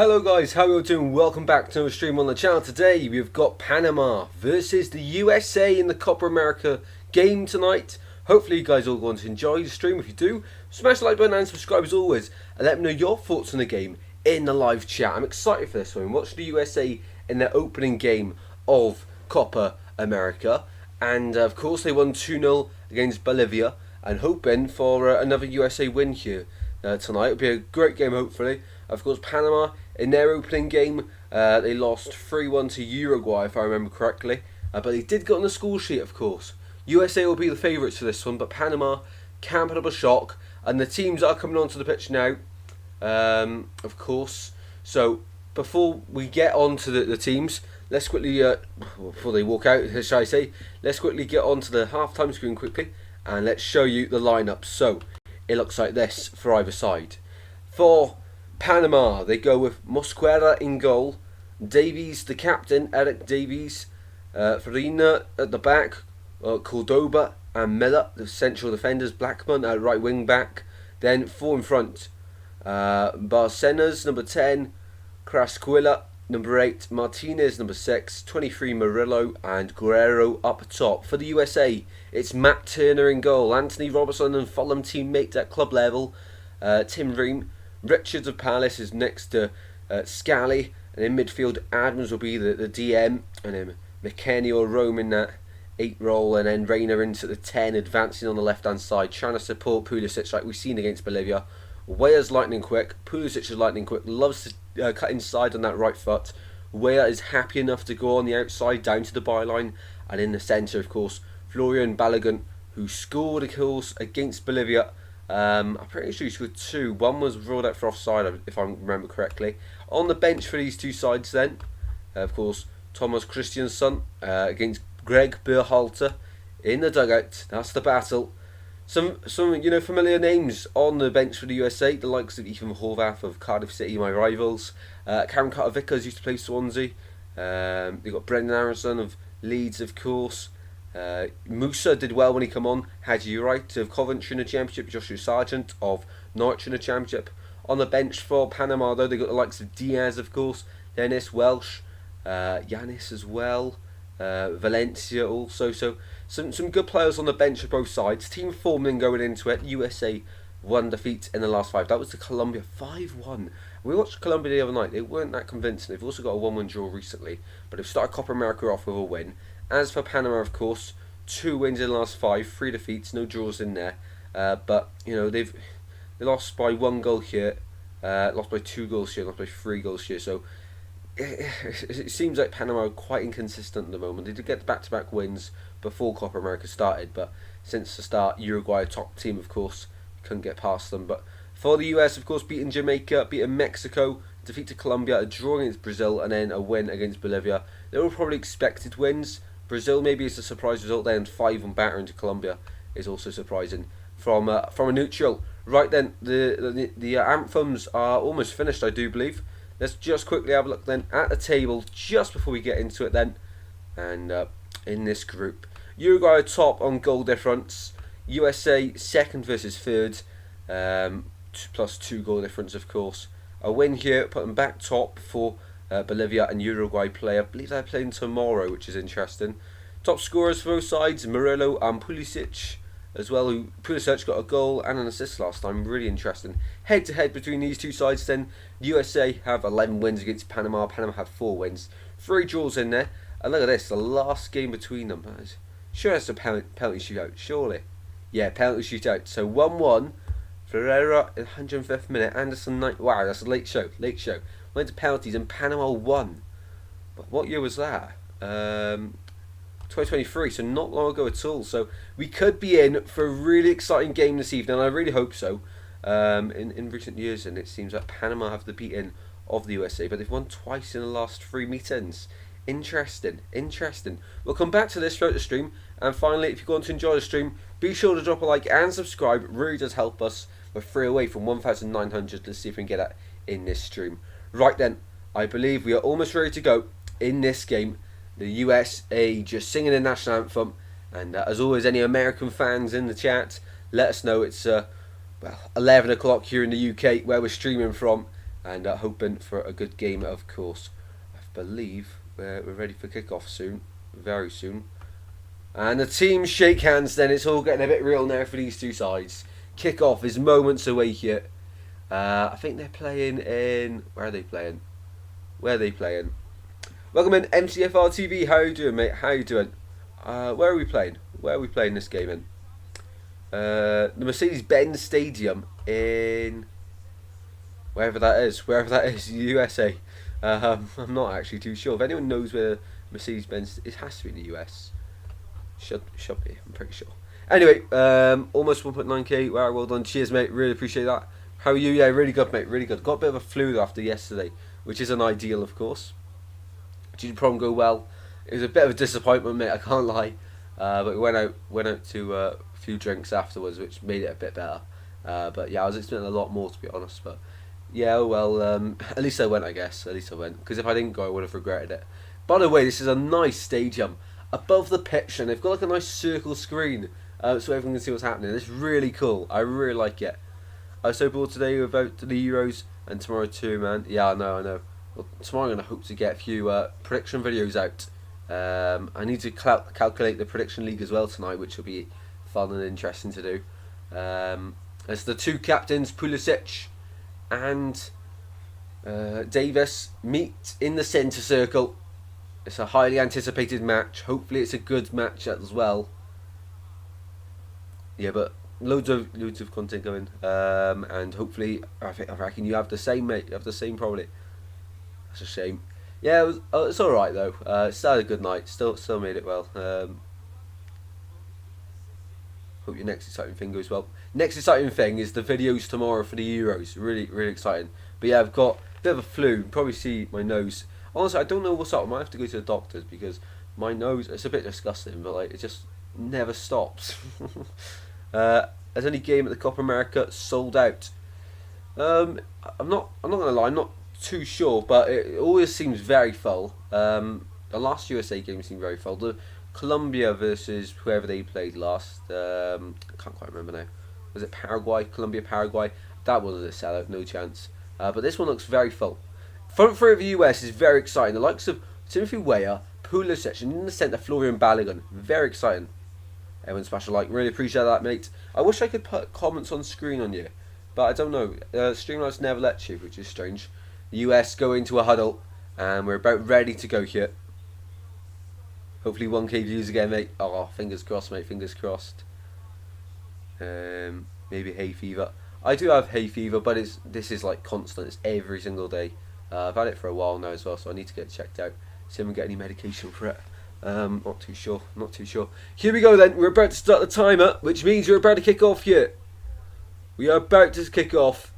Hello guys, how are you doing? Welcome back to another stream on the channel. Today we've got Panama versus the USA in the Copa America game tonight. Hopefully you guys all going to enjoy the stream. If you do, smash the like button and subscribe as always, and let me know your thoughts on the game in the live chat. I'm excited for this one. Watch the USA in their opening game of Copa America, and of course they won 2-0 against Bolivia, and hoping for another USA win here tonight. It'll be a great game hopefully. Of course, Panama, in their opening game, they lost 3-1 to Uruguay, if I remember correctly. But they did get on the score sheet, of course. USA will be the favourites for this one, but Panama can put up a shock. And the teams are coming onto the pitch now, of course. So, before we get on to the teams, let's quickly, before they walk out, shall I say, let's quickly get onto the half-time screen quickly, and let's show you the lineup. So, it looks like this for either side. For Panama, they go with Mosquera in goal, Davies the captain, Eric Davies, Farina at the back, Cordoba and Miller, the central defenders, Blackman at right wing back, then four in front, Barcenas number 10, Crasquilla number 8, Martinez number 6, 23 Murillo and Guerrero up top. For the USA, it's Matt Turner in goal, Anthony Robertson and Fulham teammate at club level, Tim Ream. Richards of Palace is next to Scally, and in midfield Adams will be the DM, and then McKennie or Rome in that 8 role, and then Reina into the 10, advancing on the left hand side, trying to support Pulisic like we've seen against Bolivia. Weah's lightning quick, Pulisic is lightning quick, loves to cut inside on that right foot. Weah is happy enough to go on the outside down to the byline, and in the centre of course Florian Balogun, who scored a goal against Bolivia. I'm pretty sure he scored 2. One was ruled out for offside, if I remember correctly. On the bench for these two sides then, of course, Thomas Christiansen against Greg Berhalter in the dugout. That's the battle. Some familiar names on the bench for the USA, the likes of Ethan Horvath of Cardiff City, my rivals. Karen Carter-Vickers used to play Swansea. You've got Brendan Harrison of Leeds, of course. Musa did well when he came on. Haji Wright of Coventry in the Championship, Joshua Sargent of Norwich in the Championship. On the bench for Panama though, they got the likes of Diaz of course, Dennis Welsh, Yanis as well, Valencia also. So some good players on the bench of both sides. Team form then going into it. USA 1 defeat in the last 5. That was to Colombia 5-1. We watched Colombia the other night. They weren't that convincing. They've also got a 1-1 draw recently, but they've started Copa America off with a win. As for Panama, of course, 2 wins in the last 5, 3 defeats, no draws in there. But you know they lost by 1 goal here, lost by 2 goals here, lost by 3 goals here. So it seems like Panama are quite inconsistent at the moment. They did get back-to-back wins before Copa America started, but since the start, Uruguay, top team, of course, couldn't get past them. But for the US, of course, beating Jamaica, beating Mexico, defeat to Colombia, a draw against Brazil, and then a win against Bolivia. They were probably expected wins. Brazil maybe is a surprise result there, and 5-1 battering to Colombia is also surprising from a neutral. Right then, the anthems are almost finished, I do believe. Let's just quickly have a look then at the table just before we get into it then. And in this group, Uruguay are top on goal difference, USA second versus third, plus 2 goal difference of course. A win here put them back top for Bolivia and Uruguay play. I believe they're playing tomorrow, which is interesting. Top scorers for both sides, Murillo and Pulisic as well. Pulisic got a goal and an assist last time. Really interesting. Head to head between these two sides then. The USA have 11 wins against Panama. Panama have 4 wins. 3 draws in there. And look at this, the last game between them. Sure that's a penalty shootout, surely. Yeah, penalty shootout. So 1-1. Ferreira in 105th minute. Anderson Knight. Wow, that's a late show. Went to penalties and Panama won. But what year was that? 2023, so not long ago at all. So we could be in for a really exciting game this evening. I really hope so. In recent years, and it seems like Panama have the beating of the USA, but they've won twice in the last 3 meetings. Interesting. We'll come back to this throughout the stream. And finally, if you're going to enjoy the stream, be sure to drop a like and subscribe. It really does help us. We're 3 away from 1,900. Let's see if we can get that in this stream. Right then, I believe we are almost ready to go in this game. The USA just singing the national anthem, and as always, any American fans in the chat, let us know. It's 11 o'clock here in the UK where we're streaming from, and hoping for a good game, of course. I believe we're ready for kickoff soon, very soon. And the teams shake hands then. It's all getting a bit real now for these two sides. Kickoff is moments away here. I think they're playing in... Where are they playing? Where are they playing? Welcome in MCFR TV. How are you doing, mate? How are you doing? Where are we playing? Where are we playing this game in? The Mercedes-Benz Stadium in... Wherever that is, USA. I'm not actually too sure. If anyone knows where Mercedes-Benz... It has to be in the US. Should be, I'm pretty sure. Anyway, almost 1.9k. Wow, well done. Cheers, mate. Really appreciate that. How are you? Yeah, really good, mate. Really good. Got a bit of a flu after yesterday, which isn't ideal, of course. Did the prom go well? It was a bit of a disappointment, mate. I can't lie. But we went out to a few drinks afterwards, which made it a bit better. But yeah, I was expecting a lot more, to be honest. But yeah, well, at least I went, I guess. At least I went. Because if I didn't go, I would have regretted it. By the way, this is a nice stadium above the pitch, and they've got like a nice circle screen, so everyone can see what's happening. It's really cool. I really like it. I was so bored today about the Euros, and tomorrow too, man. Yeah, I know. Well, tomorrow I'm going to hope to get a few prediction videos out. I need to calculate the prediction league as well tonight, which will be fun and interesting to do. As the two captains, Pulisic and Davis, meet in the centre circle. It's a highly anticipated match. Hopefully it's a good match as well. Yeah, but loads of content going. And hopefully, I reckon you have the same, mate. You have the same probably. That's a shame. Yeah, it's all right though. Still had a good night. Still made it well. Hope your next exciting thing goes well. Next exciting thing is the videos tomorrow for the Euros. Really exciting. But yeah, I've got a bit of a flu. You can probably see my nose. Honestly, I don't know what's up. I might have to go to the doctors because my nose, it's a bit disgusting, but like it just never stops. As any game at the Copa America sold out. I'm not gonna lie, I'm not too sure, but it always seems very full. The last USA game seemed very full. The Colombia versus whoever they played last, I can't quite remember now. Was it Paraguay? Colombia, Paraguay? That wasn't a sellout, no chance. But this one looks very full. Front three of the US is very exciting. The likes of Timothy Weah, Pulisic, and in the centre, Florian Balogun. Very exciting. Everyone smash a like. Really appreciate that, mate. I wish I could put comments on screen on you, but I don't know. Streamlabs never lets you, which is strange. The US go into a huddle, and we're about ready to go here. Hopefully 1k views again, mate. Oh, fingers crossed, mate. Fingers crossed. Maybe hay fever. I do have hay fever, but this is like constant. It's every single day. I've had it for a while now as well, so I need to get it checked out. See if I can get any medication for it. Not too sure. Here we go then. We're about to start the timer, which means we're about to kick off here. We are about to kick off.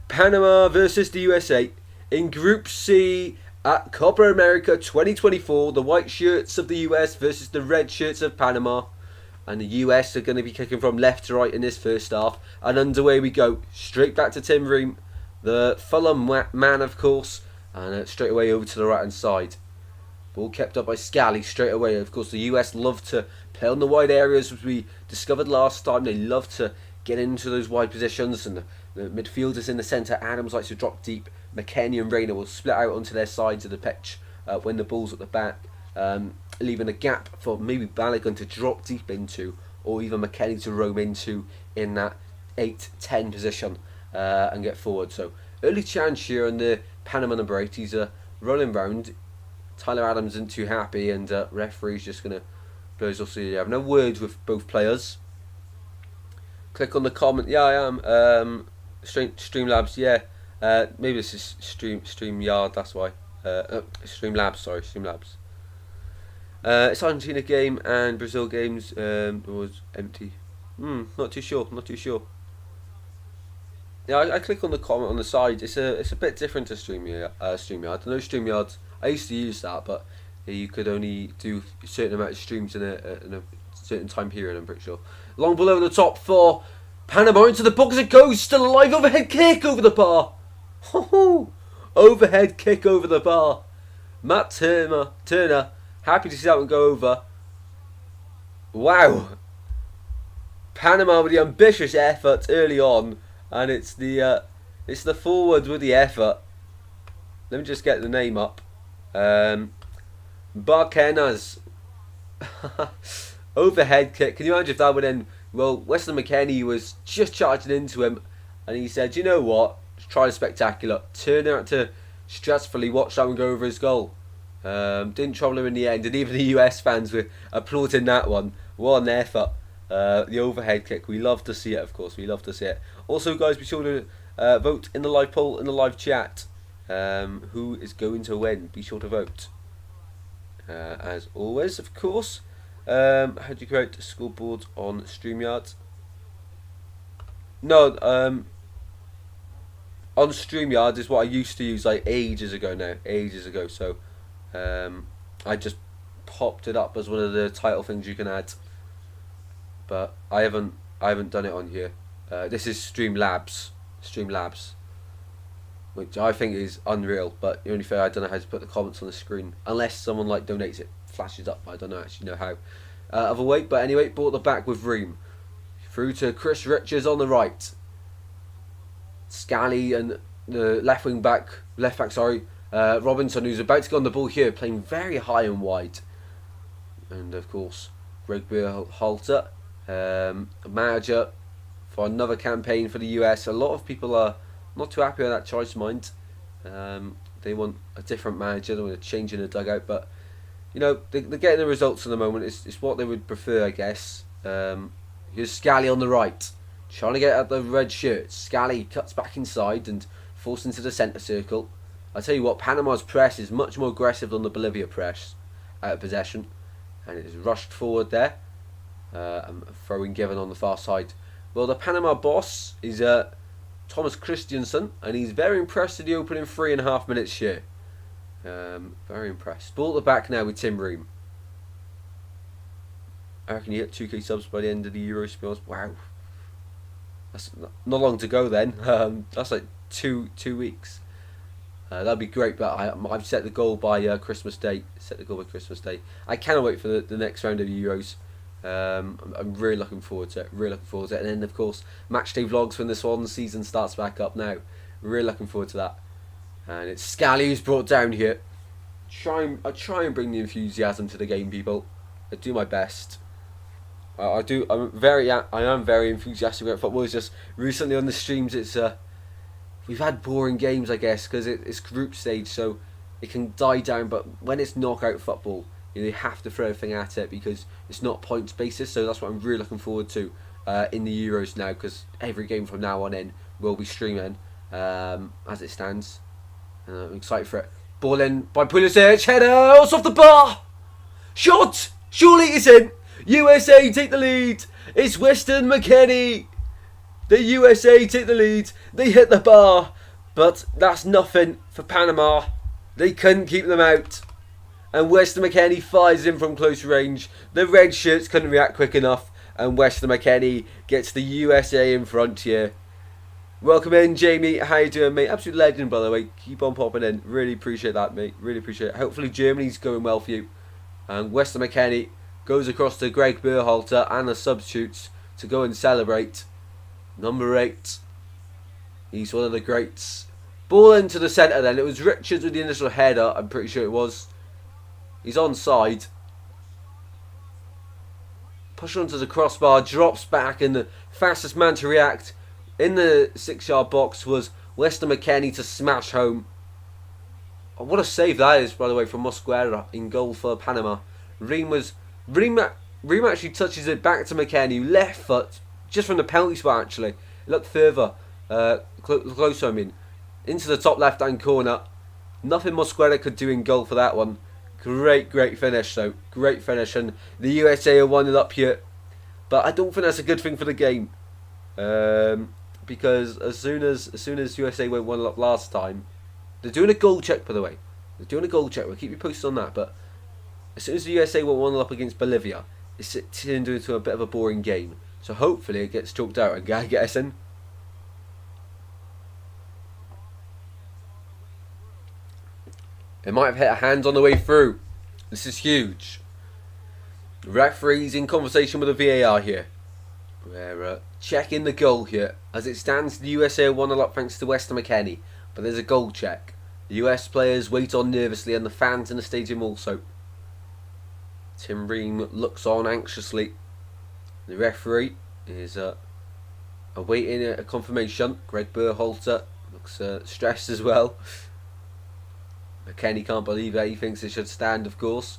Panama versus the USA in Group C at Copa America 2024. The white shirts of the US versus the red shirts of Panama. And the US are going to be kicking from left to right in this first half. And underway we go. Straight back to Tim Ream, the Fulham man, of course. And straight away over to the right hand side. Ball kept up by Scally straight away. Of course, the US love to play on the wide areas, as we discovered last time. They love to get into those wide positions. And the midfielders in the centre, Adams likes to drop deep. McKennie and Rayner will split out onto their sides of the pitch when the ball's at the back. Leaving a gap for maybe Balogun to drop deep into, or even McKennie to roam into in that 8-10 position and get forward. So early chance here on the Panama number 8. He's rolling round. Tyler Adams isn't too happy, and referee's just going to blow his whistle. You have no words with both players. Click on the comment. Yeah, I am. Streamlabs, yeah. Maybe this is StreamYard, that's why. Streamlabs, sorry, Streamlabs. It's Argentina game and Brazil games was empty. Not too sure. Yeah, I click on the comment on the side. It's a bit different to StreamYard. I know StreamYard. I used to use that, but you could only do a certain amount of streams in a certain time period. I'm pretty sure. Long ball over the top for Panama into the box. It goes. Still alive. Overhead kick over the bar. Overhead kick over the bar. Matt Turner. Happy to see that one go over. Wow. Panama with the ambitious effort early on, and it's the forward with the effort. Let me just get the name up. Barkenas. Overhead kick. Can you imagine if that would end? Well, Weston McKennie was just charging into him, and he said, "You know what? Try the spectacular." Turned out to stressfully watch that one go over his goal. Didn't trouble him in the end, and even the US fans were applauding that one. What an effort! The overhead kick. We love to see it, of course. We love to see it. Also, guys, be sure to vote in the live poll in the live chat. Who is going to win? Be sure to vote. As always, of course. How do you create a scoreboard on StreamYard? No, on StreamYard is what I used to use like ages ago now. Ages ago. So I just popped it up as one of the title things you can add. But I haven't done it on here. This is Streamlabs, which I think is unreal. But the only thing I don't know how to put the comments on the screen unless someone like donates it, flashes up. I don't actually know how. Other way, but anyway, brought the back with Ream through to Chris Richards on the right. Scally and the left back, Robinson, who's about to go on the ball here, playing very high and wide. And of course, Greg Berhalter, manager for another campaign for the US. A lot of people are not too happy with that choice of mine. They want a different manager, they want a change in the dugout, but you know, they're getting the results at the moment. It's what they would prefer, I guess. Here's Scally on the right, trying to get at the red shirt. Scally cuts back inside and forced into the centre circle. I tell you what, Panama's press is much more aggressive than the Bolivia press out of possession, and it is rushed forward there. Throwing given on the far side. Well, the Panama boss is Thomas Christiansen, and he's very impressed with the opening 3.5 minutes here. Very impressed. Ball at the back now with Tim Ream. I reckon you hit 2k subs by the end of the Euros. Wow, that's not long to go then. That's like two weeks. That'd be great, but I've set the goal by Christmas Day. I cannot wait for the next round of the Euros. I'm really looking forward to it. And then of course, matchday vlogs when the Swan season starts back up now. Really looking forward to that. And it's Scally who's brought down here. I try and bring the enthusiasm to the game, people. I do my best. I am very enthusiastic about football. It's just recently on the streams, it's we've had boring games, I guess, because it's group stage, so it can die down. But when it's knockout football, you have to throw everything at it because it's not points basis. So that's what I'm really looking forward to in the Euros now, because every game from now on in will be streaming as it stands. And I'm excited for it. Ball in by Pulisic, header off the bar, shot, surely it's in. USA take the lead. It's Weston McKennie. The USA take the lead. They hit the bar, but that's nothing for Panama. They couldn't keep them out. And Weston McKennie fires in from close range. The red shirts couldn't react quick enough, and Weston McKennie gets the USA in front here. Welcome in, Jamie. How you doing, mate? Absolute legend, by the way. Keep on popping in. Really appreciate that, mate. Really appreciate it. Hopefully Germany's going well for you. And Weston McKennie goes across to Greg Berhalter and the substitutes to go and celebrate. Number 8. He's one of the greats. Ball into the centre then. It was Richards with the initial header, I'm pretty sure it was. He's onside. Push onto the crossbar, drops back, and the fastest man to react in the 6-yard box was Weston McKennie to smash home. Oh, what a save that is, by the way, from Mosquera in goal for Panama. Ream actually touches it back to McKennie, left foot, just from the penalty spot actually. Look further, closer I mean, into the top left hand corner. Nothing Mosquera could do in goal for that one. Great finish though, great finish, and the USA are 1-0 up here. But I don't think that's a good thing for the game. Because as soon as USA went 1-0 up last time, they're doing a goal check, by the way. They're doing a goal check. We'll keep you posted on that. But as soon as the USA went 1-0 up against Bolivia, it's turned into a bit of a boring game. So hopefully it gets chalked out and get us in. It might have hit a hand on the way through. This is huge. The referee's in conversation with the VAR here. We're checking the goal here. As it stands, the USA are 1-0 up thanks to Weston McKennie. But there's a goal check. The US players wait on nervously and the fans in the stadium also. Tim Ream looks on anxiously. The referee is awaiting a confirmation. Greg Berhalter looks stressed as well. McKennie can't believe it. He thinks it should stand, of course.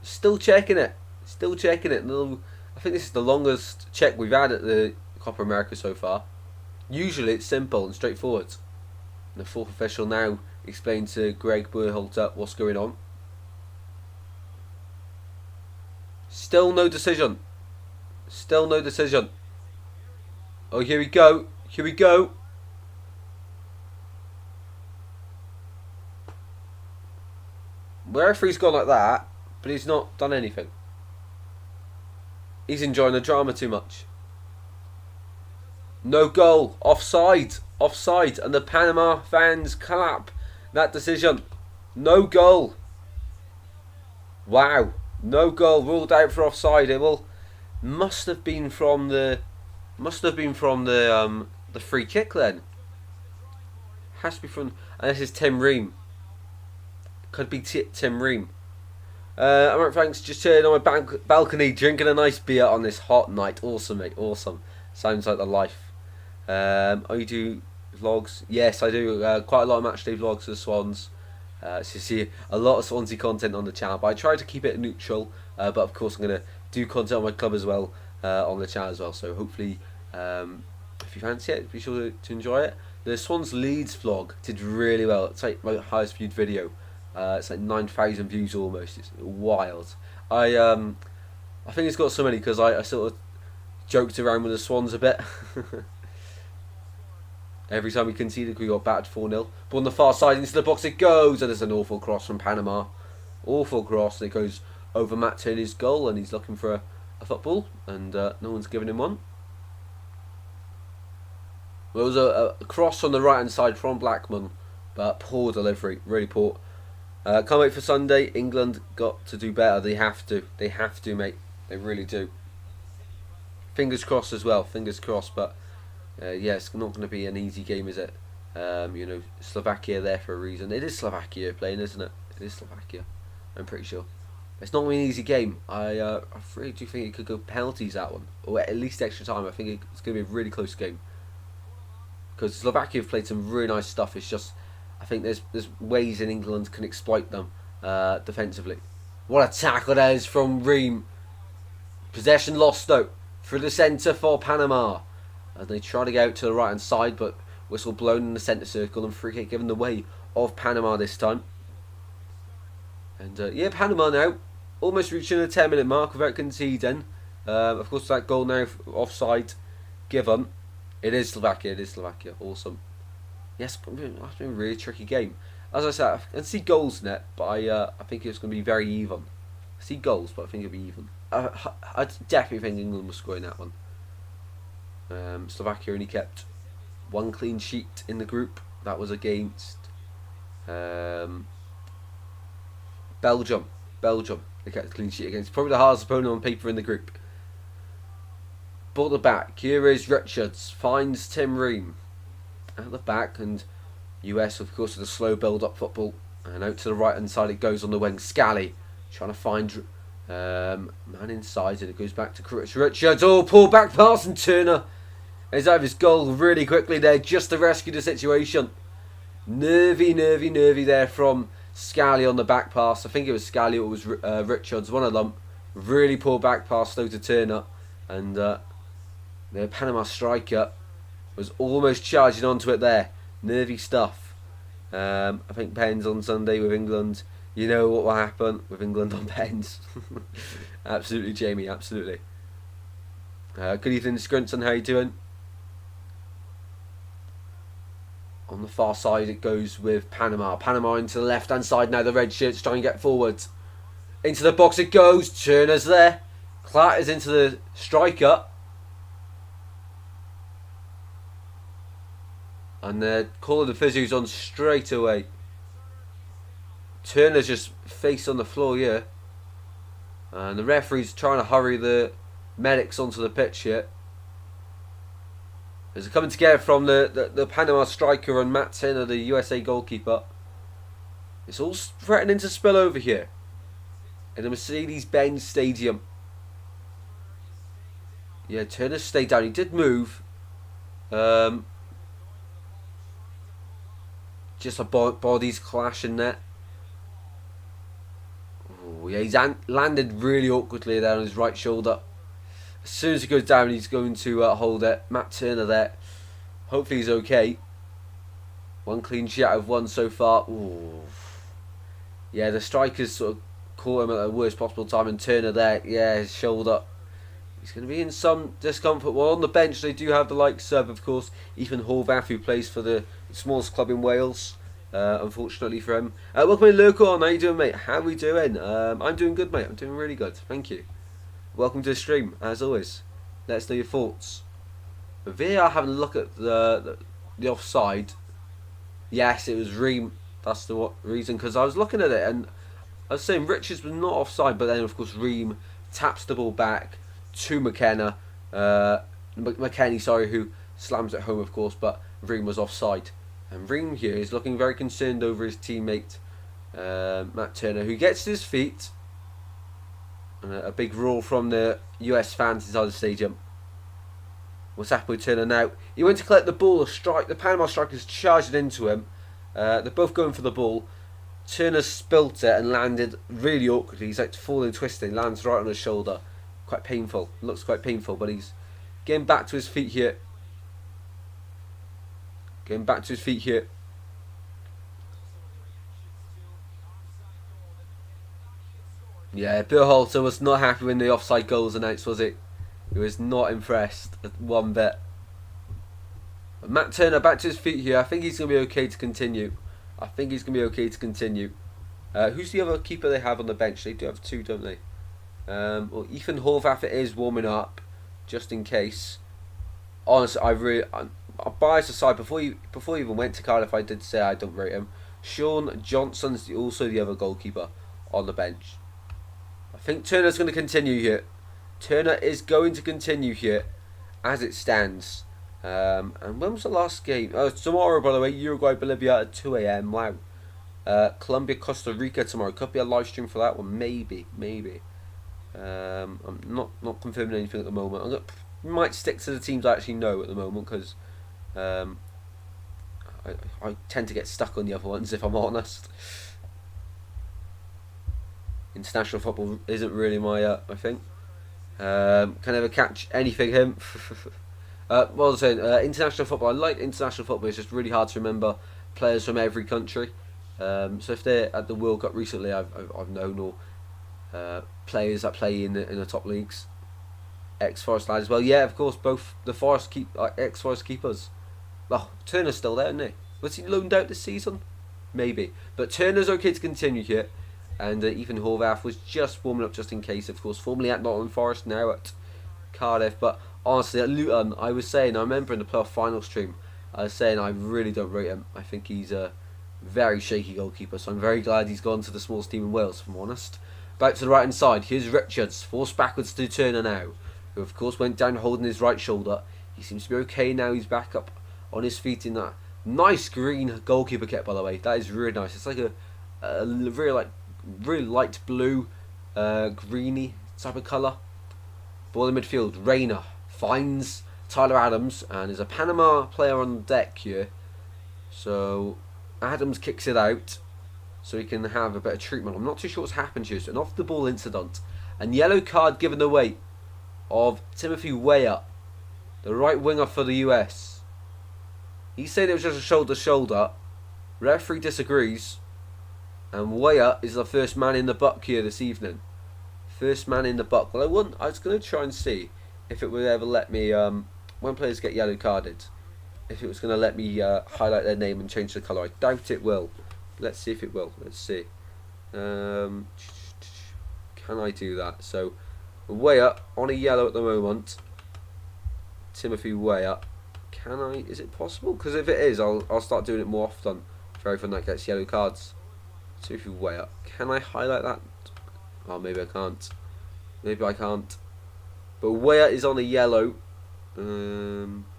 Still checking it. Still checking it. I think this is the longest check we've had at the Copa America so far. Usually it's simple and straightforward. And the fourth official now explains to Greg Berhalter what's going on. Still no decision. Still no decision. Oh, here we go. Here we go. The referee's gone like that, but he's not done anything. He's enjoying the drama too much. No goal. Offside. Offside. And the Panama fans clap that decision. No goal. Wow. No goal. Ruled out for offside. It must have been from the free kick then. Has to be from, and this is Tim Ream. Could be Tim Ream. Alright, thanks. Just chilling on my balcony, drinking a nice beer on this hot night. Awesome, mate. Awesome. Sounds like the life. Oh, you do vlogs? Yes, I do. Quite a lot of matchday vlogs for the Swans. So you see a lot of Swansea content on the channel. But I try to keep it neutral. But of course, I'm going to do content on my club as well on the channel as well. So hopefully, if you fancy it, be sure to enjoy it. The Swans Leeds vlog did really well. It's like my highest viewed video. It's like 9,000 views almost. It's wild. I think it's got so many because I sort of joked around with the Swans a bit. Every time we conceded, we got battered 4-0. But on the far side, into the box it goes, and there's an awful cross from Panama. Awful cross, and it goes over Matt Turner's goal, and he's looking for a football, and no one's giving him one. There was a cross on the right-hand side from Blackman, but poor delivery, really poor. Can't wait for Sunday. England got to do better. They have to. They have to, mate. They really do. Fingers crossed as well. Fingers crossed. But yeah, it's not going to be an easy game, is it? You know, Slovakia there for a reason. It is Slovakia playing, isn't it? It is Slovakia. I'm pretty sure. It's not going to be an easy game. I really do think it could go penalties, that one, or at least extra time. I think it's going to be a really close game because Slovakia have played some really nice stuff. It's just, I think there's ways in England can exploit them defensively. What a tackle that is from Ream. Possession lost though. Through the centre for Panama. And they try to get out to the right hand side, but whistle blown in the centre circle and free kick given the way of Panama this time. And yeah, Panama now almost reaching the 10-minute mark without conceding. Of course, that goal now offside given. It is Slovakia. It is Slovakia. Awesome. Yes, it's been a really tricky game. As I said, I can see goals in it, but I think it's going to be very even. I see goals, but I think it'll be even. I definitely think England will score in that one. Slovakia only kept one clean sheet in the group. That was against Belgium. They kept a clean sheet against probably the hardest opponent on paper in the group. Ball the back. Here is Richards. Finds Tim Ream at the back, and US of course with a slow build-up football, and out to the right hand side it goes on the wing. Scally trying to find man inside, and it goes back to Richards. Oh, pull back pass, and Turner is out of his goal really quickly there just to rescue the situation. Nervy there from Scally on the back pass. I think it was Scally or it was Richards, one of them. Really poor back pass though to Turner, and the Panama striker was almost charging onto it there. Nervy stuff. I think pens on Sunday with England. You know what will happen with England on pens. Absolutely, Jamie, absolutely. Good evening, Scrunson, how you doing? On the far side it goes with Panama. Panama into the left hand side now, the red shirts trying to get forward. Into the box it goes. Turner's there. Clatters into the striker. And they're calling the physios on straight away. Turner's just face on the floor here. And the referee's trying to hurry the medics onto the pitch here. There's a coming together from the Panama striker and Matt Turner, the USA goalkeeper. It's all threatening to spill over here in the Mercedes-Benz Stadium. Yeah, Turner stayed down. He did move. Just a bodies clashing there. Ooh, yeah, he's landed really awkwardly there on his right shoulder. As soon as he goes down, he's going to hold it. Matt Turner there. Hopefully he's okay. One clean sheet out of one so far. Ooh. Yeah, the strikers sort of caught him at the worst possible time. And Turner there, yeah, his shoulder. He's going to be in some discomfort. Well, on the bench, they do have the likes of course, Ethan Horvath, who plays for the smallest club in Wales. Unfortunately for him. Welcome in, Lurko. How you doing, mate? How are we doing? I'm doing good, mate. I'm doing really good. Thank you. Welcome to the stream, as always. Let us know your thoughts. VAR having a look at the offside. Yes, it was Ream. That's the reason, because I was looking at it and I was saying Richards was not offside, but then of course Ream taps the ball back to McKenna, McKennie, sorry, who slams it home, of course, but Ream was offside. And Ream here is looking very concerned over his teammate, Matt Turner, who gets to his feet. And a big roar from the US fans inside the stadium. What's happening with Turner now? He went to collect the ball, the Panama strikers charged into him. They're both going for the ball. Turner spilt it and landed really awkwardly. He's like falling, twisting, lands right on his shoulder. Quite painful. Looks quite painful, but he's getting back to his feet here. Getting back to his feet here. Yeah, Bill Halter was not happy when the offside goal was announced, was it? He was not impressed one bit. But Matt Turner back to his feet here. I think he's going to be okay to continue. Who's the other keeper they have on the bench? They do have two, don't they? Well, Ethan Horvath is warming up, just in case. Honestly, I'm biased aside. Before he even went to Cardiff, I did say I don't rate him. Sean Johnson's also the other goalkeeper on the bench. I think Turner's going to continue here. Turner is going to continue here, as it stands. And when was the last game? Oh, tomorrow, by the way. Uruguay, Bolivia at 2 AM. Wow. Colombia, Costa Rica tomorrow. Could be a live stream for that one. Maybe. I'm not confirming anything at the moment. Might stick to the teams I actually know at the moment, because I tend to get stuck on the other ones, if I'm honest. International football isn't really my thing. Can never catch anything him. What was I saying? International football. I like international football. It's just really hard to remember players from every country. So if they're at the World Cup recently, I've known all players that play in the top leagues. Ex-Forest lads as well. Yeah, of course, both the ex-Forest keepers. Oh, Turner's still there, isn't he? Was he loaned out this season? Maybe. But Turner's okay to continue here. And Ethan Horvath was just warming up just in case, of course. Formerly at Nottingham Forest, now at Cardiff. But honestly, at Luton, I remember in the playoff final stream, I was saying I really don't rate him. I think he's a very shaky goalkeeper. So I'm very glad he's gone to the smallest team in Wales, if I'm honest. Back to the right hand side. Here's Richards, forced backwards to Turner now, who of course went down holding his right shoulder. He seems to be okay now. He's back up on his feet in that nice green goalkeeper kit, by the way. That is really nice. It's like a really light blue, greeny type of colour. Ball in midfield. Rayner finds Tyler Adams, and there's a Panama player on the deck here. So Adams kicks it out so he can have a bit of treatment. I'm not too sure what's happened here. So an off the ball incident, and yellow card given away of Timothy Weah, the right winger for the US. He said it was just a shoulder to shoulder. Referee disagrees, and Weah is the first man in the buck here this evening. First man in the buck. Well, I was going to try and see if it would ever let me, when players get yellow carded, if it was going to let me highlight their name and change the colour. I doubt it will. Let's see if it will. Let's see. Can I do that? So, Weah on a yellow at the moment. Timothy Weah. Can I? Is it possible? Because if it is, I'll start doing it more often for everyone that gets yellow cards. Timothy Weah. Can I highlight that? Oh, maybe I can't. Maybe I can't. But Weah is on a yellow.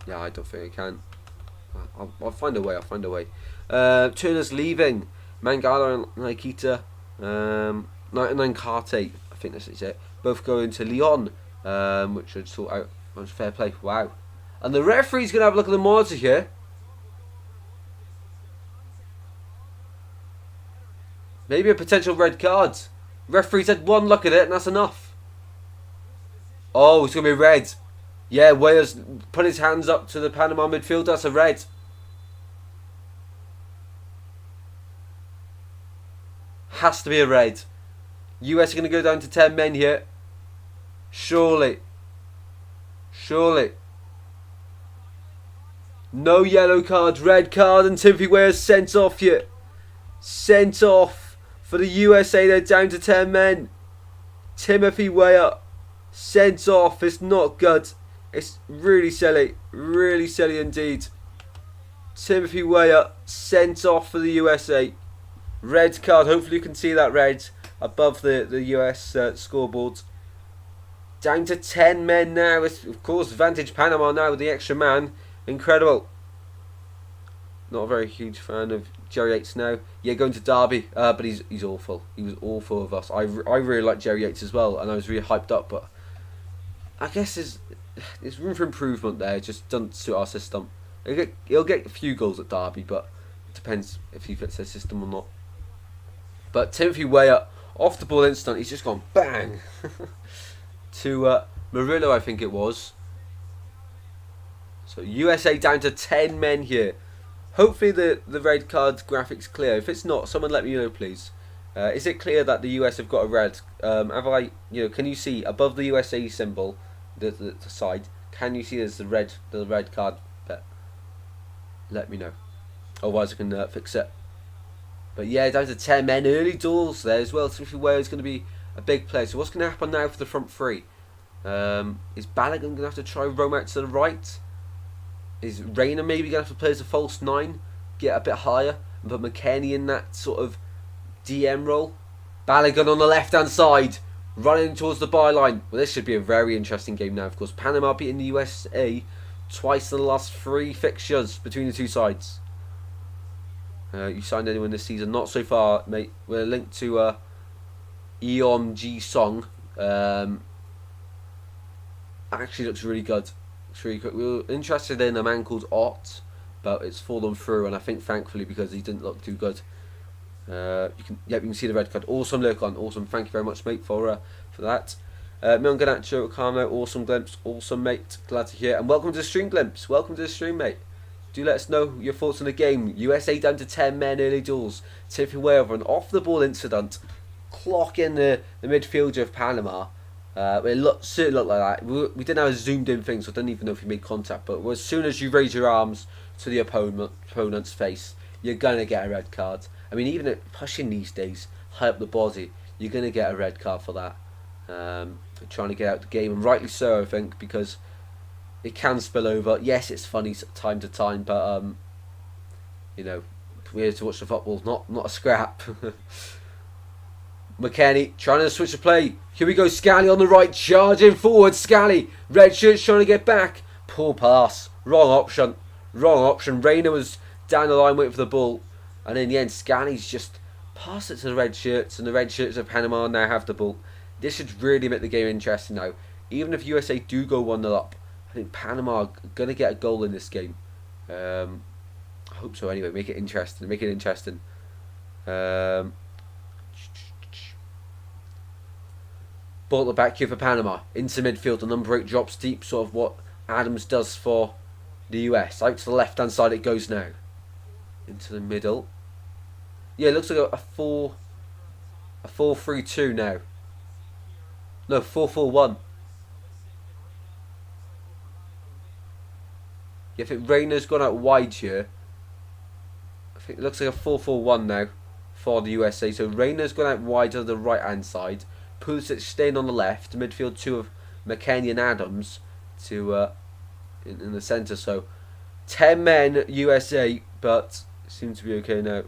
Yeah, I don't think I can. I'll find a way. I'll find a way. Turner's leaving. Mangala and Nikita. 99 Karte. I think this is it. Both going to Lyon, which should sort out. Fair play. Wow. And the referee's going to have a look at the monitor here. Maybe a potential red card. Referee said one look at it and that's enough. Oh, it's going to be red. Yeah, Wales put his hands up to the Panama midfield. That's a red. Has to be a red. US are going to go down to 10 men here. Surely. Surely. No yellow card, red card, and Timothy Weah's sent off here. Sent off for the USA. They're down to 10 men. Timothy Weah sent off. It's not good. It's really silly. Really silly indeed. Timothy Weah sent off for the USA. Red card. Hopefully you can see that red above the US scoreboard. Down to 10 men now. It's, of course, advantage Panama now with the extra man. Incredible. Not a very huge fan of Jerry Yates now. Yeah, going to Derby, but he's awful. He was awful with us. I really like Jerry Yates as well, and I was really hyped up, but I guess there's room for improvement there. It just doesn't suit our system. He'll get a few goals at Derby, but it depends if he fits their system or not. But Timothy Weah, off the ball instant, he's just gone bang to Murillo, I think it was. So USA down to 10 men here. Hopefully the red card graphic's clear. If it's not, someone let me know, please. Is it clear that the US have got a red? Can you see above the USA symbol, the side? Can you see there's the red card bit? Let me know. Otherwise I can fix it. But yeah, down to 10 men. Early doors there as well. Timothy Weah is going to be a big player. So what's going to happen now for the front three? Is Balogun going to have to try roam out to the right? Is Rayner maybe going to have to play as a false 9? Get a bit higher and put McKennie in that sort of DM role? Balogun on the left hand side, running towards the byline. Well, this should be a very interesting game now. Of course, Panama beating the USA twice in the last 3 fixtures between the two sides. You signed anyone this season? Not so far, mate. We're linked to Eom Ji Song. Actually looks really good. Looks really good. We were interested in a man called Ott, but it's fallen through, and I think thankfully because he didn't look too good. You can see the red card. Awesome look on. Awesome. Thank you very much, mate, for that. Mion Ganacho, Carmo, awesome glimpse. Awesome, mate. Glad to hear. And welcome to the stream, glimpse. Welcome to the stream, mate. Do let us know your thoughts on the game. USA down to 10 men, early duels. Timothy Weah over an off the ball incident. Clock in the midfielder of Panama. It certainly looked like that. We didn't have a zoomed in thing, so I don't even know if he made contact. But as soon as you raise your arms to the opponent's face, you're going to get a red card. I mean, even at pushing these days, high up the body, you're going to get a red card for that. Trying to get out the game, and rightly so, I think, because it can spill over. Yes, it's funny time to time, but we're here to watch the football, not a scrap. McKennie trying to switch the play. Here we go, Scally on the right, charging forward. Scally, red shirt's trying to get back. Poor pass, wrong option. Rayner was down the line waiting for the ball, and in the end, Scally's just passed it to the red shirts, and the red shirts of Panama now have the ball. This should really make the game interesting now. Even if USA do go 1-0 up, I think Panama are going to get a goal in this game. I hope so anyway. Make it interesting. Ball at the back here for Panama. Into midfield. The number 8 drops deep. Sort of what Adams does for the US. Out to the left hand side it goes now. Into the middle. Yeah, it looks like a 4-3-2 now. No, 4-4-1. Yeah, I think Rayner's gone out wide here. I think it looks like a 4-4-1 now for the USA. So Rayner's gone out wide to the right hand side. Pulisic staying on the left. Midfield 2 of McKennie and Adams to in the centre. So 10 men USA, but seems to be okay now.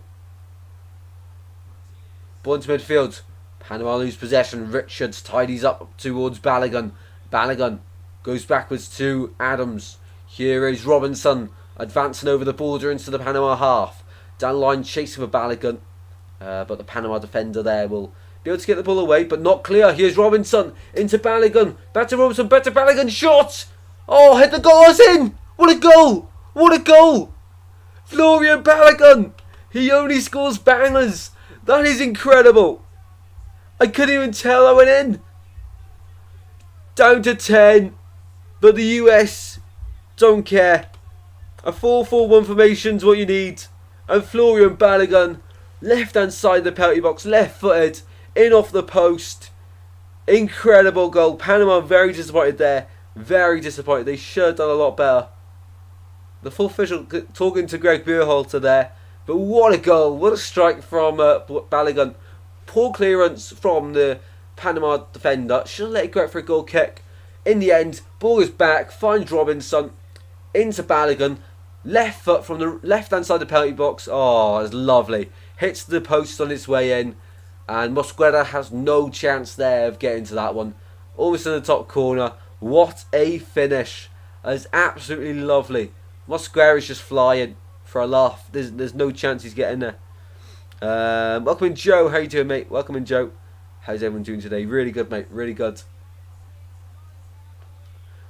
Ball into midfield. Panama lose possession. Richards tidies up towards Balogun. Balogun goes backwards to Adams. Here is Robinson advancing over the border into the Panama half. Down the line chasing for Balogun. But the Panama defender there will be able to get the ball away, but not clear. Here's Robinson into Balogun. Back to Robinson, back to Balogun. Shot! Oh, hit the goal. It's in! What a goal! What a goal! Florian Balogun! He only scores bangers. That is incredible. I couldn't even tell I went in. Down to 10. But the US don't care. A 4-4-1 formation is what you need. And Florian Balogun, left hand side of the penalty box, left footed, in off the post. Incredible goal. Panama very disappointed there. Very disappointed. They should have done a lot better. The full official talking to Greg Berhalter there. But what a goal. What a strike from Balogun. Poor clearance from the Panama defender. Should have let it go out for a goal kick. In the end, ball is back. Finds Robinson. Into Balogun. Left foot from the left hand side of the penalty box. Oh, it's lovely. Hits the post on its way in. And Mosquera has no chance there of getting to that one. Almost in the top corner. What a finish. That is absolutely lovely. Mosquera is just flying for a laugh. There's no chance he's getting there. Welcome in, Joe. How you doing, mate? Welcome in, Joe. How's everyone doing today? Really good, mate. Really good.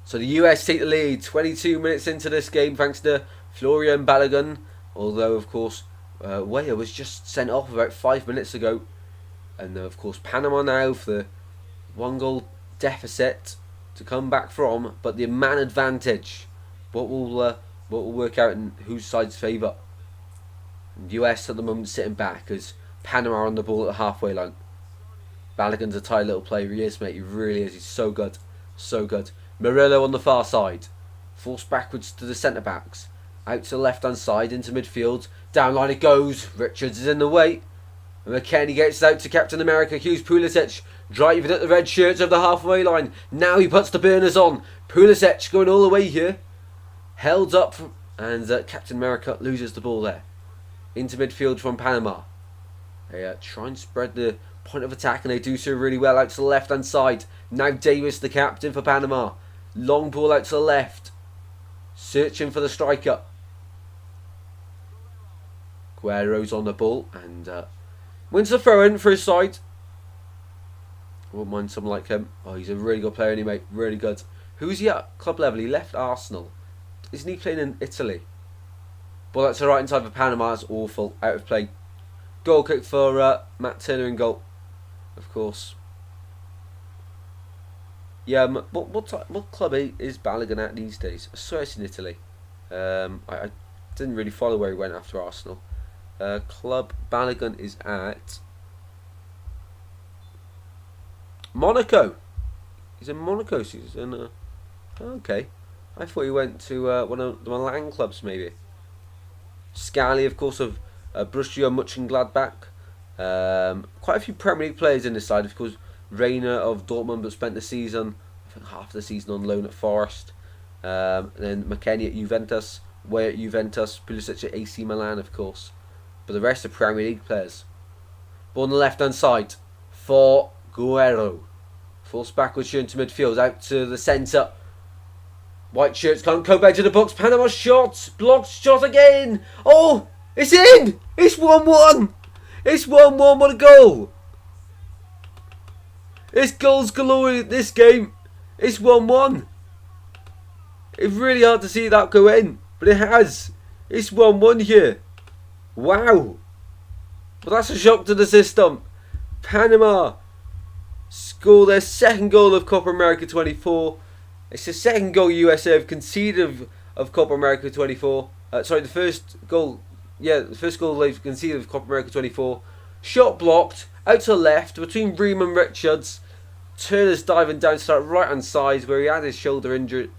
So the US take the lead 22 minutes into this game thanks to Florian Balogun. Although, of course, Weah was just sent off about 5 minutes ago. And, of course, Panama now for the 1-goal deficit to come back from. But the man advantage. What will work out in whose side's favour? And US at the moment sitting back as Panama are on the ball at the halfway line. Balogun's a tight little player. He is, mate. He really is. He's so good. So good. Murillo on the far side. Forced backwards to the centre-backs. Out to the left-hand side, into midfield. Down line it goes. Richards is in the way. And McKennie gets out to Captain America. Hughes Pulisic driving at the red shirts of the halfway line. Now he puts the burners on. Pulisic going all the way here. Held up. And Captain America loses the ball there. Into midfield from Panama. They try and spread the point of attack, and they do so really well out to the left-hand side. Now Davis, the captain for Panama. Long ball out to the left. Searching for the striker. Guerrero's on the ball and wins the throw-in for his side. I wouldn't mind someone like him. Oh, he's a really good player anyway. Really good. Who's he at club level? He left Arsenal. Isn't he playing in Italy? But that's the right hand side for Panama. It's awful. Out of play. Goal kick for Matt Turner in goal. Of course. Yeah, what club is Balogun at these days? I swear it's in Italy. I didn't really follow where he went after Arsenal. Club Balogun is at Monaco. He's in Monaco. So he's in. Okay, I thought he went to one of the Milan clubs maybe. Scally, of course, of Borussia Mönchengladbach. Quite a few Premier League players in this side. Of course, Reina of Dortmund, but spent the season, I think half the season on loan at Forest. Then McKennie at Juventus, Weah at Juventus, Pulisic at AC Milan, of course. But the rest are Premier League players. Ball on the left-hand side for Guerrero. Forced backwards into midfield, out to the centre. White shirts can't go back to the box. Panama shot, blocked shot again. Oh, it's in! It's 1-1! It's 1-1, what a goal! It's goals galore in this game. It's 1-1. It's really hard to see that go in, but it has. It's 1-1 here. Wow. But that's a shock to the system. Panama score their second goal of Copa America 24. It's the second goal USA have conceded of Copa America 24. Sorry, the first goal. Yeah, the first goal they've conceded of Copa America 24. Shot blocked out to the left between Ream and Richards. Turner's diving down to that right hand side where he had his shoulder injury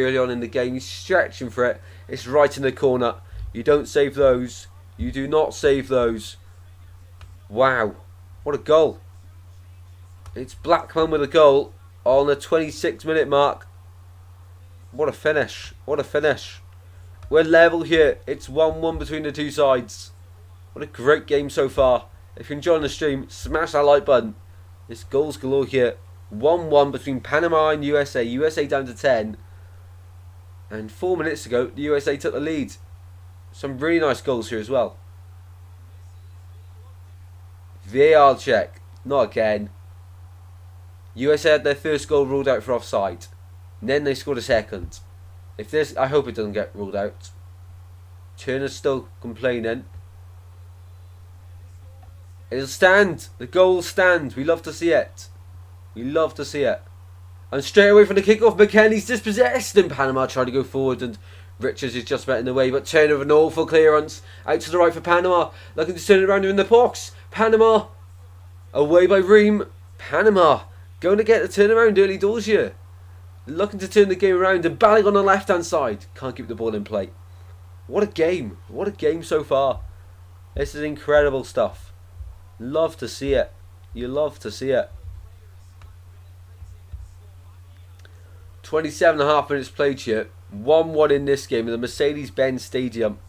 early on in the game. He's stretching for it. It's right in the corner. You don't save those. You do not save those. Wow. What a goal. It's Blackman with a goal on the 26-minute mark. What a finish. What a finish. We're level here. It's 1-1 between the two sides. What a great game so far. If you're enjoying the stream, smash that like button. It's goals galore here. 1-1 between Panama and USA. USA down to 10. And 4 minutes ago, the USA took the lead. Some really nice goals here as well. VAR check. Not again. USA had their first goal ruled out for offside. And then they scored a second. If this, I hope it doesn't get ruled out. Turner's still complaining. It'll stand. The goal stands. We love to see it. We love to see it. And straight away from the kickoff, McKennie's dispossessed. And Panama trying to go forward, and Richards is just about in the way. But Turner with an awful clearance. Out to the right for Panama. Looking to turn it around in the box. Panama. Away by Ream. Panama going to get the turnaround early doors here. Looking to turn the game around, and Balling on the left hand side. Can't keep the ball in play. What a game. What a game so far. This is incredible stuff. Love to see it. You love to see it. 27.5 minutes played here. 1-1 in this game in the Mercedes-Benz Stadium.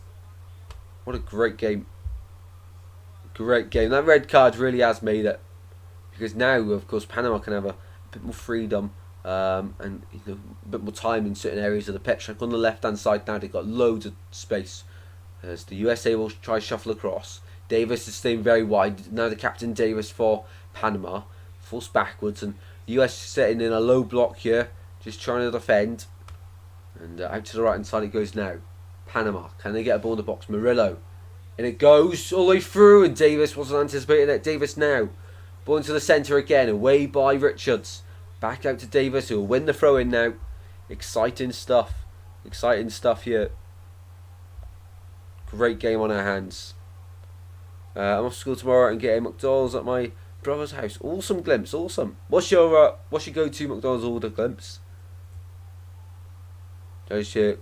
What a great game. Great game. That red card really has made it. Because now, of course, Panama can have a bit more freedom. And a bit more time in certain areas of the pitch. Like on the left hand side now, they've got loads of space as the USA will try shuffle across. Davis is staying very wide. Now the captain Davis for Panama forced backwards, and the US setting in a low block here, just trying to defend. And out to the right hand side it goes now. Panama, can they get a ball in the box? Murillo, and it goes all the way through, and Davis wasn't anticipating it. Davis now, ball into the centre again, away by Richards. Back out to Davis, who will win the throw in now. Exciting stuff. Exciting stuff here. Great game on our hands. I'm off to school tomorrow and getting McDonald's at my brother's house. Awesome, Glimpse. Awesome. What's your go-to McDonald's order, Glimpse? There's your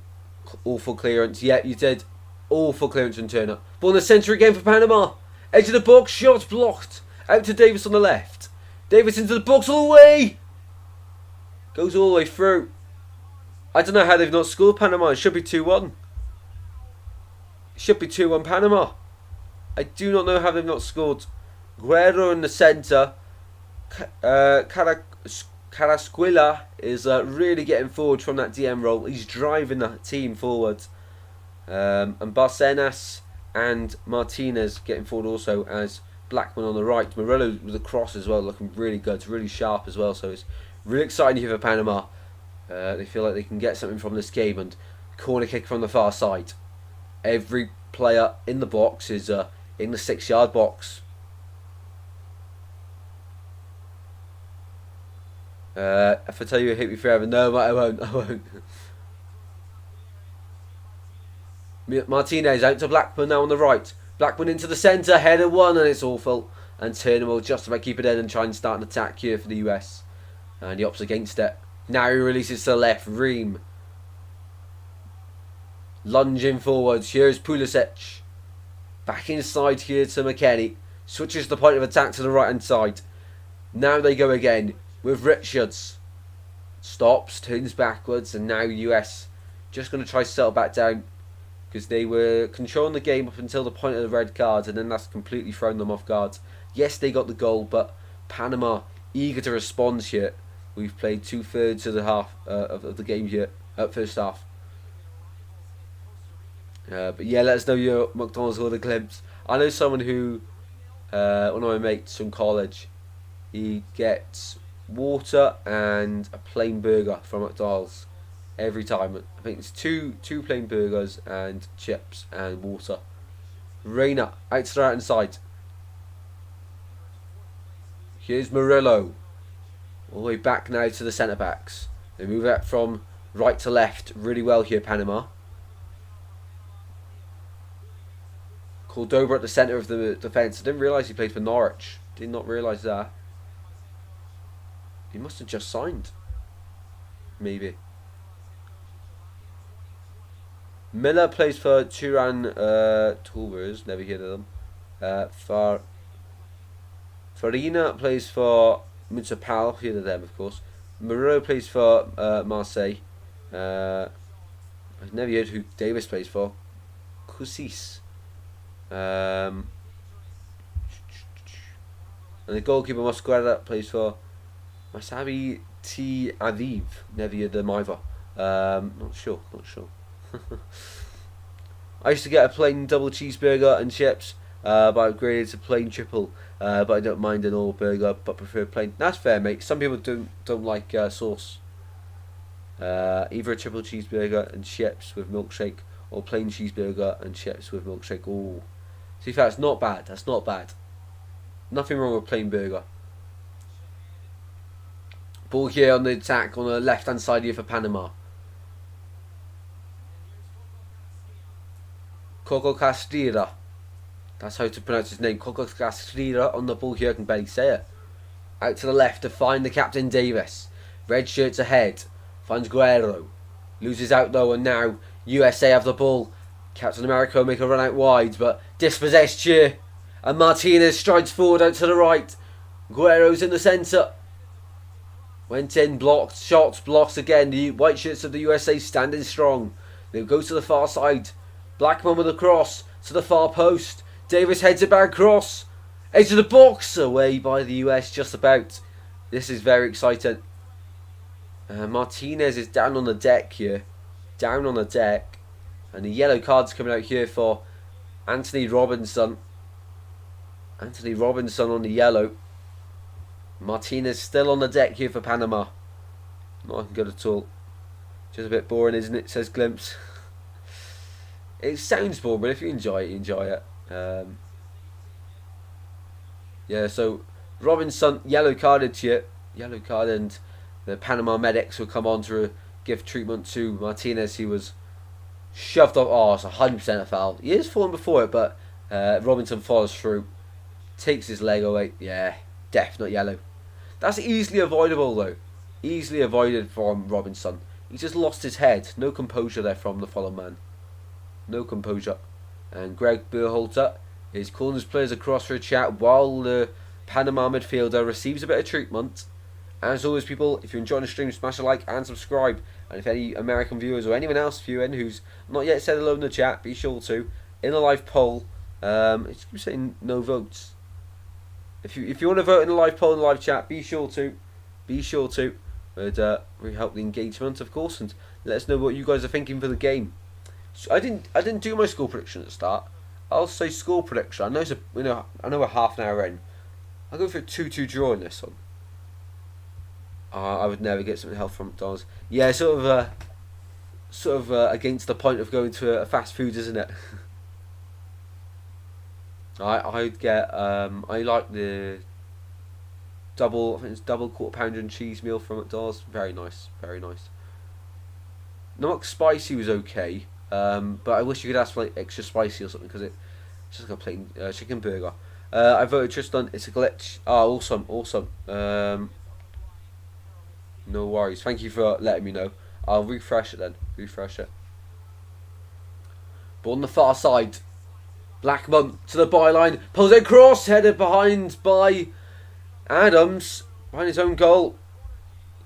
awful clearance. Yeah, you did. Awful clearance from Turner. Ball in the centre again for Panama. Edge of the box. Shot blocked. Out to Davis on the left. Davis into the box all the way. Goes all the way through. I don't know how they've not scored Panama. It should be 2-1. It should be 2-1 Panama. I do not know how they've not scored. Guerrero in the centre. Carasquilla is really getting forward from that DM role. He's driving the team forward. And Barcenas and Martinez getting forward also as Blackman on the right. Murillo with a cross as well, looking really good. It's really sharp as well. So it's really exciting here for Panama. They feel like they can get something from this game, and corner kick from the far side. Every player in the box is in the 6-yard box. If I tell you I hate me forever, no, I won't. I won't. Martinez out to Blackman now on the right. Blackman into the centre, header one, and it's awful. And Turner will just about keep it in and try and start an attack here for the US. And he opts against it. Now he releases to the left. Ream. Lunging forwards. Here's Pulisic. Back inside here to McKennie. Switches the point of attack to the right hand side. Now they go again with Richards. Stops, turns backwards, and now US just going to try to settle back down, because they were controlling the game up until the point of the red card, and then that's completely thrown them off guard. Yes, they got the goal, but Panama eager to respond here. We've played 2/3 of the half of the game here, first half. But yeah, let us know your McDonald's order, Glimpse. I know someone who, one of my mates from college, he gets water and a plain burger from McDonald's every time. I think it's two plain burgers and chips and water. Reina out to the right hand side. Here's Murillo. All the way back now to the centre backs. They move it from right to left really well here, Panama. Cordoba at the centre of the defence. I didn't realise he played for Norwich. Did not realise that. He must have just signed. Maybe. Miller plays for Turan Tulvers. Never heard of them. Farina plays for Municipal. Heard of them, of course. Moreau plays for Marseille. I've never heard who Davis plays for. Cousis. And the goalkeeper Mosquera plays for Maccabi Tel Aviv. Never heard them either. Not sure. I used to get a plain double cheeseburger and chips, but I upgraded to plain triple. But I don't mind an all burger, but prefer plain. That's fair, mate. Some people don't like sauce. Either a triple cheeseburger and chips with milkshake, or plain cheeseburger and chips with milkshake. Ooh, see, that's not bad. That's not bad. Nothing wrong with plain burger. Ball here on the attack on the left hand side here for Panama. Coco Castilla. That's how to pronounce his name. Coco Castilla on the ball here. I can barely say it. Out to the left to find the captain Davis. Red shirts ahead. Finds Guerrero. Loses out though, and now USA have the ball. Captain America make a run out wide, but dispossessed here. And Martinez strides forward out to the right. Guerrero's in the centre. Went in, blocked, shots, blocks again. The white shirts of the USA standing strong. They go to the far side. Blackman with a cross to the far post. Davis heads it back cross. Edge of the box. Away by the US just about. This is very exciting. Martinez is down on the deck here. Down on the deck. And the yellow card's coming out here for Anthony Robinson. Anthony Robinson on the yellow. Martinez still on the deck here for Panama. Not good at all. Just a bit boring, isn't it? Says Glimpse. It sounds boring, but if you enjoy it, you enjoy it. Yeah, so Robinson yellow carded here. Yellow card, and the Panama medics will come on to give treatment to Martinez. He was shoved off. Oh, it's 100% a foul. He is falling before it, but Robinson follows through. Takes his leg away. Yeah, definite yellow. That's easily avoidable though. Easily avoided from Robinson. He just lost his head. No composure there from the follow man. No composure. And Greg Berhalter is calling his players across for a chat while the Panama midfielder receives a bit of treatment. As always, people, if you're enjoying the stream, smash a like and subscribe. And if any American viewers or anyone else viewing who's not yet said hello in the chat, be sure to. In a live poll, it's saying no votes. If you want to vote in the live poll in the live chat, be sure to. Be sure to. But we help the engagement, of course, and let us know what you guys are thinking for the game. So I didn't do my score prediction at the start. I'll say score prediction. I know I know we're half an hour in. I'll go for a 2-2 draw in this one. I would never get something health from McDonald's. Yeah, sort of against the point of going to a fast food, isn't it? I'd get I like the double. I think it's double quarter pounder and cheese meal from McDonald's. Very nice, very nice. Not spicy was okay, but I wish you could ask for like extra spicy or something because it's just like a plain chicken burger. I voted Tristan. It's a glitch. Oh, awesome. No worries. Thank you for letting me know. I'll refresh it then. Refresh it. But on the far side, Blackman to the byline. Pulls it across. Headed behind by Adams. Behind his own goal.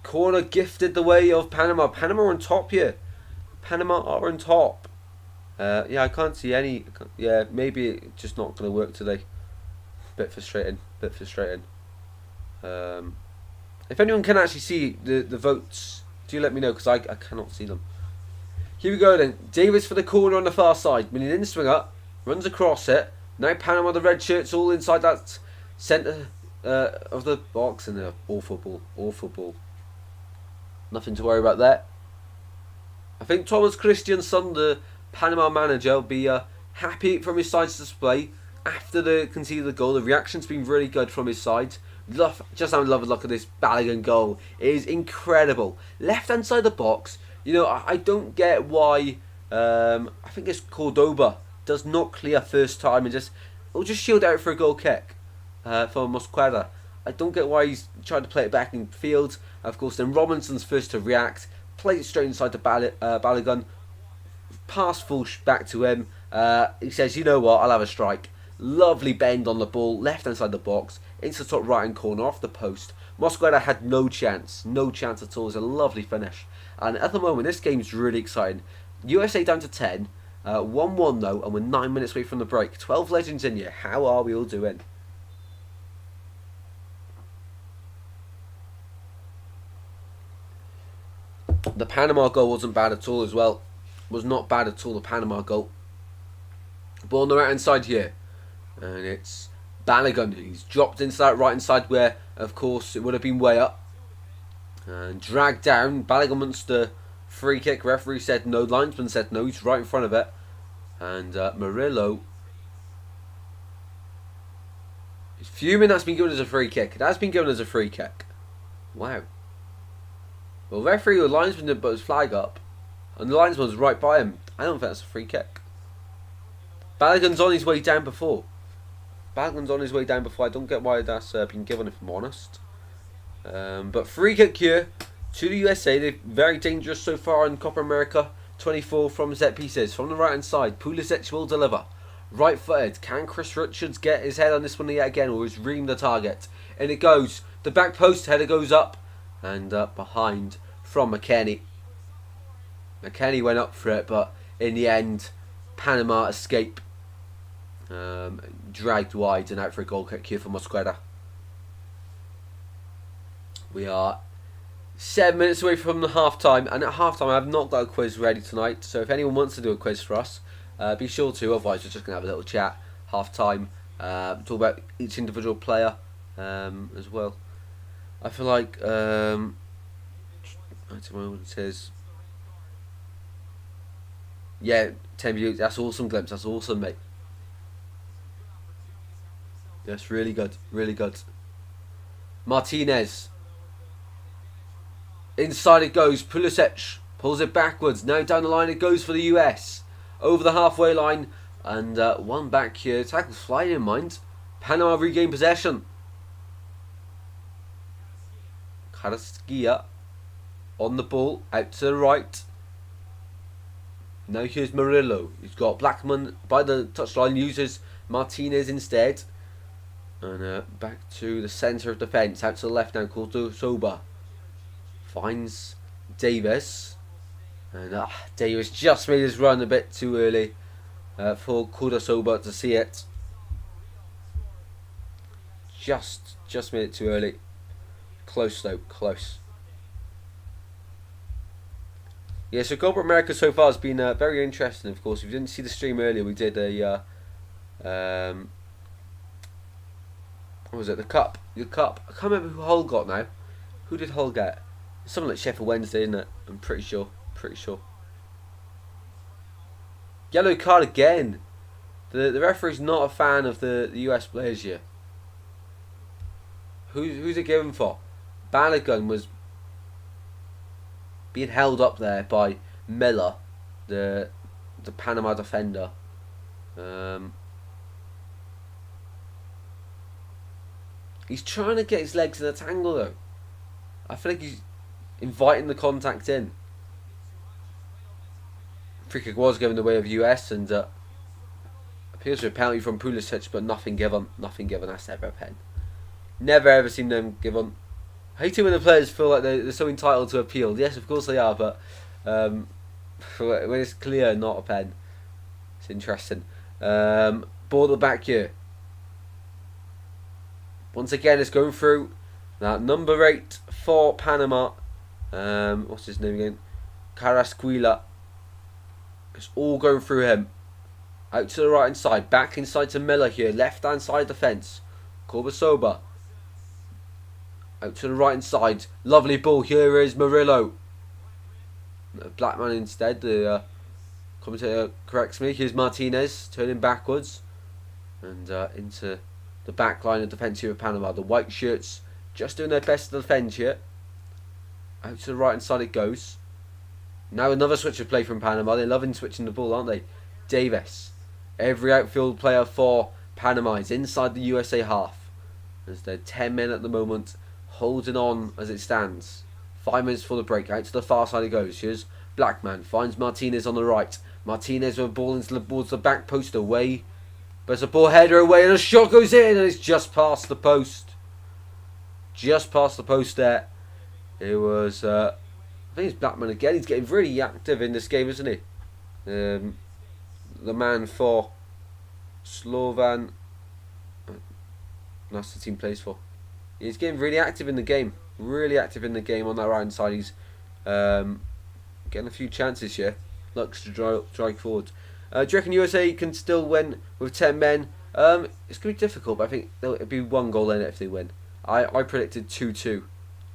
Corner gifted the way of Panama. Panama are on top here. Panama are on top. Yeah, I can't see any. Yeah, maybe it's just not going to work today. Bit frustrating. If anyone can actually see the votes, do let me know because I cannot see them. Here we go then. Davis for the corner on the far side. Winning in the swing up. Runs across it. Now Panama, the red shirts all inside that centre of the box. And awful ball. Nothing to worry about there. I think Thomas Christiansen, the Panama manager, will be happy from his side's display after the conceded the goal. The reaction's been really good from his side. Just having love and look at this Balogun goal. It is incredible. Left hand side of the box. You know, I don't get why. I think it's Cordoba does not clear first time and just shield out for a goal kick for Mosquera. I don't get why he's trying to play it back in field. Of course, then Robinson's first to react. Plays it straight inside the Balogun. Pass full back to him. He says, you know what, I'll have a strike. Lovely bend on the ball, left hand side of the box, into the top right hand corner, off the post. Mosquera had no chance at all. It was a lovely finish. And at the moment, this game's really exciting. USA down to 10, 1-1 though, and we're 9 minutes away from the break. 12 legends in here. How are we all doing? The Panama goal wasn't bad at all as well. Was not bad at all, the Panama goal. Ball on the right hand side here. And it's Balogun. He's dropped into that right hand side where, of course, it would have been way up. And dragged down. Balogun wants the free kick. Referee said no. Linesman said no. He's right in front of it. And Murillo is fuming. That's been given as a free kick. That's been given as a free kick. Wow. Well, referee or linesman didn't put his flag up. And the linesman was right by him. I don't think that's a free kick. Balogun's on his way down before. Balogun's on his way down before. I don't get why that's been given, if I'm honest. But free kick here to the USA. They're very dangerous so far in Copa America. 24 from set pieces. From the right hand side, Pulisic will deliver. Right footed. Can Chris Richards get his head on this one yet again, or is Ream the target? And it goes. The back post header goes up. And behind from McKennie. McKennie went up for it, but in the end, Panama escape. Dragged wide and out for a goal kick here for Mosquera. We are 7 minutes away from the half time, and at half time I have not got a quiz ready tonight, so if anyone wants to do a quiz for us, be sure to, otherwise we're just going to have a little chat half time, talk about each individual player as well. I feel like I don't know what it says. Yeah, 10 views. That's awesome, Glimpse. That's awesome, mate. That's really good. Really good. Martinez. Inside it goes. Pulisic pulls it backwards. Now down the line it goes for the US. Over the halfway line. And one back here. Tackles flying in mind. Panama regain possession. Carrasquilla on the ball. Out to the right. Now here's Murillo. He's got Blackman by the touchline. Uses Martinez instead. And back to the centre of defence. Out to the left now. Soba finds Davis. And Davis just made his run a bit too early for Soba to see it. Just made it too early. Close though. Close. Yeah, so Copa America so far has been very interesting, of course. If you didn't see the stream earlier, we did a... what was it? The Cup. The Cup. I can't remember who Hull got now. Who did Hull get? Something like Sheffield Wednesday, isn't it? I'm pretty sure. Yellow card again. The referee's not a fan of the US players here. Who's it given for? Balogun was being held up there by Miller, the Panama defender. He's trying to get his legs in a tangle though. I feel like he's inviting the contact in. Free kick was given the way of US, and appears to be a penalty from Pulisic, but nothing given. Nothing given. That's never a pen. Never ever seen them given. I hate it when the players feel like they're so entitled to appeal. Yes, of course they are, but when it's clear, not a pen. It's interesting. Ball at the back here. Once again, it's going through. Now, number 8 for Panama. What's his name again? Carrasquilla. It's all going through him. Out to the right hand side. Back inside to Miller here. Left hand side defence. Soba. Out to the right hand side. Lovely ball. Here is Murillo. Blackman instead. The commentator corrects me. Here's Martinez. Turning backwards. And into the back line of defence here of Panama. The white shirts just doing their best to defend here. Out to the right hand side it goes. Now another switch of play from Panama. They're loving switching the ball, aren't they? Davis. Every outfield player for Panama is inside the USA half. As they're 10 men at the moment, holding on as it stands. 5 minutes for the break. Out to the far side it goes. Here's Blackman. Finds Martinez on the right. Martinez with a ball into towards the back post away. But it's a ball header away and a shot goes in and it's just past the post. Just past the post there. It was... I think it's Blackman again. He's getting really active in this game, isn't he? The man for Slovan. That's the team plays for. He's getting really active in the game. Really active in the game on that right hand side. He's Getting a few chances here. Looks to strike forward. Do you reckon USA can still win with 10 men? It's going to be difficult, but I think it'll be one goal in it if they win. I predicted 2-2.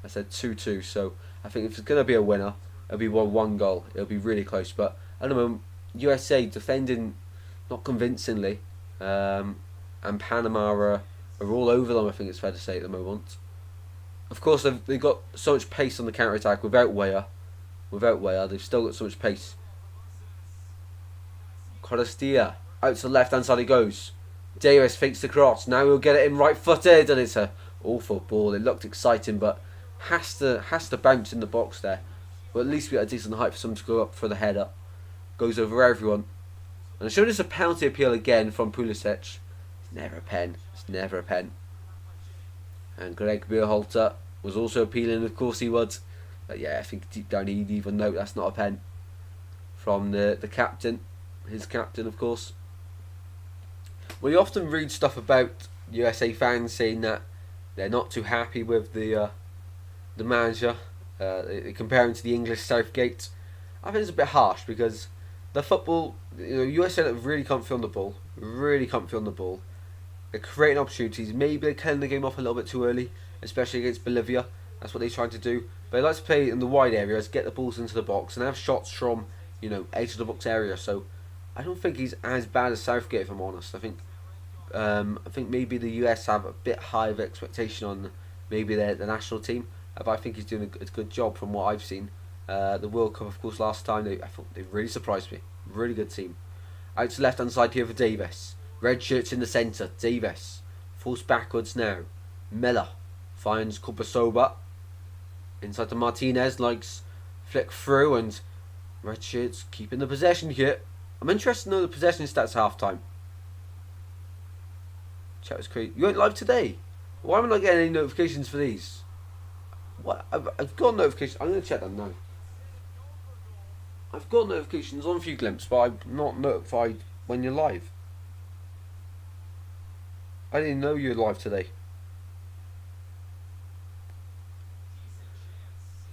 I said 2-2, so I think if it's going to be a winner, it'll be one goal. It'll be really close, but I don't know. USA defending not convincingly, and Panama are all over them, I think it's fair to say, at the moment. Of course, they've got so much pace on the counter-attack without Weah. They've still got so much pace. Correstia, out to the left-hand side he goes. Davis fakes the cross. Now he'll get it in right-footed, and it's a awful ball. It looked exciting, but has to bounce in the box there. But at least we got a decent height for someone to go up for the header. Goes over everyone. And I showed us a penalty appeal again from Pulisic. It's never a pen. It's never a pen. And Greg Berhalter was also appealing, of course he would. But yeah, I think deep down he'd even know that's not a pen. From the captain. His captain, of course. Well, you often read stuff about USA fans saying that they're not too happy with the manager. They compare him to the English Southgate. I think it's a bit harsh because the football, USA look really comfy on the ball. Really comfy on the ball. They're creating opportunities. Maybe they're killing the game off a little bit too early, especially against Bolivia. That's what they're trying to do. But they like to play in the wide areas, get the balls into the box, and have shots from edge of the box area. So I don't think he's as bad as Southgate, if I'm honest. I think maybe the US have a bit high of expectation on maybe the national team, but I think he's doing a good job from what I've seen. The World Cup, of course, last time I thought they really surprised me. Really good team. Out to the left hand side here for Davis. Red shirts in the centre. Davis falls backwards now. Miller finds Kupasoba inside to Martinez. Likes flick through, and red shirts keeping the possession here. I'm interested to know the possession stats half time. Chat was crazy. You went live today? Why am I not getting any notifications for these? What? I've got notifications. I'm going to check that now. I've got notifications on a few glimpses, but I'm not notified when you're live. I didn't know you were live today.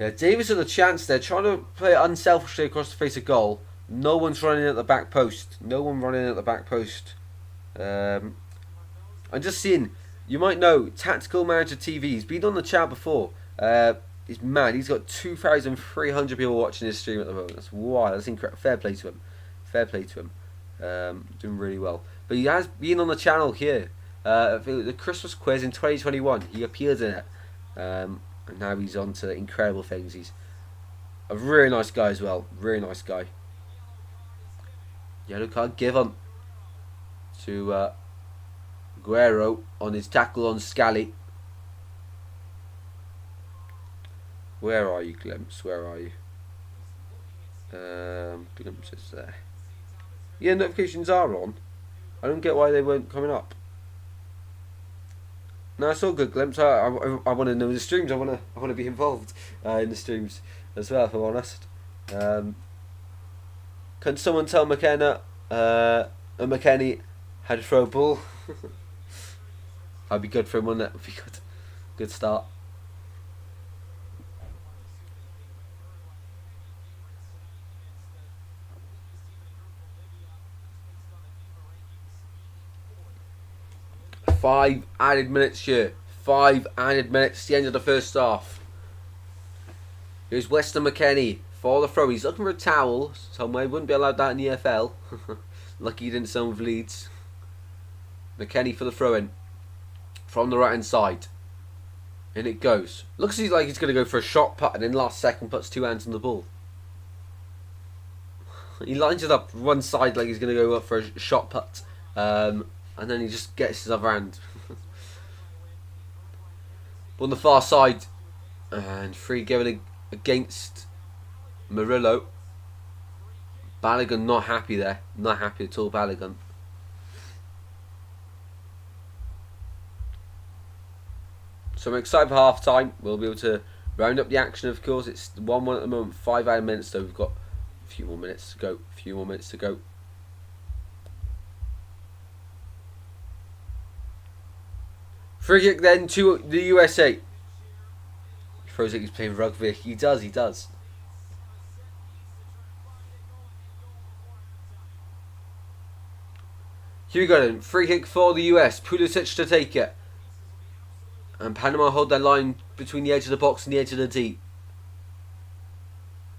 Yeah, Davis had a chance there, trying to play it unselfishly across the face of goal. No one's running at the back post. I'm just seeing, you might know, Tactical Manager TV. He's been on the chat before. He's mad. He's got 2,300 people watching his stream at the moment. That's wild. That's incredible. Fair play to him. Doing really well. But he has been on the channel here. The Christmas quiz in 2021. He appeared in it. And now he's on to incredible things. He's a really nice guy as well. Really nice guy. Yellow card given to Guerrero on his tackle on Scally. Where are you, Glimpse? Where are you? Glimpse is there. Yeah, notifications are on. I don't get why they weren't coming up. No, it's all good, Glimpse. I want to know the streams. I want to be involved in the streams as well, if I'm honest. Can someone tell McKenna McKenny how to throw a ball? That'd be good for him, wouldn't it? Would be good. Good start. Five added minutes here. 5 added minutes. The end of the first half. Here's Weston McKennie for the throw. He's looking for a towel somewhere. Wouldn't be allowed that in the EFL. Lucky he didn't sign with Leeds. McKennie for the throw in. From the right hand side. In it goes. Looks like he's going to go for a shot put, and then last second puts 2 hands on the ball. He lines it up one side like he's going to go up for a shot put. And then he just gets his other hand. On the far side. And free given against Murillo. Balogun not happy there. Not happy at all, Balogun. So I'm excited for half time. We'll be able to round up the action, of course. It's 1-1 at the moment. 5 added minutes, so we've got a few more minutes to go. Free kick then to the USA. He throws like he's playing rugby. He does. Here we go then. Free kick for the US. Pulisic to take it. And Panama hold their line between the edge of the box and the edge of the D.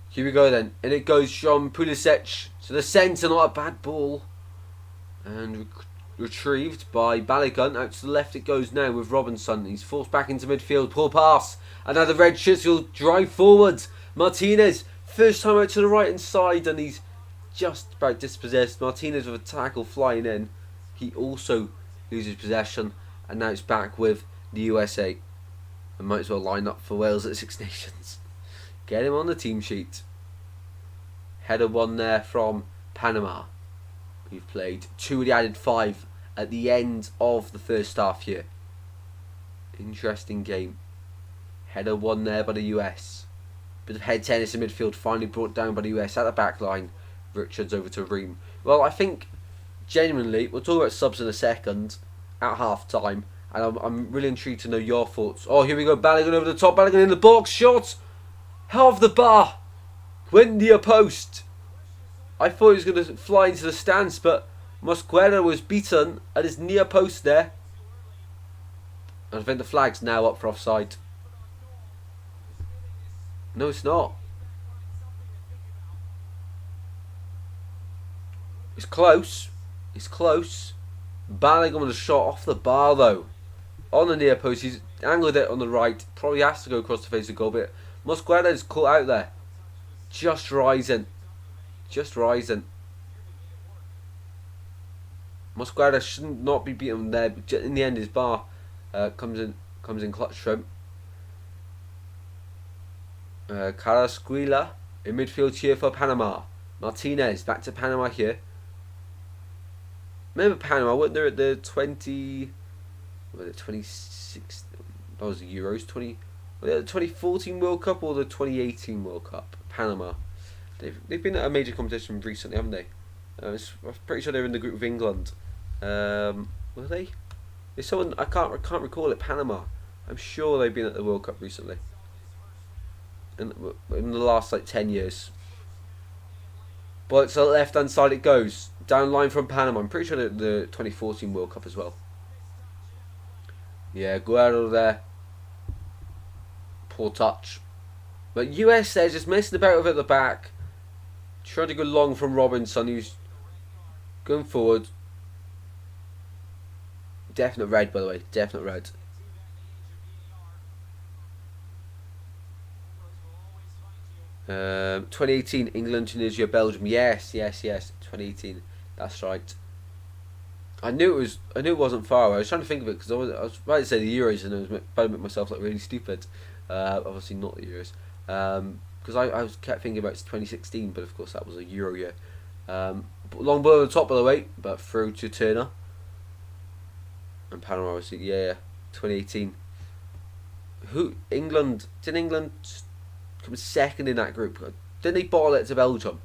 Here we go then. And it goes from Pulisic to the centre. Not a bad ball. And retrieved by Balogun. Out to the left it goes now with Robinson. He's forced back into midfield. Poor pass. And now the red shirts will drive forward. Martinez. First time out to the right hand side. And he's just about dispossessed. Martinez with a tackle flying in. He also loses possession. And now it's back with the USA. And might as well line up for Wales at Six Nations. Get him on the team sheet. Header one there from Panama. We've played 2 of the added 5 at the end of the first half here. Interesting game. Header one there by the US. Bit of head tennis in midfield, finally brought down by the US at the back line. Richards over to Ream. Well, I think genuinely, we'll talk about subs in a second at half time. And I'm really intrigued to know your thoughts. Oh, here we go. Balogun over the top. Balogun in the box. Shot. Half the bar. Went near post. I thought he was going to fly into the stands, but Mosquera was beaten at his near post there. And I think the flag's now up for offside. No, it's not. It's close. It's close. Balogun with a shot off the bar though. On the near post, he's angled it on the right. Probably has to go across the face of the goal, but Mosquera is caught out there. Just rising. Just rising. Mosquera should not be beaten there, but in the end his bar comes in clutch for him. Carrasquilla in midfield here for Panama. Martinez back to Panama here. Remember Panama, weren't there at the 26? That was the Euros. The 2014 World Cup or the 2018 World Cup? Panama. They've been at a major competition recently, haven't they? I'm pretty sure they're in the group with England. Were they? There's someone I can't recall it. Panama. I'm sure they've been at the World Cup recently. In the last like 10 years. But to the left hand side it goes. Down line from Panama. I'm pretty sure they're the 2014 World Cup as well. Yeah, Guerrero there. Poor touch. But US there just messing about with it at the back. Trying to go long from Robinson, who's going forward. Definite red, by the way. Definite red. Um, 2018 England, Tunisia, Belgium. Yes. 2018. That's right. I knew it wasn't far away. I was trying to think of it because I was about to say the Euros and I was about to make myself look really stupid. Obviously not the Euros. Because I kept thinking about 2016, but of course that was a Euro year. Long ball on the top, by the way, but through to Turner. And Panama, obviously, 2018. Did England come second in that group? Didn't they bottle it to Belgium?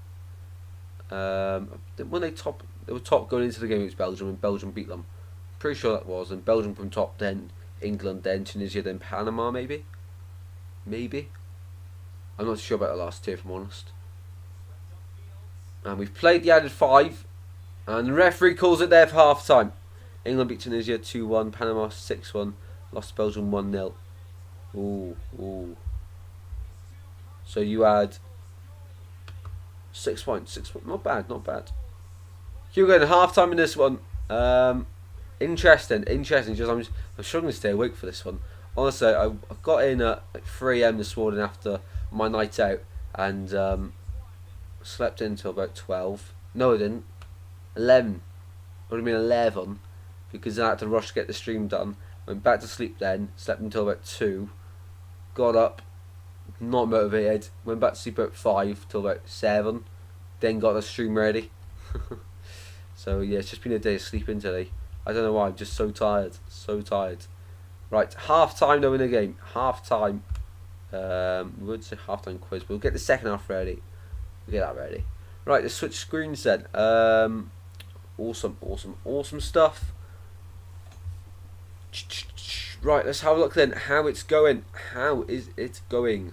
When they were top going into the game against Belgium, and Belgium beat them. Pretty sure that was, and Belgium from top, then England, then Tunisia, then Panama, maybe. I'm not sure about the last two, if I'm honest. And we've played the added 5, and the referee calls it there for half time. England beat Tunisia 2-1, Panama 6-1, lost to Belgium 1-0. Ooh. So you had 6 points. Not bad. Here we go in half time in this one. Interesting. Just I'm struggling to stay awake for this one. Honestly, I got in at like 3 AM this morning after my night out and slept in until about 12. No, I didn't. 11. It would have been 11 because I had to rush to get the stream done. Went back to sleep then. Slept until about 2. Got up. Not motivated. Went back to sleep about 5 till about 7. Then got the stream ready. So yeah, it's just been a day of sleeping today. I don't know why. I'm just so tired. Right, half time though in the game. Half time. We would say half time quiz, but we'll get the second half ready. We'll get that ready. Right, let's switch screens then. Awesome stuff. Right, let's have a look then. How it's going. How is it going?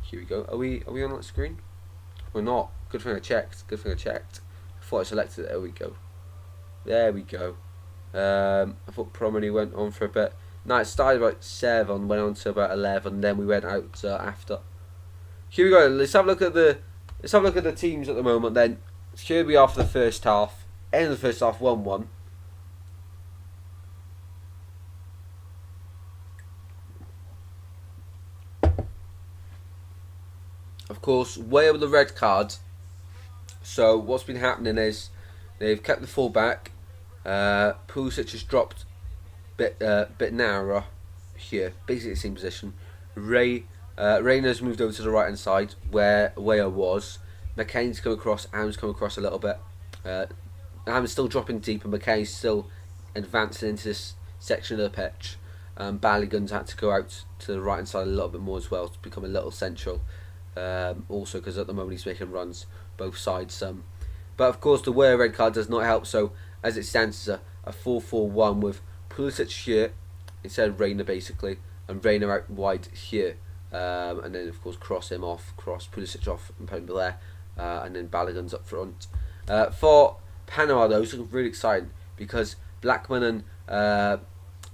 Here we go. Are we on that screen? We're not. Good thing I checked. I thought I selected it. There we go. There we go. I thought Promeny went on for a bit. No, it started about 7, went on to about 11, then we went out after. Here we go. Let's have a look at the teams at the moment. Then here we are for the first half. End of the first half, 1-1. Of course, way over the red card. So what's been happening is they've kept the full back. Pulisic has dropped bit narrower here, basically the same position. Reyna's moved over to the right hand side where Weah was. McCain's come across, Am's come across a little bit. Am's still dropping deep and McCain's still advancing into this section of the pitch. Balogun's had to go out to the right hand side a little bit more as well to become a little central. Also because at the moment he's making runs both sides. But of course the Weah red card does not help, so as it stands it's a 4-4-1 with Pulisic here instead of Reyna basically, and Reyna out wide here, and then of course cross Pulisic off and put him there, and then Balogun's up front. For Panama though, it's looking really exciting because Blackman and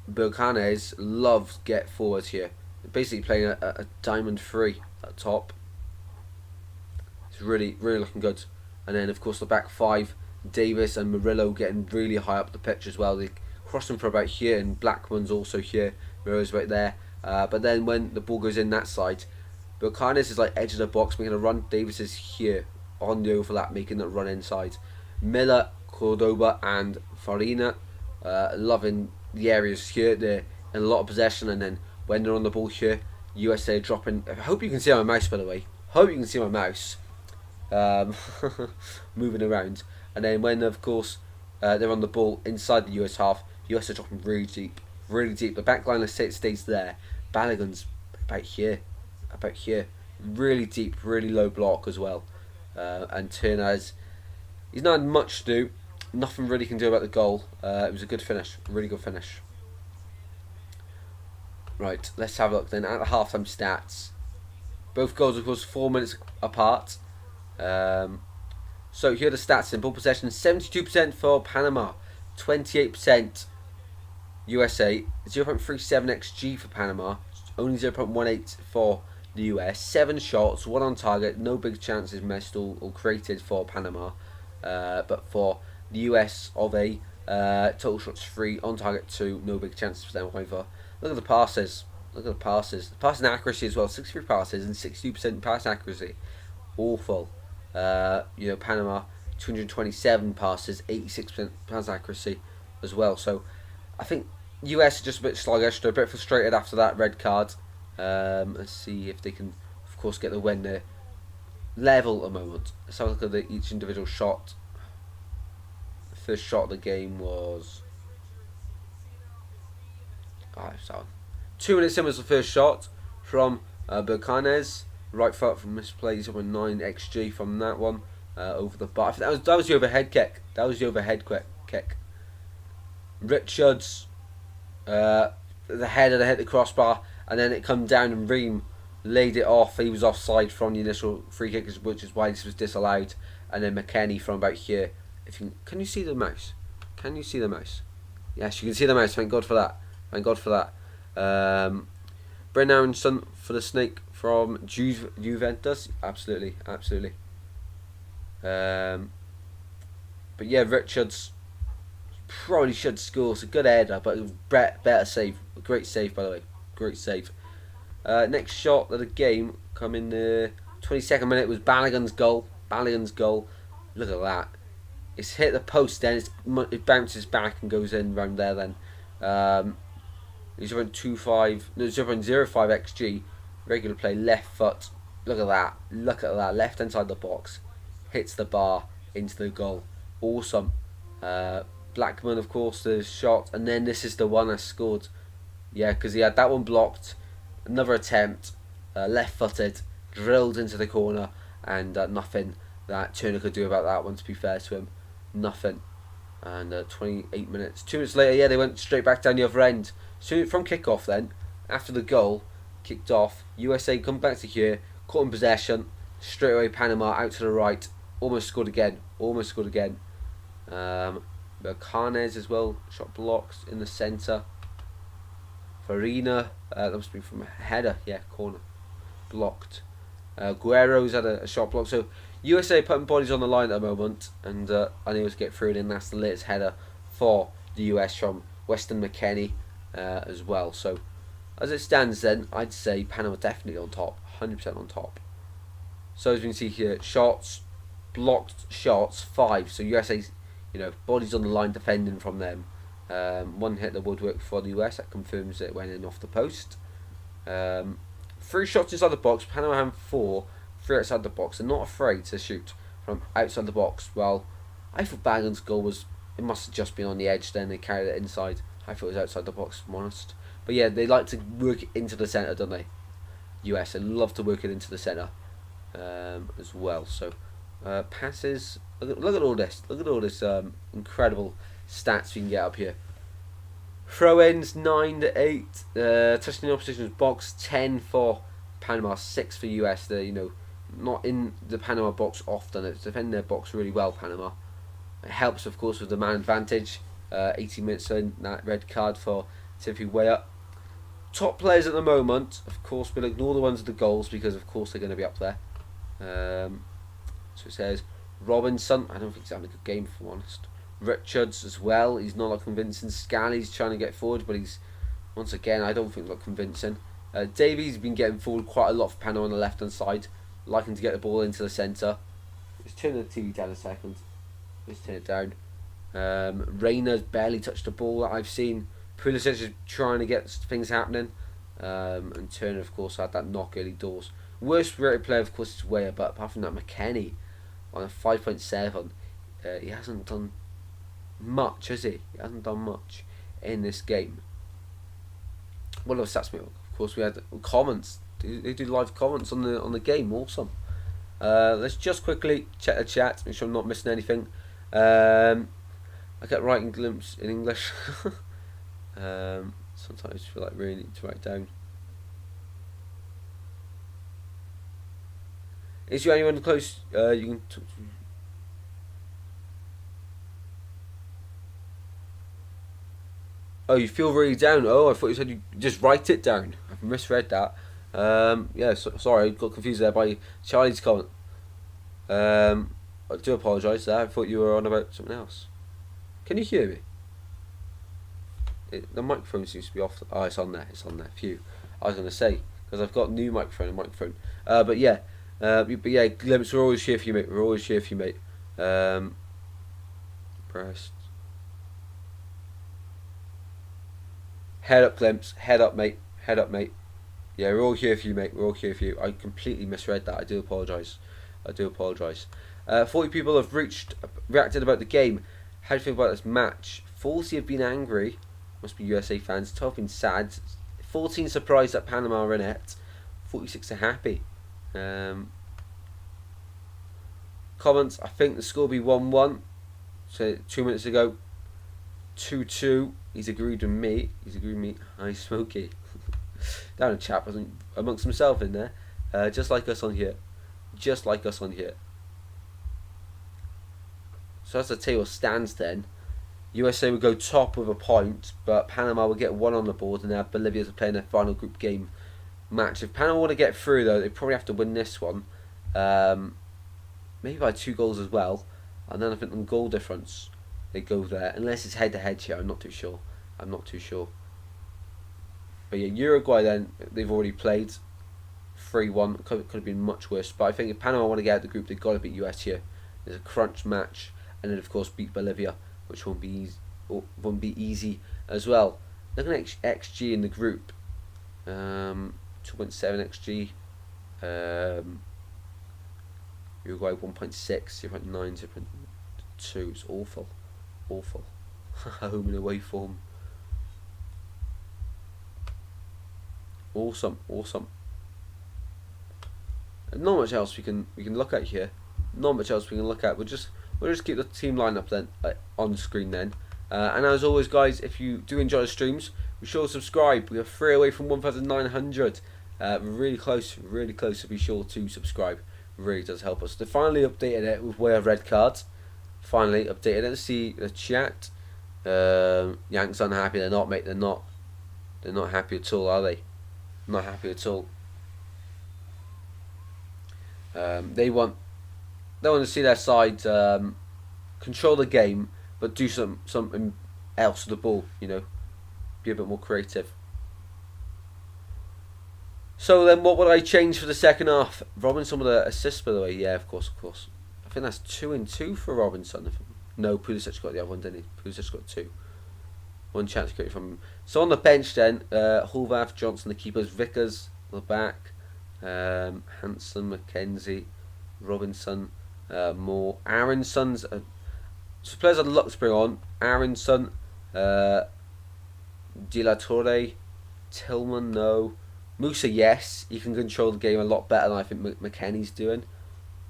Burkanes love to get forwards here. They're basically playing a diamond 3 at top. It's really looking good. And then of course the back 5, Davis and Murillo getting really high up the pitch as well. They cross them for about here, and Blackman's also here, Murillo's right there. But then when the ball goes in that side, Burkanes is like edge of the box making a run. Davis is here on the overlap making that run inside. Miller, Cordoba and Farina loving the areas here. They're in a lot of possession, and then when they're on the ball here, USA dropping. I hope you can see my mouse, by the way. Hope you can see my mouse moving around. And then when of course they're on the ball inside the US half, US are dropping really deep. The back line stays there. Balogun's about here, really deep, really low block as well. And Turner's, he's not had much to do. Nothing really can do about the goal. It was a good finish, really good finish. Right, let's have a look then at the halftime stats. Both goals, of course, 4 minutes apart. So here are the stats in ball possession: 72% for Panama, 28% USA, 0.37 XG for Panama, only 0.18 for the US. 7 shots, 1 on target, no big chances missed or created for Panama. But for the US of A, total shots 3, on target 2, no big chances for them either. Look at the passes. The passing accuracy as well: 63 passes and 62% pass accuracy. Awful. Panama 227 passes, 86% pass accuracy as well. So I think US are just a bit sluggish. They're a bit frustrated after that red card. Let's see if they can, of course, get the win there. Level at the moment. Let's have a look at each individual shot. The first shot of the game was 2 minutes in was the first shot from Burkanes. Right foot from misplay, 0.9 XG from that one over the bar. That was the overhead kick. Kick. Richards, the header that hit the crossbar, and then it come down and Ream laid it off. He was offside from the initial free kick, which is why this was disallowed. And then McKennie from about here. Can you see the mouse? Yes, you can see the mouse. Thank God for that. Brennan Aronson for the Snake from Juventus. Absolutely. But yeah, Richards probably should score. It's a good header, but better save. A great save, by the way. Great save. Next shot of the game, come in the 22nd minute, was Balogun's goal. Look at that. It's hit the post, then it bounces back and goes in round there then. 0.05 XG. Regular play, left foot. Look at that. Left inside the box. Hits the bar into the goal. Awesome. Blackman, of course, the shot. And then this is the one I scored. Yeah, because he had that one blocked. Another attempt. Left footed. Drilled into the corner. And nothing that Turner could do about that one, to be fair to him. Nothing. And 28 minutes. 2 minutes later, yeah, they went straight back down the other end. So from kickoff then, after the goal kicked off, USA come back to here, caught in possession, straight away Panama out to the right, almost scored again. Mercanes as well, shot blocks in the centre. Farina, that must be from a header, yeah, corner, blocked. Guerrero's had a shot block. So USA putting bodies on the line at the moment, and unable to get through it, and that's the latest header for the US from Weston McKennie as well. So as it stands then, I'd say Panama definitely on top, 100% on top. So as we can see here, shots, blocked shots, 5. So USA's, bodies on the line defending from them. One hit the woodwork for the US, that confirms it went in off the post. 3 shots inside the box, Panama have 4, 3 outside the box. They're not afraid to shoot from outside the box. Well, I thought Bagon's goal it must have just been on the edge, then they carried it inside. I thought it was outside the box, if I'm honest. But yeah, they like to work it into the centre, don't they? US, they love to work it into the centre as well. So passes, look at all this. Look at all this incredible stats we can get up here. Throw-ins 9 to 8. Touching the opposition's box 10 for Panama, 6 for US. They're not in the Panama box often. It's defending their box really well, Panama. It helps, of course, with the man advantage. 18 minutes in, that red card for Timothy Weah. Top players at the moment, of course, we'll ignore the ones with the goals because, of course, they're going to be up there. So it says Robinson. I don't think he's having a good game, if I'm honest. Richards as well. He's not like convincing. Scally's trying to get forward, but he's, once again, I don't think look convincing. Davies been getting forward quite a lot for Panama on the left hand side, liking to get the ball into the centre. Let's turn the TV down a second. Let's turn it down. Reyna's barely touched the ball that I've seen. Pulisic is trying to get things happening. And Turner, of course, had that knock early doors. Worst rated player, of course, is Weah, but apart from that, McKennie on a 5.7. He hasn't done much, has he? He hasn't done much in this game. What other stats, mate? Of course, we had comments. They do live comments on the game. Awesome. Let's just quickly check the chat, make sure I'm not missing anything. I get writing glimpse in English. Sometimes I feel like really need to write down. Is there anyone close you can talk to? Oh, you feel really down. Oh, I thought you said you just write it down. I've misread that. Yeah, sorry, I got confused there by Charlie's comment. I do apologise there. I thought you were on about something else. Can you hear me? The microphone seems to be off. Oh, it's on there. It's on there. Phew. I was going to say, because I've got new microphone and microphone. But yeah, Glimpse, we're always here for you, mate. We're always here for you, mate. Pressed. Head up, Glimpse. Head up, mate. Head up, mate. Yeah, we're all here for you, mate. We're all here for you. I completely misread that. I do apologise. 40 people have reacted about the game. How do you feel about this match? 40 have been angry. Must be USA fans. 12 have been sad. 14 surprised that Panama are in it. 46 are happy. Comments. I think the score will be 1-1. So 2 minutes ago. 2-2. He's agreed with me. Hi, Smokey. Down a chap amongst himself in there. Just like us on here. So as the table stands then, USA will go top with a point, but Panama will get 1 on the board, and they have Bolivia to play in their final group game match. If Panama want to get through, though, they probably have to win this one. Maybe by 2 goals as well. And then I think on goal difference, they go there. Unless it's head-to-head here, I'm not too sure. But yeah, Uruguay then, they've already played 3-1. Could have been much worse. But I think if Panama want to get out of the group, they've got to beat US here. There's a crunch match. And then, of course, beat Bolivia, which won't be easy as well. Looking at XG in the group, 2.7 XG. Uruguay 1.6, 0.9, 0.2. It's awful. Home and away form. Awesome. And not much else we can look at here. We'll just keep the team lineup then on the screen then. And as always, guys, if you do enjoy the streams, be sure to subscribe. We are 3 away from 1,900. We're really close. So be sure to subscribe. It really does help us. They finally updated it with way of red cards. finally updated. Let's see the chat. Yanks unhappy. They're not, mate. They're not. They're not happy at all, are they? Not happy at all. They want to see their side control the game, but do something else with the ball. You know, be a bit more creative. So then, what would I change for the second half? Robinson with an assist, by the way. Yeah, of course. I think that's 2 and 2 for Robinson. No, Pulisic got the other one, didn't he? Pulisic got 2. One chance created from him. So on the bench then, Horvath, Johnson, the keepers, Vickers, the back, Hansen, McKenzie, Robinson, Moore, Aronson's. So players I'd look to bring on: Aronson, De La Torre, Tillman, no. Musa, yes, he can control the game a lot better than I think McKennie's doing.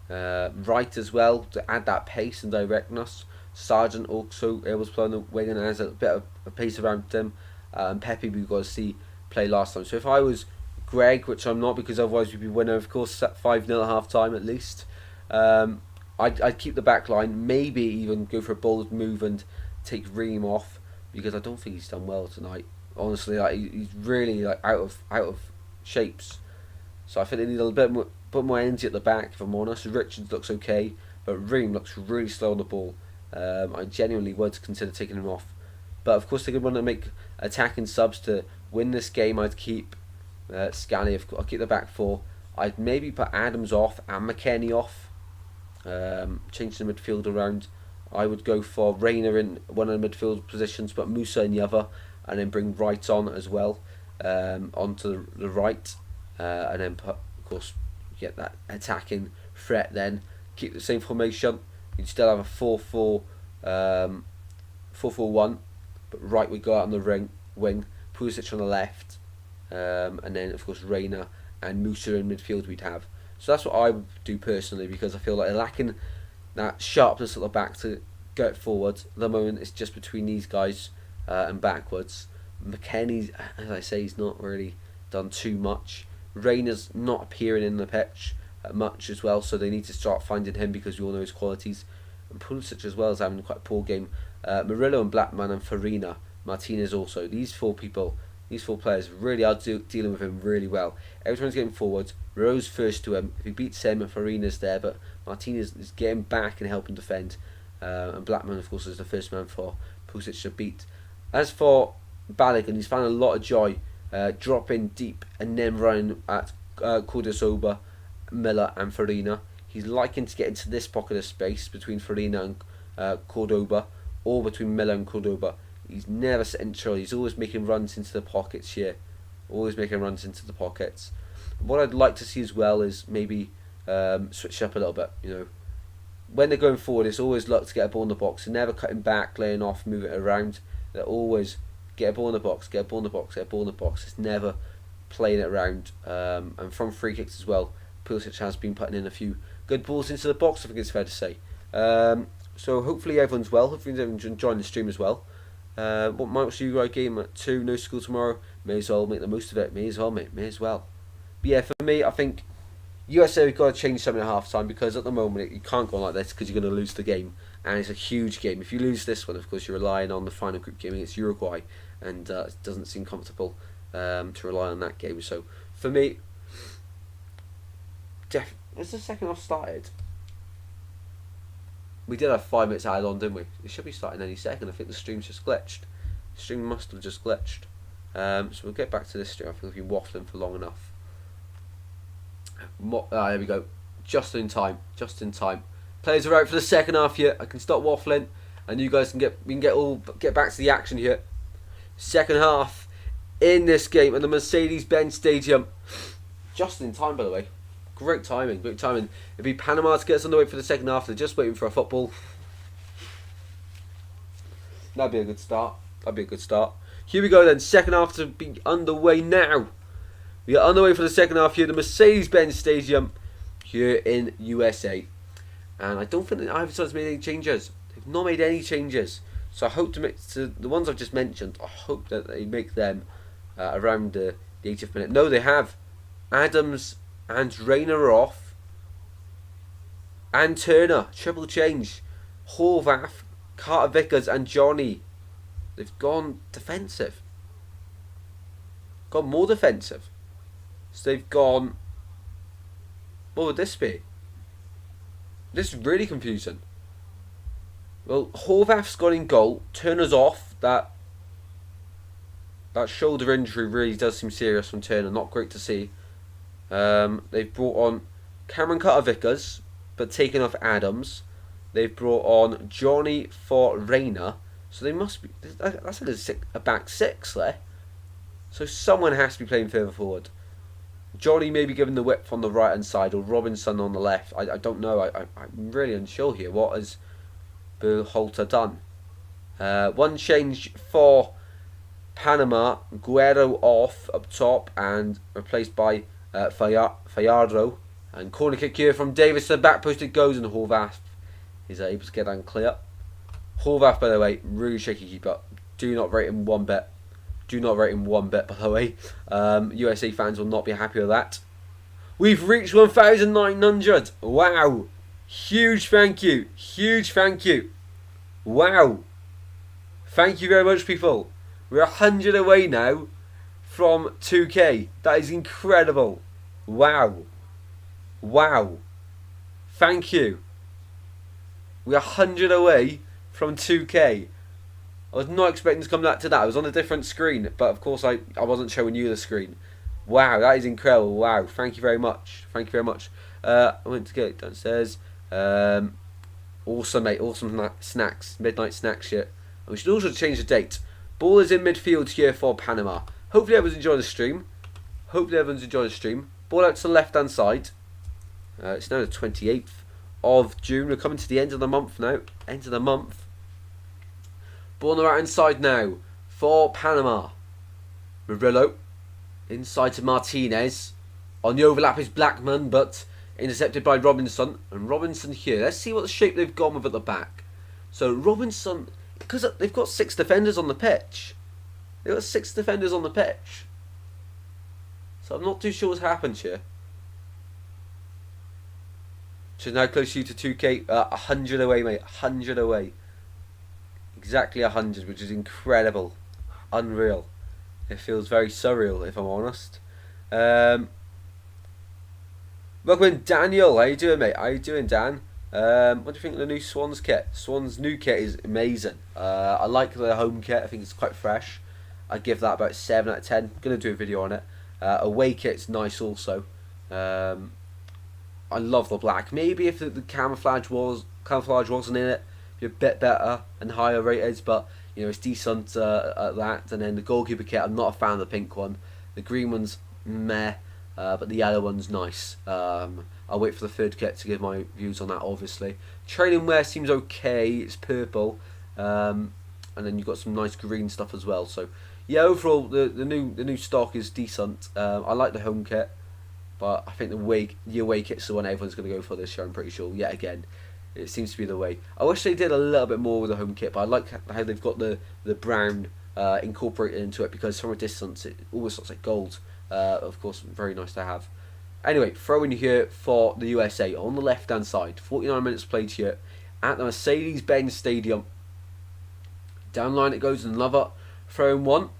Wright as well, to add that pace and directness. Sargent also able to play on the wing and has a bit of a pace around him. And Pepe we got to see play last time. So if I was Greg, which I'm not because otherwise we'd be winning, of course, 5-0 at half time at least. I'd keep the back line, maybe even go for a bold move and take Ream off, because I don't think he's done well tonight. Honestly, like, he's really like out of shapes. So I think they need a little bit more energy at the back, if I'm honest. Richards looks okay, but Ream looks really slow on the ball. I genuinely would consider taking him off. But of course they could want to make attacking subs to win this game. I'd keep Scally, I'll keep the back four. I'd maybe put Adams off and McKennie off. Change the midfield around. I would go for Reina in one of the midfield positions, but Musa in the other, and then bring Wright on as well, onto the right, and then put, of course, get that attacking threat. Then keep the same formation. You'd still have a 4-4-1, but Wright would go out on the wing, Pulisic on the left, and then of course Reina and Musa in midfield we'd have. So that's what I would do personally, because I feel like they're lacking that sharpness at the back to go it forward. At the moment it's just between these guys and backwards. McKennie, as I say, he's not really done too much. Reina's not appearing in the pitch much as well, so they need to start finding him, because we all know his qualities. And Pulisic as well is having quite a poor game. Murillo and Blackman and Farina, Martinez also. These four players really are dealing with him really well. Every time he's getting forward, Rose first to him. If he beats him, Farina's there, but Martinez is getting back and helping defend. And Blackman, of course, is the first man for Pulisic to beat. As for Balogun, he's found a lot of joy dropping deep and then running at Cordosoba, Miller and Farina. He's liking to get into this pocket of space between Farina and Cordoba, or between Miller and Cordoba. He's never central. He's always making runs into the pockets here. What I'd like to see as well is maybe switch up a little bit. You know, when they're going forward, it's always luck to get a ball in the box. They're never cutting back, laying off, moving it around. They're always get a ball in the box, get a ball in the box, get a ball in the box. It's never playing it around. And from free kicks as well, Pulisic has been putting in a few good balls into the box, I think it's fair to say. So hopefully everyone's well. Hopefully everyone's enjoying the stream as well. What might see you right game at 2, no school tomorrow. May as well make the most of it. May as well, mate. May as well. But yeah, for me, I think USA have got to change something at half time, because at the moment you can't go on like this, because you're going to lose the game, and it's a huge game. If you lose this one, of course, you're relying on the final group game against Uruguay, and it doesn't seem comfortable to rely on that game. So for me, has the second half started? We did have 5 minutes added on, didn't we? It should be starting any second. I think the stream's just glitched. The stream must have just glitched. So we'll get back to this stream. I think we've been waffling for long enough. There we go. Just in time. Players are out for the second half here. I can stop waffling, and you guys can get back to the action here. Second half in this game at the Mercedes-Benz Stadium. Just in time, by the way. Great timing. It'd be Panama to get us underway for the second half. They're just waiting for a football. That'd be a good start. Here we go then. Second half to be underway now. We are underway for the second half here at the Mercedes-Benz Stadium here in USA. And I don't think that Ivory has made any changes. They've not made any changes. So I hope to the ones I've just mentioned, I hope that they make them around the 80th minute. No, they have. Adams and Reina are off. And Turner, triple change. Horvath, Carter Vickers and Johnny, they've gone defensive. Gone more defensive. So they've gone... What would this be? This is really confusing. Well, Horvath's gone in goal. Turner's off. That shoulder injury really does seem serious from Turner. Not great to see. They've brought on Cameron Carter-Vickers, but taken off Adams. They've brought on Johnny for Rayner. So they must be... That's like a back six there. So someone has to be playing further forward. Johnny maybe given the width on the right hand side, or Robinson on the left. I don't know. I'm really unsure here. What has Berhalter done? One change for Panama. Guerrero off up top and replaced by Fallardo. And corner kick here from Davis to the back post it goes, and Horvath is able to get down clear. Horvath, by the way, really shaky keeper. Do not rate him one bit. Do not rate him one bit, by the way. USA fans will not be happy with that. We've reached 1,900. Wow. Huge thank you. Huge thank you. Wow. Thank you very much, people. We're 100 away now from 2K. That is incredible. Wow. Wow. Thank you. We're 100 away from 2K. I was not expecting to come back to that. I was on a different screen, but of course I wasn't showing you the screen. Wow, that is incredible. Wow, thank you very much. Thank you very much. I went to get it downstairs. Awesome, mate. Awesome snacks. Midnight snack shit. And we should also change the date. Ball is in midfield here for Panama. Hopefully everyone's enjoyed the stream. Ball out to the left-hand side. It's now the 28th of June. We're coming to the end of the month now. End of the month. Ball on the right hand side now for Panama. Murillo inside to Martinez. On the overlap is Blackman, but intercepted by Robinson. And Robinson here. Let's see what the shape they've gone with at the back. So Robinson, because they've got 6 defenders on the pitch. They've got 6 defenders on the pitch. So I'm not too sure what's happened here. So now close you to 2K. 100 away, mate. 100 away. Exactly 100, which is incredible. Unreal. It feels very surreal, if I'm honest. Welcome in, Daniel. How you doing, mate? How you doing, Dan? What do you think of the new Swans kit? Swans' new kit is amazing. I like the home kit. I think it's quite fresh. I'd give that about 7 out of 10. I'm going to do a video on it. Away kit's nice also. I love the black. Maybe if the camouflage wasn't in it, be a bit better and higher rated, but you know it's decent at that. And then the goalkeeper kit, I'm not a fan of the pink one. The green one's meh, but the yellow one's nice. I'll wait for the third kit to give my views on that. Obviously, training wear seems okay. It's purple, and then you've got some nice green stuff as well. So yeah, overall the new stock is decent. I like the home kit, but I think the away kit's the one everyone's going to go for this year. I'm pretty sure. Yet again. It seems to be the way. I wish they did a little bit more with the home kit, but I like how they've got the brown incorporated into it, because from a distance it almost looks like gold. Of course, very nice to have. Anyway, throw in here for the USA on the left hand side. 49 minutes played here at the Mercedes-Benz Stadium. Down line it goes, another throw in one.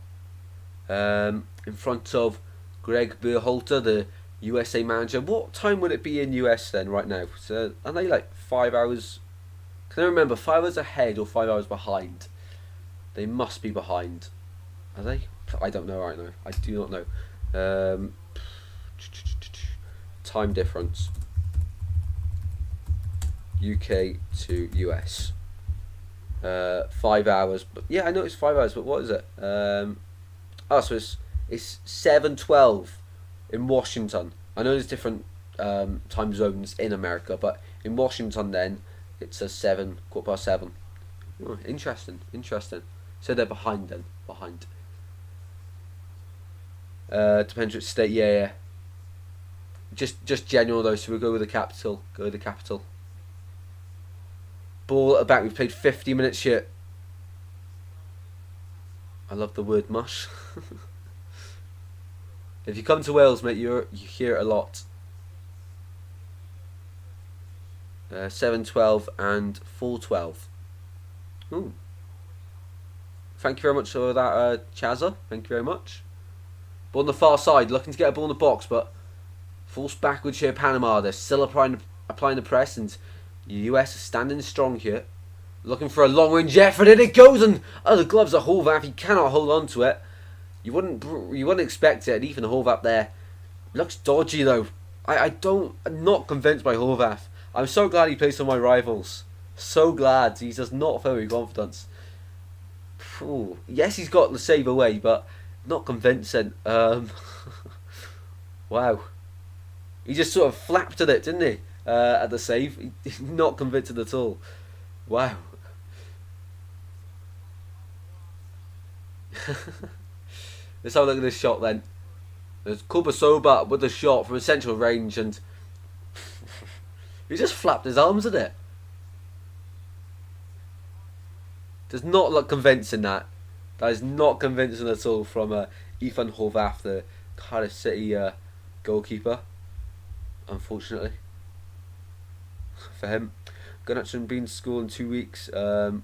In front of Greg Berhalter, the USA manager. What time would it be in US then right now? So are they like 5 hours? Can I remember 5 hours ahead or 5 hours behind? They must be behind. Are they? I don't know right now. I do not know. Time difference. UK to US. 5 hours. But yeah, I know it's 5 hours. But what is it? So it's 7:12. In Washington. I know there's different time zones in America, but in Washington then it's a 7:15. Oh, interesting. So they're behind then. Depends which state. Yeah. Just general though. So we'll go with the capital. Ball at the back. We've played 50 minutes here. I love the word mush. If you come to Wales, mate, you hear it a lot. 7-12 and 4-12. Ooh. Thank you very much for that, Chazza. Thank you very much. But on the far side, looking to get a ball in the box, but forced backwards here, Panama. They're still applying the press, and the US is standing strong here. Looking for a long-range effort, and it goes, and the gloves are Horvath. He cannot hold on to it. You wouldn't expect it, and even Horvath there looks dodgy though. I'm not convinced by Horvath. I'm so glad he plays for my rivals. So glad. He does not fill me with confidence. Ooh. Yes, he's got the save away, but not convincing. Wow. He just sort of flapped at it, didn't he? At the save. Not convincing at all. Wow. Let's have a look at this shot then. There's Copa with a shot from a central range, and he just flapped his arms at it. Does not look convincing, that. That is not convincing at all from Ethan Horvath, the Cardiff City goalkeeper. Unfortunately. For him. Gonna actually been to school in 2 weeks. Fair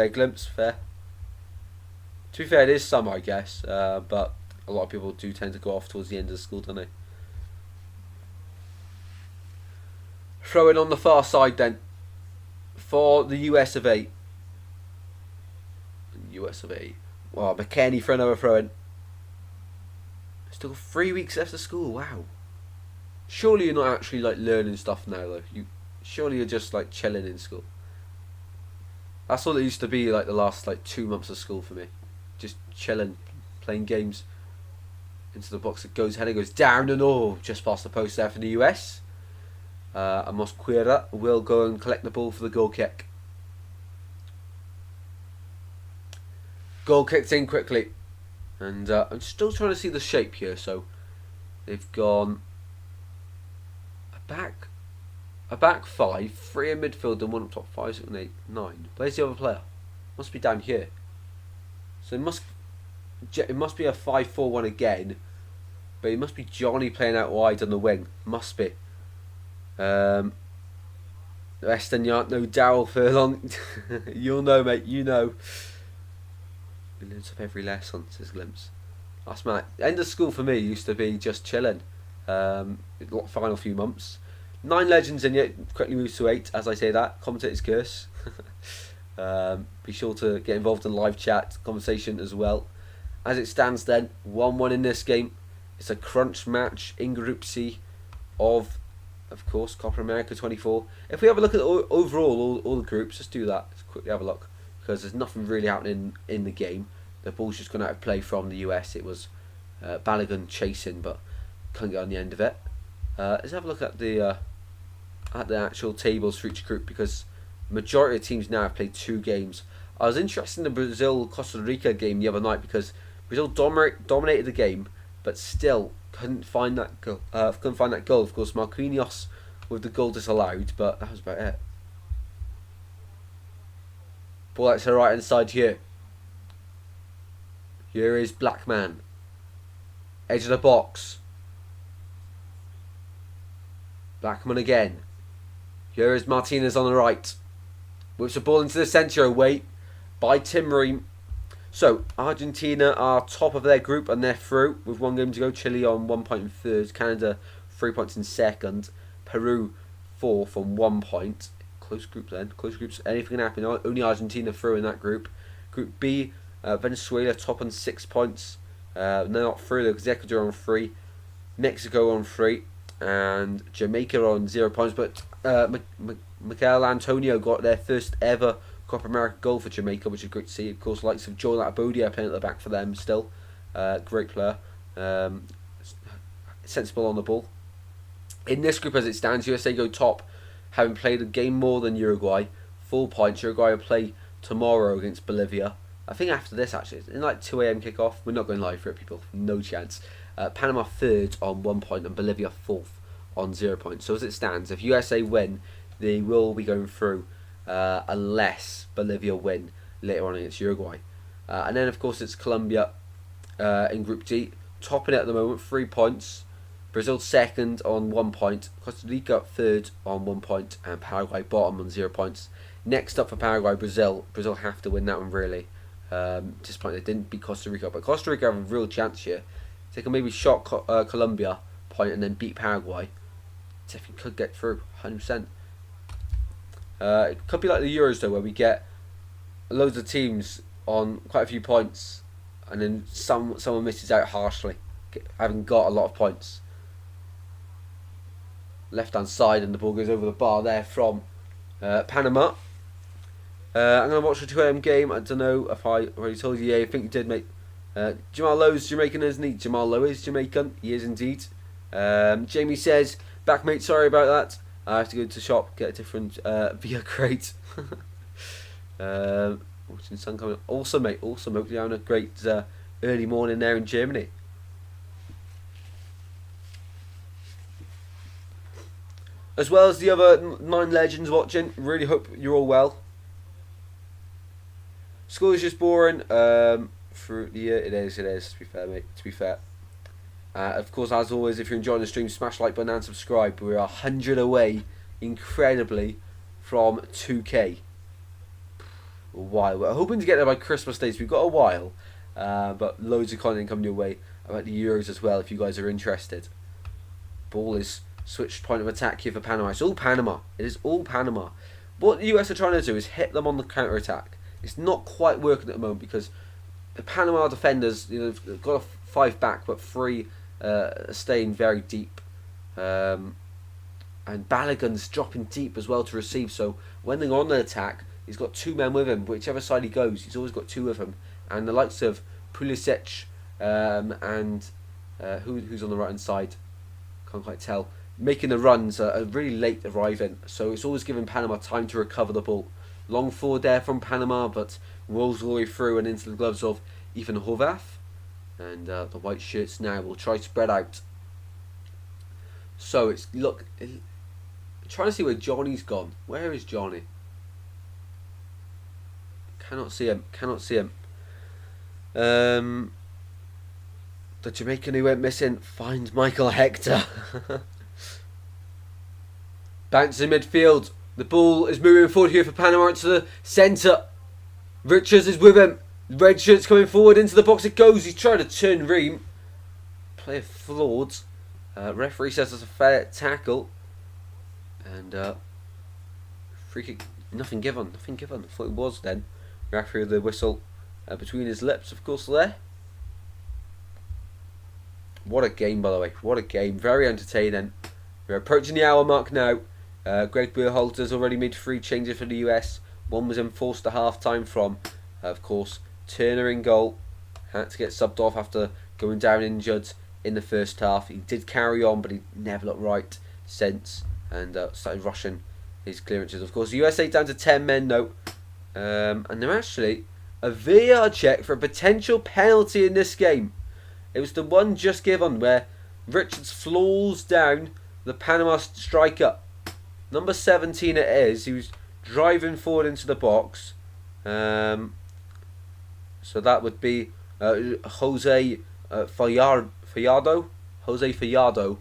glimpse, fair. To be fair, it is summer, I guess. But a lot of people do tend to go off towards the end of school, don't they? Throw in on the far side then. For the US of A. US of A. Wow, McKennie for another throw in. Still 3 weeks after school, wow. Surely you're not actually like learning stuff now though. Surely you're just like chilling in school. That's all it used to be like the last like 2 months of school for me. Just chilling, playing games. Into the box, it goes, header goes down and just past the post there for the US. Mosquera will go and collect the ball for the goal kick. Goal kicked in quickly. And I'm still trying to see the shape here. So they've gone a back five, 3 in midfield and 1 up top, 5, 6, 8, 9. Where's the other player? Must be down here. So it must be a 5-4-1 again. But it must be Johnny playing out wide on the wing. Must be. Estanyart, no Darryl Furlong. You'll know, mate. You know. We learn of every lesson, says Glimpse. That's my end of school for me used to be just chilling. Final few months. 9 legends in yet, quickly moves to 8. As I say that, commentator's curse. Be sure to get involved in live chat conversation as well. As it stands, then 1-1 in this game. It's a crunch match in Group C of course, Copa America 24. If we have a look at overall all the groups, let's do that. Let's quickly have a look, because there's nothing really happening in the game. The ball's just gone out of play from the US. It was Balogun chasing, but couldn't get on the end of it. Let's have a look at the actual tables for each group, because the majority of teams now have played 2 games. I was interested in the Brazil-Costa Rica game the other night, because Brazil dominated the game, but still couldn't find that goal. Of course, Marquinhos with the goal disallowed, but that was about it. Ball out to the right hand side here. Here is Blackman. Edge of the box. Blackman again. Here is Martinez on the right. Whips the ball into the centre, away by Tim Ream. So, Argentina are top of their group and they're through with 1 game to go. Chile on 1 point in 3rd. Canada 3 points in 2nd. Peru 4th on 1 point. Close group then. Close groups. Anything can happen. Only Argentina through in that group. Group B, Venezuela top on 6 points. They're not through though, because Ecuador on 3. Mexico on 3. And Jamaica on 0 points. But Michael Antonio got their first ever Copa America goal for Jamaica, which is great to see. Of course, the likes of Joel Abodia playing at the back for them still. Great player. Sensible on the ball. In this group as it stands, USA go top, having played a game more than Uruguay. 4 points. Uruguay will play tomorrow against Bolivia. I think after this, actually. It's in like 2 a.m. kickoff. We're not going live for it, people. No chance. Panama 3rd on 1 point and Bolivia 4th on 0 points. So as it stands, if USA win, they will be going through. Unless Bolivia win later on against Uruguay. And then of course it's Colombia in Group D, topping it at the moment, 3 points. Brazil second on 1 point. Costa Rica third on 1 point. And Paraguay bottom on 0 points. Next up for Paraguay, Brazil. Brazil have to win that one, really. Disappointed they didn't beat Costa Rica. But Costa Rica have a real chance here. They can maybe shock Colombia point and then beat Paraguay. Definitely could get through, 100%. It could be like the Euros, though, where we get loads of teams on quite a few points and then someone misses out harshly, having got a lot of points. Left hand side, and the ball goes over the bar there from Panama. I'm going to watch the 2 AM game. I don't know if I already told you. Yeah, I think you did, mate. Jamal Lowe's Jamaican, isn't he? Jamal Lowe is Jamaican. He is indeed. Jamie says, back mate, sorry about that. I have to go to the shop, get a different beer crate. Watching the sun coming. Awesome, mate. Awesome. Hope you're having a great early morning there in Germany. As well as the other 9 legends watching. Really hope you're all well. School is just boring. Through the year, it is. To be fair, mate. To be fair. Of course, as always, if you're enjoying the stream, smash like button and subscribe. We're 100 away, incredibly, from 2K. A while. We're hoping to get there by Christmas Day, so we've got a while. But loads of content coming your way about the Euros as well, if you guys are interested. Ball is switched point of attack here for Panama. It's all Panama. It is all Panama. What the US are trying to do is hit them on the counter attack. It's not quite working at the moment because the Panama defenders, they've got a 5 back, but 3 staying very deep. And Balogun's dropping deep as well to receive. So when they're on the attack, he's got 2 men with him. Whichever side he goes, he's always got 2 with him. And the likes of Pulisic and who's on the right hand side, can't quite tell, making the runs are really late arriving. So it's always giving Panama time to recover the ball. Long forward there from Panama, but rolls all the way through and into the gloves of Ethan Horvath. And the white shirts now will try to spread out. So it's trying to see where Johnny's gone. Where is Johnny? Cannot see him. The Jamaican who went missing finds Michael Hector. Bounce in midfield. The ball is moving forward here for Panama into the centre. Richards is with him. Red shirt's coming forward into the box. It goes. He's trying to turn Ream. Player flawed. Referee says it's a fair tackle. And free kick. Nothing given. I thought it was then. Referee with the whistle between his lips, of course, there. What a game, by the way. What a game. Very entertaining. We're approaching the hour mark now. Greg Berhalter's already made 3 changes for the US. One was enforced at half time from, of course, Turner in goal. Had to get subbed off after going down injured in the first half. He did carry on, but he never looked right since. And started rushing his clearances. Of course, the USA down to 10 men now. And they're actually a VAR check for a potential penalty in this game. It was the one just given where Richards floors down the Panama striker. Number 17 it is. He was driving forward into the box. So that would be Jose Fallado. Jose Fallado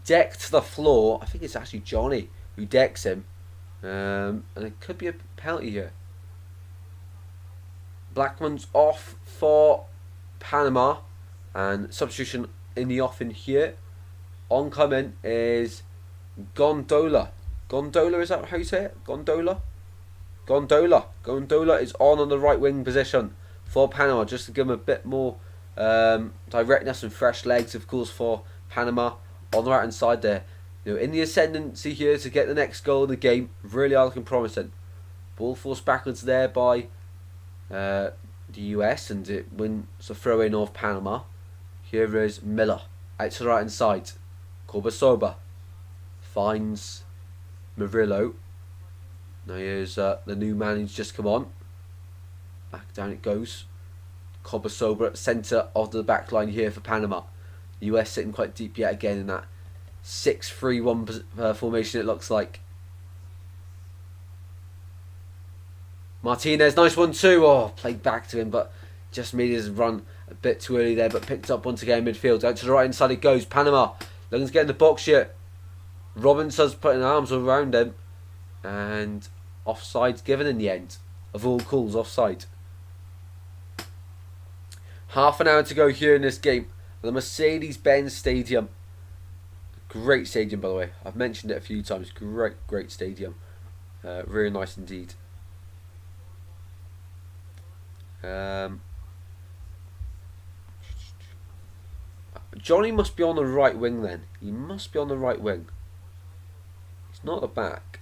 decked the floor. I think it's actually Johnny who decks him. And it could be a penalty here. Blackman's off for Panama. And substitution in the offing here. Oncoming is Gondola. Gondola, is that how you say it? Gondola is on the right wing position for Panama, just to give them a bit more directness and fresh legs, of course, for Panama on the right hand side there. In the ascendancy here to get the next goal in the game. Really are looking promising. Ball forced backwards there by the US, and it wins a throw in of Panama. Here is Miller out to the right hand side. Corbasoba finds Murillo. Now here's the new man who's just come on. Back down it goes. Corbasoba at centre of the back line here for Panama. The US sitting quite deep yet again in that 6-3-1 formation, it looks like. Martinez, nice one too. Oh, played back to him, but just made his run a bit too early there, but picked up once again in midfield. Out to the right hand side it goes. Panama Looking to get in the box here. Robinson's putting arms around him. And offside's given in the end. Of all calls, offside. Half an hour to go here in this game. The Mercedes-Benz Stadium. Great stadium, by the way. I've mentioned it a few times. Great stadium. Really nice indeed. Johnny must be on the right wing then. He must be on the right wing. He's not at the back.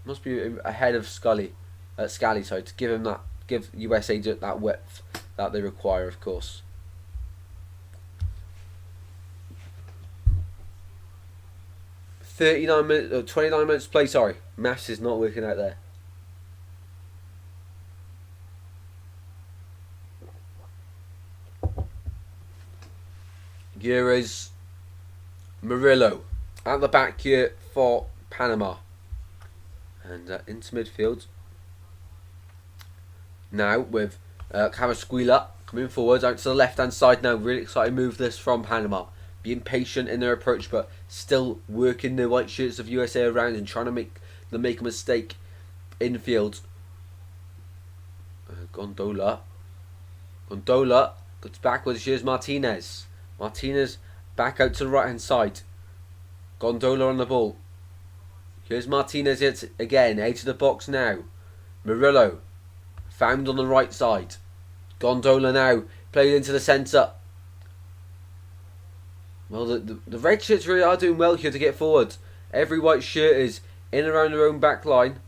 Must be ahead of Scally, sorry, to give him that, give USA that width that they require, of course. .29 minutes, 29 minutes to play. Sorry, maths is not working out there. Here is Murillo at the back here for Panama. And into midfield. Now with Carrasquilla coming forward out to the left hand side now. Really exciting move this from Panama. Being patient in their approach but still working the white shirts of USA around and trying to make them make a mistake infield. Gondola goes backwards. Here's Martinez. Martinez back out to the right hand side. Gondola on the ball. Here's Martinez yet again, edge of the box now. Murillo found on the right side. Gondola now played into the centre. Well, the red shirts really are doing well here to get forward. Every white shirt is in and around their own back line.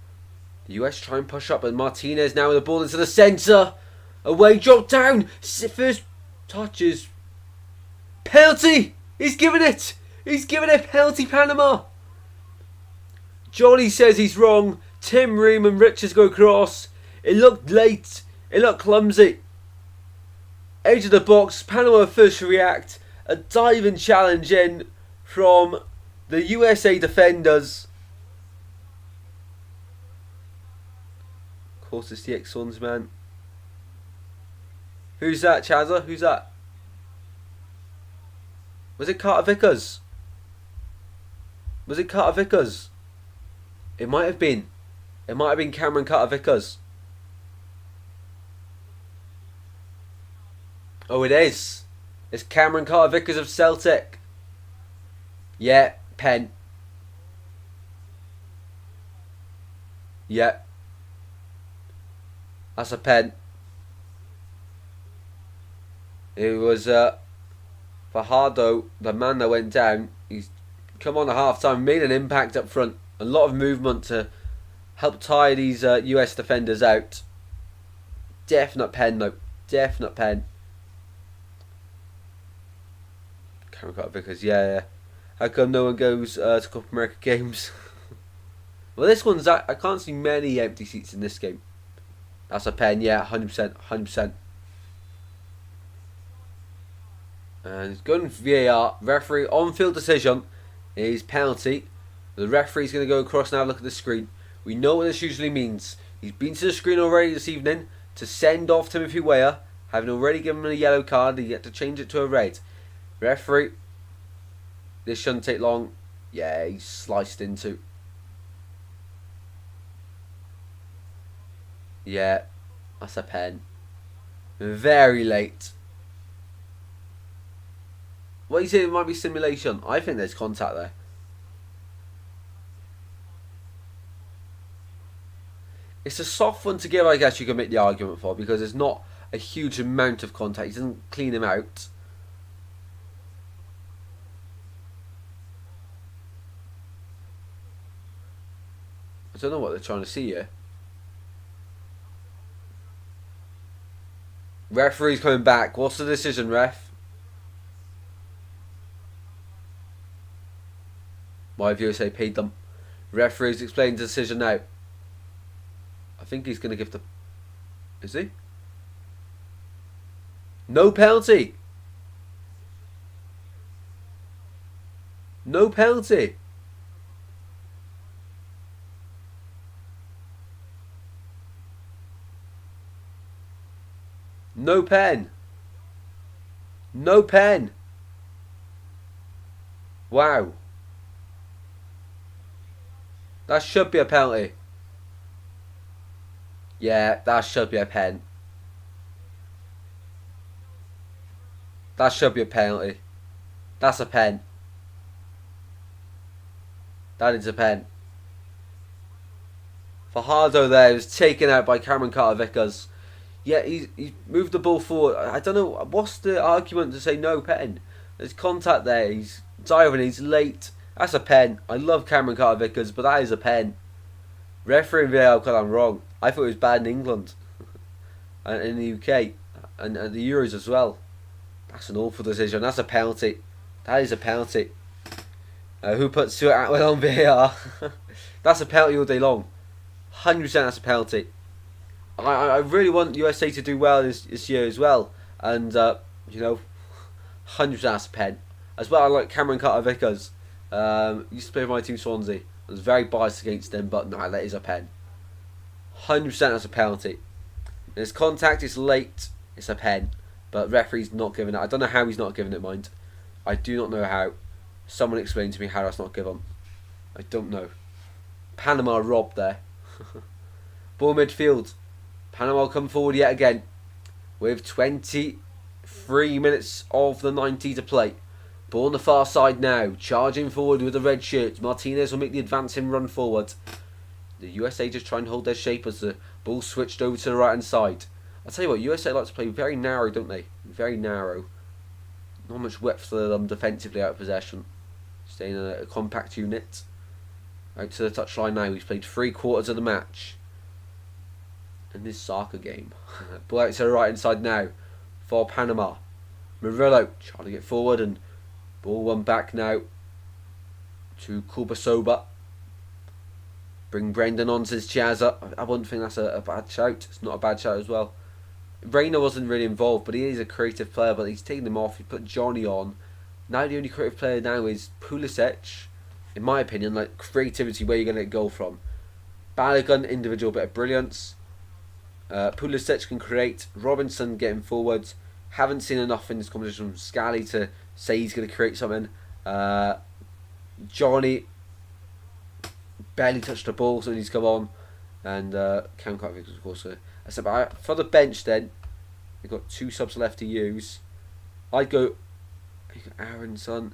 The US try and push up, but Martinez now with the ball into the centre. Away, drop down. First touches. Penalty! He's given it! He's given it, penalty Panama! Johnny says he's wrong. Tim Ream and Richards go across. It looked late. It looked clumsy. Edge of the box. Panama first to react. A diving challenge in from the USA defenders. Of course it's the ex-Suns man. Who's that, Chazza? Who's that? Was it Carter Vickers? Was it Carter Vickers? It might have been. It might have been Cameron Carter Vickers. Oh, it is. It's Cameron Carter Vickers of Celtic. Yeah, pen. Yeah. That's a pen. It was Fajardo, the man that went down. He's come on at half time, made an impact up front. A lot of movement to help tire these US defenders out. Definite pen though. Definite pen. Cameron Carter Vickers, yeah. How come no one goes to Copa America games? Well, this one's... I can't see many empty seats in this game. That's a pen, yeah, 100%. 100%. And it's going for VAR. Referee on-field decision is penalty. The referee's going to go across now. Look at the screen. We know what this usually means. He's been to the screen already this evening to send off Timothy Weah. Having already given him a yellow card, he had to change it to a red. Referee. This shouldn't take long. Yeah, he's sliced into. Yeah, that's a pen. Very late. What do you say? It might be simulation. I think there's contact there. It's a soft one to give, I guess you can make the argument for, because there's not a huge amount of contact. He doesn't clean him out. I don't know what they're trying to see here. Referee's coming back. What's the decision, ref? My USA paid them. Referee's explaining the decision now. I think he's going to give the... Is he? No penalty. No penalty. No pen. No pen. Wow. That should be a penalty. Yeah, that should be a pen. That should be a penalty. That's a pen. That is a pen. Fajardo there was taken out by Cameron Carter-Vickers. Yeah, he moved the ball forward. I don't know, what's the argument to say no pen? There's contact there. He's diving, he's late. That's a pen. I love Cameron Carter-Vickers, but that is a pen. Referee and VAR got that wrong. I thought it was bad in England and in the UK and the Euros as well. That's an awful decision. That's a penalty. That is a penalty. Who put Stuart Atwell on VAR? That's a penalty all day long. 100% that's a penalty. I really want USA to do well this year as well. And, 100% that's a pen. As well, I like Cameron Carter-Vickers. Used to play for my team Swansea. I was very biased against them, but no, that is a pen. 100% that's a penalty. There's contact, it's late, it's a pen. But referee's not giving it. I don't know how he's not giving it, mind. I do not know how. Someone explain to me how that's not given. I don't know. Panama robbed there. Ball midfield. Panama come forward yet again. With 23 minutes of the 90 to play. Ball on the far side now. Charging forward with the red shirts. Martinez will make the advancing run forward. The USA just try and hold their shape as the ball switched over to the right hand side. I'll tell you what, USA like to play very narrow, don't they? Very narrow. Not much width for them defensively out of possession. Staying in a compact unit. Out to the touchline now. He's played 3/4 of the match. In this soccer game. Ball out to the right hand side now. For Panama. Murillo trying to get forward and ball one back now. To Copa. Bring Brendan on, says Chazza. I wouldn't think that's a bad shout. It's not a bad shout as well. Reina wasn't really involved, but he is a creative player, but he's taken him off. He put Johnny on. Now the only creative player now is Pulisic. In my opinion, like creativity, where you're going to get a goal from. Balogun, individual bit of brilliance. Pulisic can create. Robinson getting forwards. Haven't seen enough in this competition from Scally to say he's going to create something. Johnny barely touched the ball, so he's come on. And Cam Carter, of course. For the bench, then they've got 2 subs left to use. I'd go Aronson,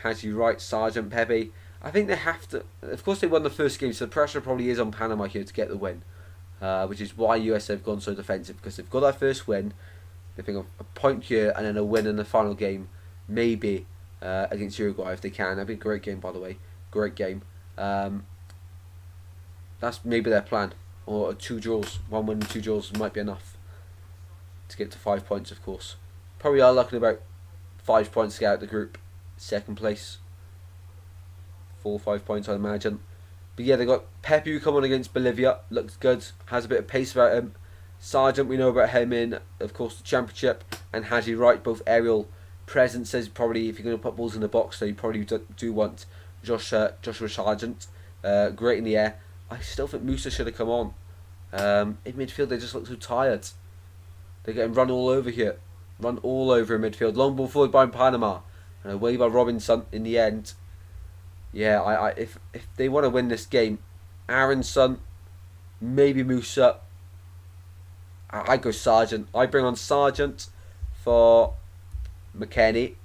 Haji Wright, Sergeant, Pepe. I think they have to. Of course, they won the first game, so the pressure probably is on Panama here to get the win, which is why USA have gone so defensive, because they've got that first win. They think of a point here and then a win in the final game, maybe against Uruguay if they can. That'd be a great game, by the way. Great game. That's maybe their plan. Or 2 draws. 1 win and 2 draws might be enough to get to 5 points, of course. Probably are looking about 5 points to get out the group. Second place. 4 or 5 points, I imagine. But yeah, they got Pepe who come on against Bolivia. Looks good. Has a bit of pace about him. Sargent, we know about him in, of course, the Championship. And Haji Wright, both aerial presences. Probably, if you're going to put balls in the box, so you probably do want Joshua Sargent. Great in the air. I still think Musa should have come on. In midfield, they just look so tired. They're getting run all over here. Run all over in midfield. Long ball forward by Panama. And away by Robinson in the end. Yeah, if they want to win this game, Aronson, maybe Musa. I go Sargent. I bring on Sargent for McKennie.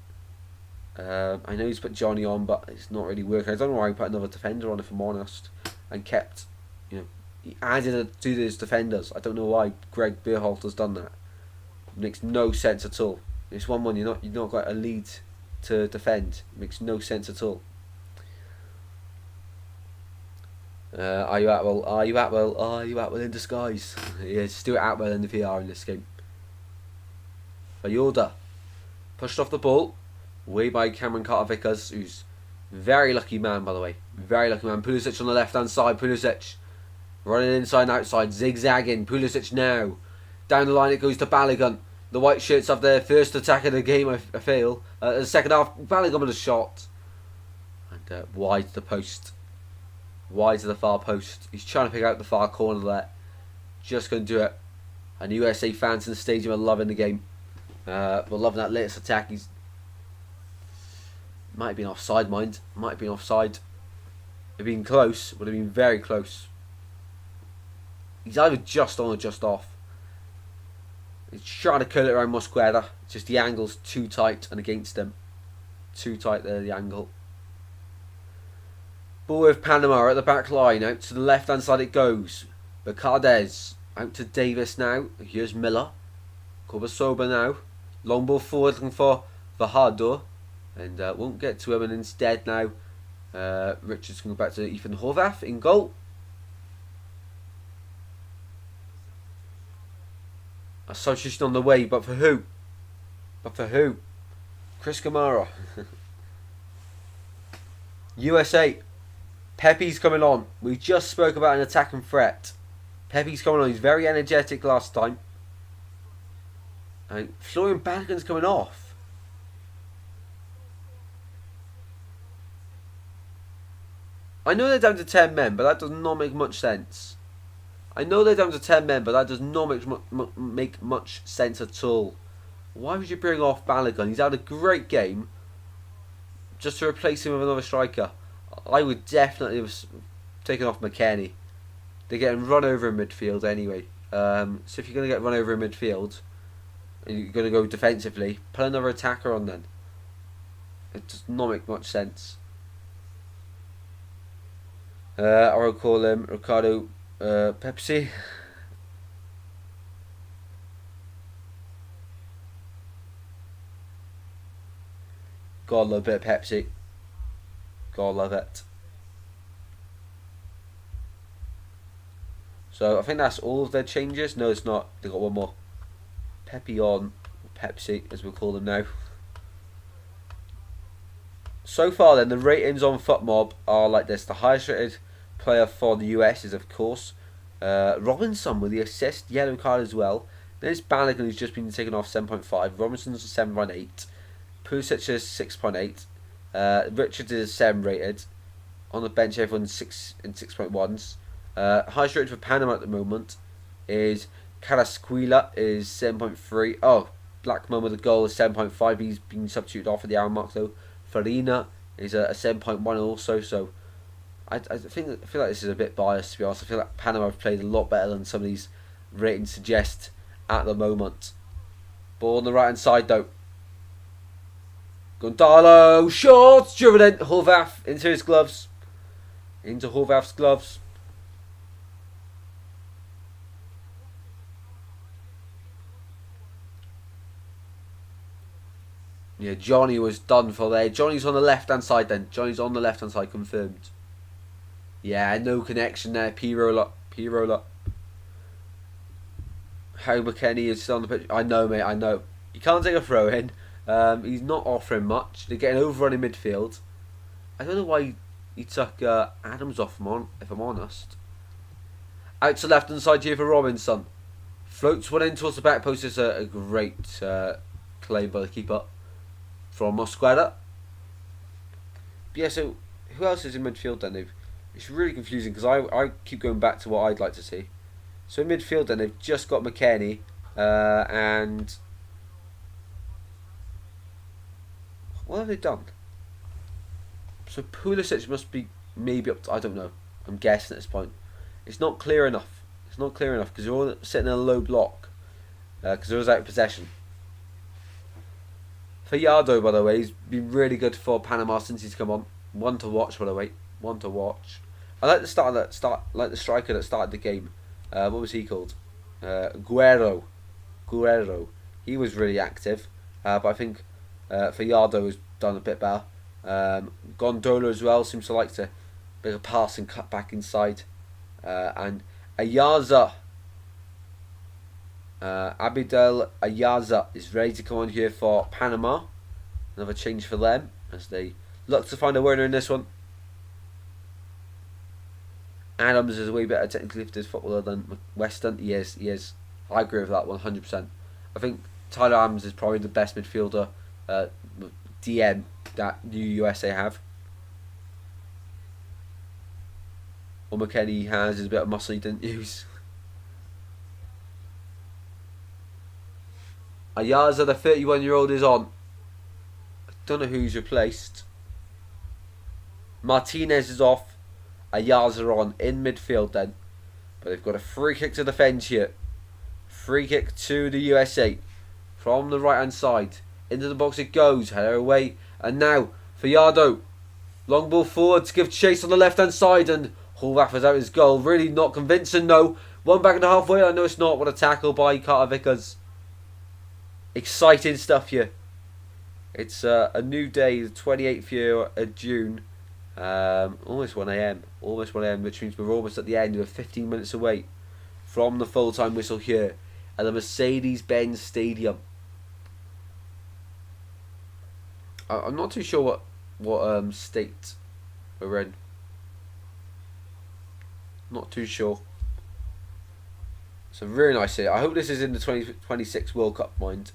I know he's put Johnny on, but it's not really working. I don't know why he put another defender on, if I'm honest. And kept, he added to his defenders. I don't know why Greg Berhalter has done that. It makes no sense at all. It's 1-1. You've not got a lead to defend. It makes no sense at all. Are you Atwell? Are you Atwell? Are you Atwell in disguise? Yeah, Stuart Atwell in the VR in this game. Yoda pushed off the ball, away by Cameron Carter-Vickers, who's very lucky man, by the way. Very lucky man. Pulisic on the left hand side. Pulisic running inside and outside, zigzagging. Pulisic now. Down the line it goes to Balogun. The white shirts have their first attack of the game, I feel. The second half, Balogun with a shot. And wide to the post. Wide to the far post. He's trying to pick out the far corner there. Just going to do it. And USA fans in the stadium are loving the game. We're loving that latest attack. Might have been offside, mind. Might have been offside. It'd been close. Would have been very close. He's either just on or just off. He's trying to curl it around Mosquera. Just the angle's too tight and against him. Too tight there, the angle. Ball with Panama at the back line. Out to the left hand side it goes. Bacardez out to Davis now. Here's Miller. Corbasoba now. Long ball forward looking for Fajardo. And won't get to him. And instead now Richards can go back to Ethan Horvath in goal. A substitution on the way, but for who? But for who? Chris Kamara. USA. Pepe's coming on. We just spoke about an attacking threat. Pepe's coming on. He's very energetic last time. And Florian Balogun's coming off. I know they're down to 10 men, but that does not make much sense. I know they're down to 10 men, but that does not make much sense at all. Why would you bring off Balogun? He's had a great game. Just to replace him with another striker. I would definitely have taken off McKennie. They're getting run over in midfield anyway. So if you're going to get run over in midfield, and you're going to go defensively, put another attacker on then. It does not make much sense. I will call him Ricardo Pepsi. God love a bit of Pepsi. God love it. So I think that's all of their changes. No, it's not. They got one more. Pepe on, Pepsi as we'll call them now. So far then, the ratings on FootMob are like this. The highest rated player for the US is of course Robinson with the assist, yellow card as well. Then it's Balogun who's just been taken off 7.5. Robinson's 7.8. Pulisic is 6.8. Richards is 7 rated. On the bench everyone's 6 and 6.1s. Highest rated for Panama at the moment is Carrasquilla is 7.3. Oh, Blackman with a goal is 7.5. He's been substituted off at the hour mark though. Farina is a 7.1 also. So I feel like this is a bit biased to be honest. I feel like Panama have played a lot better than some of these ratings suggest at the moment. Ball on the right hand side though. Gondalo, short, driven in, Horvath into his gloves. Into Horvath's gloves. Yeah, Johnny was done for there. Johnny's on the left hand side then. Johnny's on the left hand side, confirmed. Yeah, no connection there. P-roll up. P-roll up. How McKennie is still on the pitch. I know, mate, I know. You can't take a throw in. He's not offering much. They're getting overrun in midfield. I don't know why he took Adams off him on, if I'm honest. Out to left hand side here for Robinson. Floats one in towards the back post. It's a great claim by the keeper from Mosquera. Yeah, so who else is in midfield then? It's really confusing because I keep going back to what I'd like to see. So in midfield then they've just got McKennie and what have they done? So Pulisic must be maybe up to, I don't know. I'm guessing at this point. It's not clear enough. It's not clear enough because they're all sitting in a low block because they was out of possession. Fajardo, by the way, he's been really good for Panama since he's come on. One to watch, by the way. One to watch. I like the the striker that started the game. What was he called? Guerrero. He was really active, but I think Fajardo has done a bit better. Gondola as well seems to like to make a pass and cut back inside. And Ayaza, Abidel Ayaza is ready to come on here for Panama. Another change for them as they look to find a winner in this one. Adams is a way better technically gifted footballer than Weston. He is. I agree with that 100%. I think Tyler Adams is probably the best midfielder DM that New USA have. What McKennie has is a bit of muscle he didn't use. Ayaza, the 31-year-old, is on. I don't know who's replaced. Martinez is off. Ayaz are on in midfield then. But they've got a free kick to defend here. Free kick to the USA. From the right hand side. Into the box it goes. Header away. And now for Yardo. Long ball forward to give chase on the left hand side. And Horvath is out his goal. Really not convincing, no. One back in the halfway. I know it's not. What a tackle by Carter Vickers. Exciting stuff here. It's a new day, the 28th year of June. Almost 1 a.m. Almost 1 a.m. which means we're almost at the end. We're 15 minutes away from the full-time whistle here at the Mercedes-Benz Stadium. I'm not too sure what state we're in. Not too sure. It's a really nice here. I hope this is in the 2026 World Cup, mind.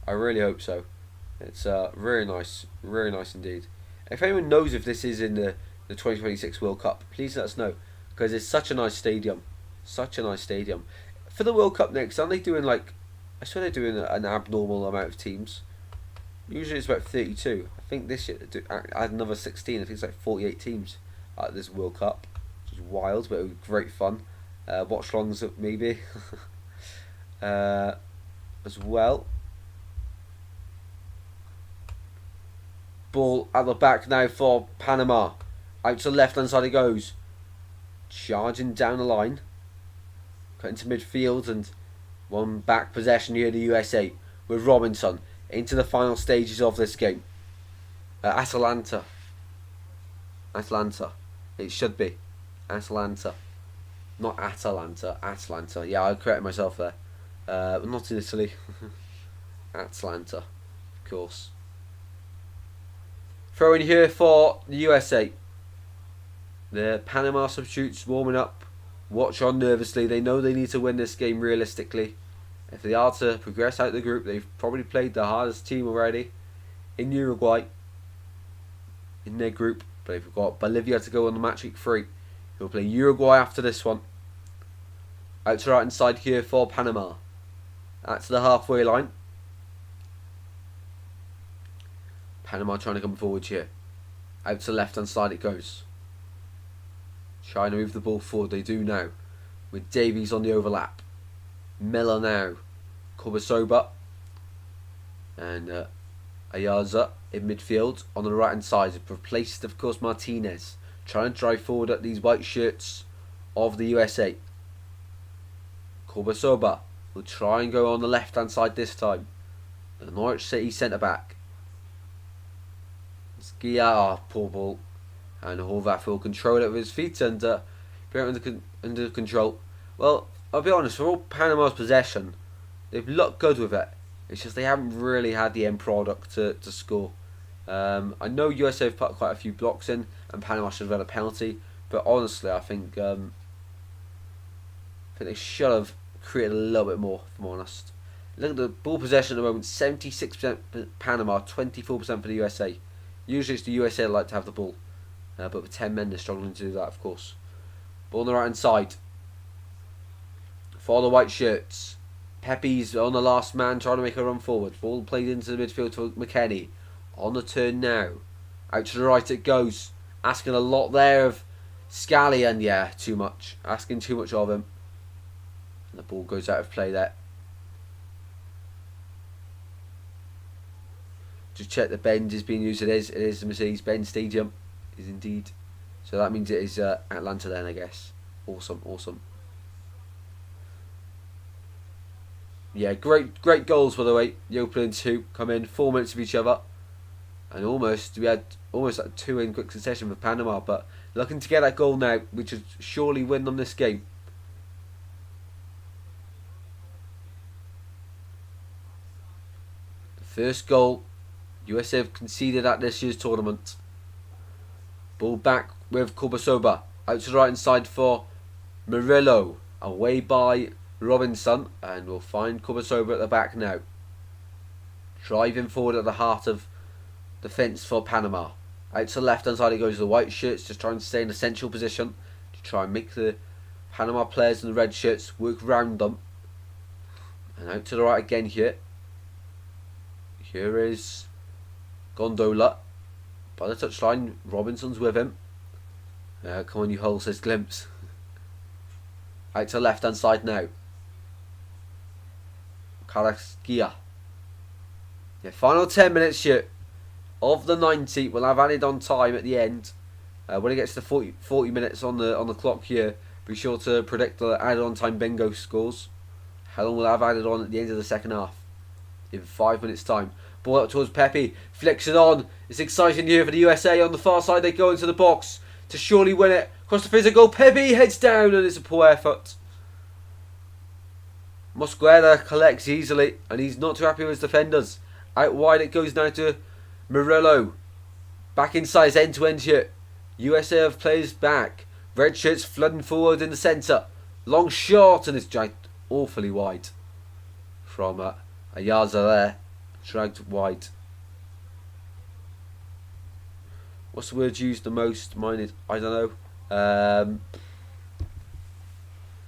I really hope so. It's really nice indeed. If anyone knows if this is in the 2026 World Cup, please let us know, because it's such a nice stadium. Such a nice stadium. For the World Cup next, aren't they doing like, I swear they're doing an abnormal amount of teams. Usually it's about 32. I think this year they add another 16. I think it's like 48 teams at this World Cup, which is wild, but it was great fun. Watchalongs maybe as well. Ball at the back now for Panama. Out to the left hand side it goes. Charging down the line. Cut into midfield and one back possession here, the USA with Robinson into the final stages of this game. Atalanta. It should be Atalanta. Not Atalanta. Atalanta. Yeah, I corrected myself there. Not in Italy. Atalanta, of course. Throw in here for the USA. The Panama substitutes warming up. Watch on nervously. They know they need to win this game realistically. If they are to progress out of the group, they've probably played the hardest team already in Uruguay in their group. But they've got Bolivia to go on the match week 3. They'll play Uruguay after this one. Out to the right hand side here for Panama. That's the halfway line. Panama trying to come forward here. Out to the left hand side it goes. Trying to move the ball forward. They do now. With Davies on the overlap. Miller now. Corbasoba. And Ayaza in midfield on the right hand side. Replaced of course Martinez. Trying to drive forward at these white shirts of the USA. Corbasoba will try and go on the left hand side this time. The Norwich City centre back. Poor ball. And Horvath will control it with his feet and be under control. Well, I'll be honest, for all Panama's possession, they've looked good with it. It's just they haven't really had the end product to score. I know USA have put quite a few blocks in, and Panama should have had a penalty. But honestly, I think they should have created a little bit more, if I'm honest. Look at the ball possession at the moment, 76% for Panama, 24% for the USA. Usually it's the USA that like to have the ball. But with 10 men they're struggling to do that, of course. Ball on the right hand side. For the white shirts. Pepe's on the last man trying to make a run forward. Ball played into the midfield to McKennie. On the turn now. Out to the right it goes. Asking a lot there of Scally, and yeah, too much. Asking too much of him. And the ball goes out of play there. Just check the bend is being used. It is the Mercedes-Benz Stadium. It is indeed. So that means it is Atlanta then, I guess. Awesome. Yeah, great goals by the way. The opening two come in 4 minutes of each other. And we had almost like 2 in quick succession for Panama, but looking to get that goal now, which would surely win them this game. The first goal USA have conceded at this year's tournament. Ball back with Corbasoba. Out to the right hand side for Murillo. Away by Robinson. And we'll find Corbasoba at the back now. Driving forward at the heart of defence for Panama. Out to the left hand side it goes. The white shirts just trying to stay in a central position. To try and make the Panama players in the red shirts work round them. And out to the right again here. Here is Gondola. By the touchline, Robinson's with him. Come on, you hole, says Glimpse. Out to the left hand side now. Karaskia. Yeah, final 10 minutes here of the 90. We'll have added on time at the end. When it gets to 40 minutes on the clock here, be sure to predict the added on time bingo scores. How long we'll have added on at the end of the second half? In 5 minutes time. Ball up towards Pepe, flicks it on. It's exciting here for the USA. On the far side they go into the box to surely win it. Across the physical, Pepe heads down and it's a poor effort. Mosquera collects easily and he's not too happy with his defenders. Out wide it goes now to Murillo. Back inside, it's end to end here. USA have players back. Red shirts flooding forward in the centre. Long shot and it's dragged awfully wide. From Ayaza there. Dragged wide. What's the word used the most? Mine is, I don't know.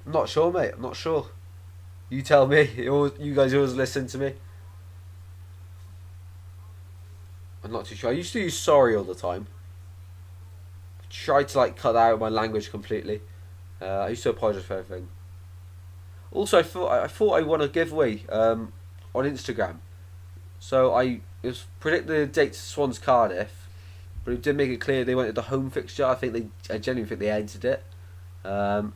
I'm not sure, mate. I'm not sure. You tell me. You guys always listen to me. I'm not too sure. I used to use sorry all the time. I tried to cut out my language completely. I used to apologise for everything. Also, I thought I won a giveaway on Instagram. So it was predicted the date to Swans Cardiff, but it did make it clear they wanted the home fixture. I genuinely think they entered it. But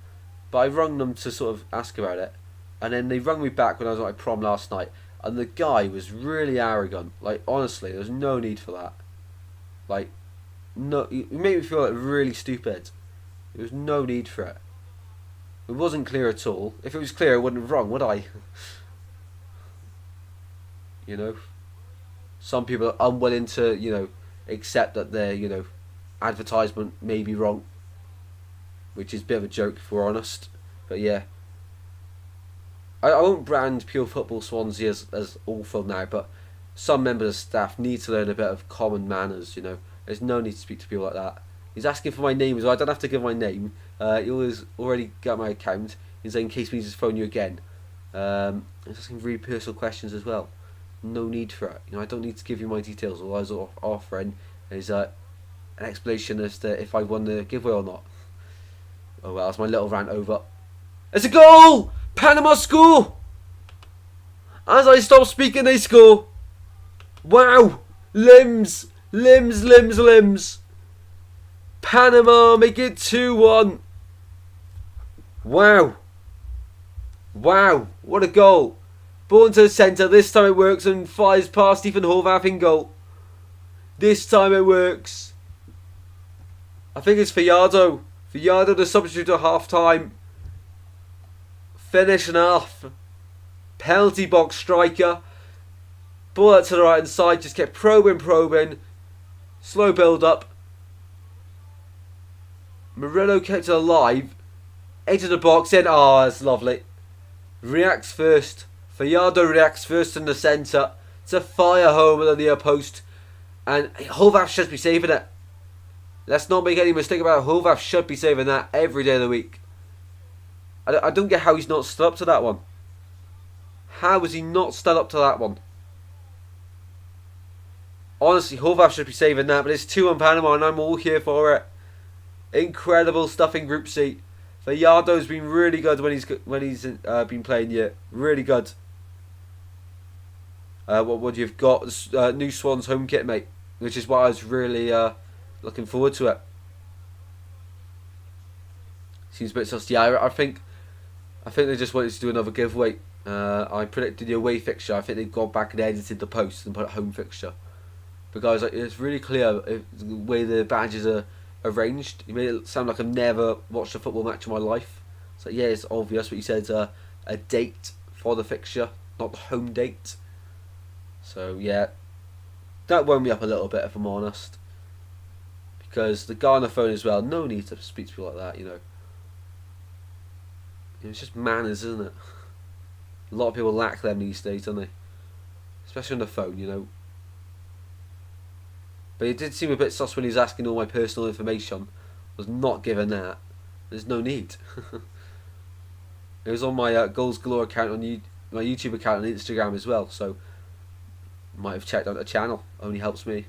I rung them to sort of ask about it, and then they rung me back when I was at my prom last night. And the guy was really arrogant. Honestly, there was no need for that. No, it made me feel really stupid. There was no need for it. It wasn't clear at all. If it was clear, I wouldn't have rung, would I? You know, some people are unwilling to, accept that their, advertisement may be wrong, which is a bit of a joke if we're honest. But yeah. I won't brand Pure Football Swansea as awful now, but some members of staff need to learn a bit of common manners, There's no need to speak to people like that. He's asking for my name as well. I don't have to give my name. He already got my account. He's saying in case we need to phone you again. He's asking really personal questions as well. No need for it. I don't need to give you my details. All I was offering is an explanation as to if I won the giveaway or not. Oh well, that's my little rant over. It's a goal! Panama score! As I stop speaking, they score. Wow! Limbs! Limbs, limbs, limbs. Panama make it 2-1. Wow. Wow. What a goal. Ball into the centre. This time it works and fires past Stephen Horvath in goal. This time it works. I think it's Fiardo. Fiardo, the substitute at half time. Finishing off. Penalty box striker. Ball out to the right hand side. Just kept probing. Slow build up. Murillo kept it alive. Into the box in. Oh, that's lovely. Reacts first. Fiardo reacts first in the centre. To fire home at the near post. And Horvath should be saving it. Let's not make any mistake about it. Horvath should be saving that every day of the week. I don't get how he's not stood up to that one. How was he not stood up to that one? Honestly, Horvath should be saving that, but it's 2-1 Panama and I'm all here for it. Incredible stuff in Group C. Gallardo's been really good when he's been playing here. Really good. What you've got? New Swans home kit, mate. Which is why I was really looking forward to it. Seems a bit sus. Yeah, I think they just wanted to do another giveaway. I predicted the away fixture. I think they've gone back and edited the post and put a home fixture. Because it's really clear the way the badges are arranged. You made it sound like I've never watched a football match in my life. So yeah, it's obvious, but you said a date for the fixture, not the home date. So yeah, that wound me up a little bit if I'm honest. Because the guy on the phone as well, no need to speak to people like that, It's just manners, isn't it? A lot of people lack them these days, don't they? Especially on the phone, But it did seem a bit sus when he was asking all my personal information. I was not given that. There's no need. It was on my Goals Galore account on my YouTube account and Instagram as well, so might have checked out the channel. Only helps me.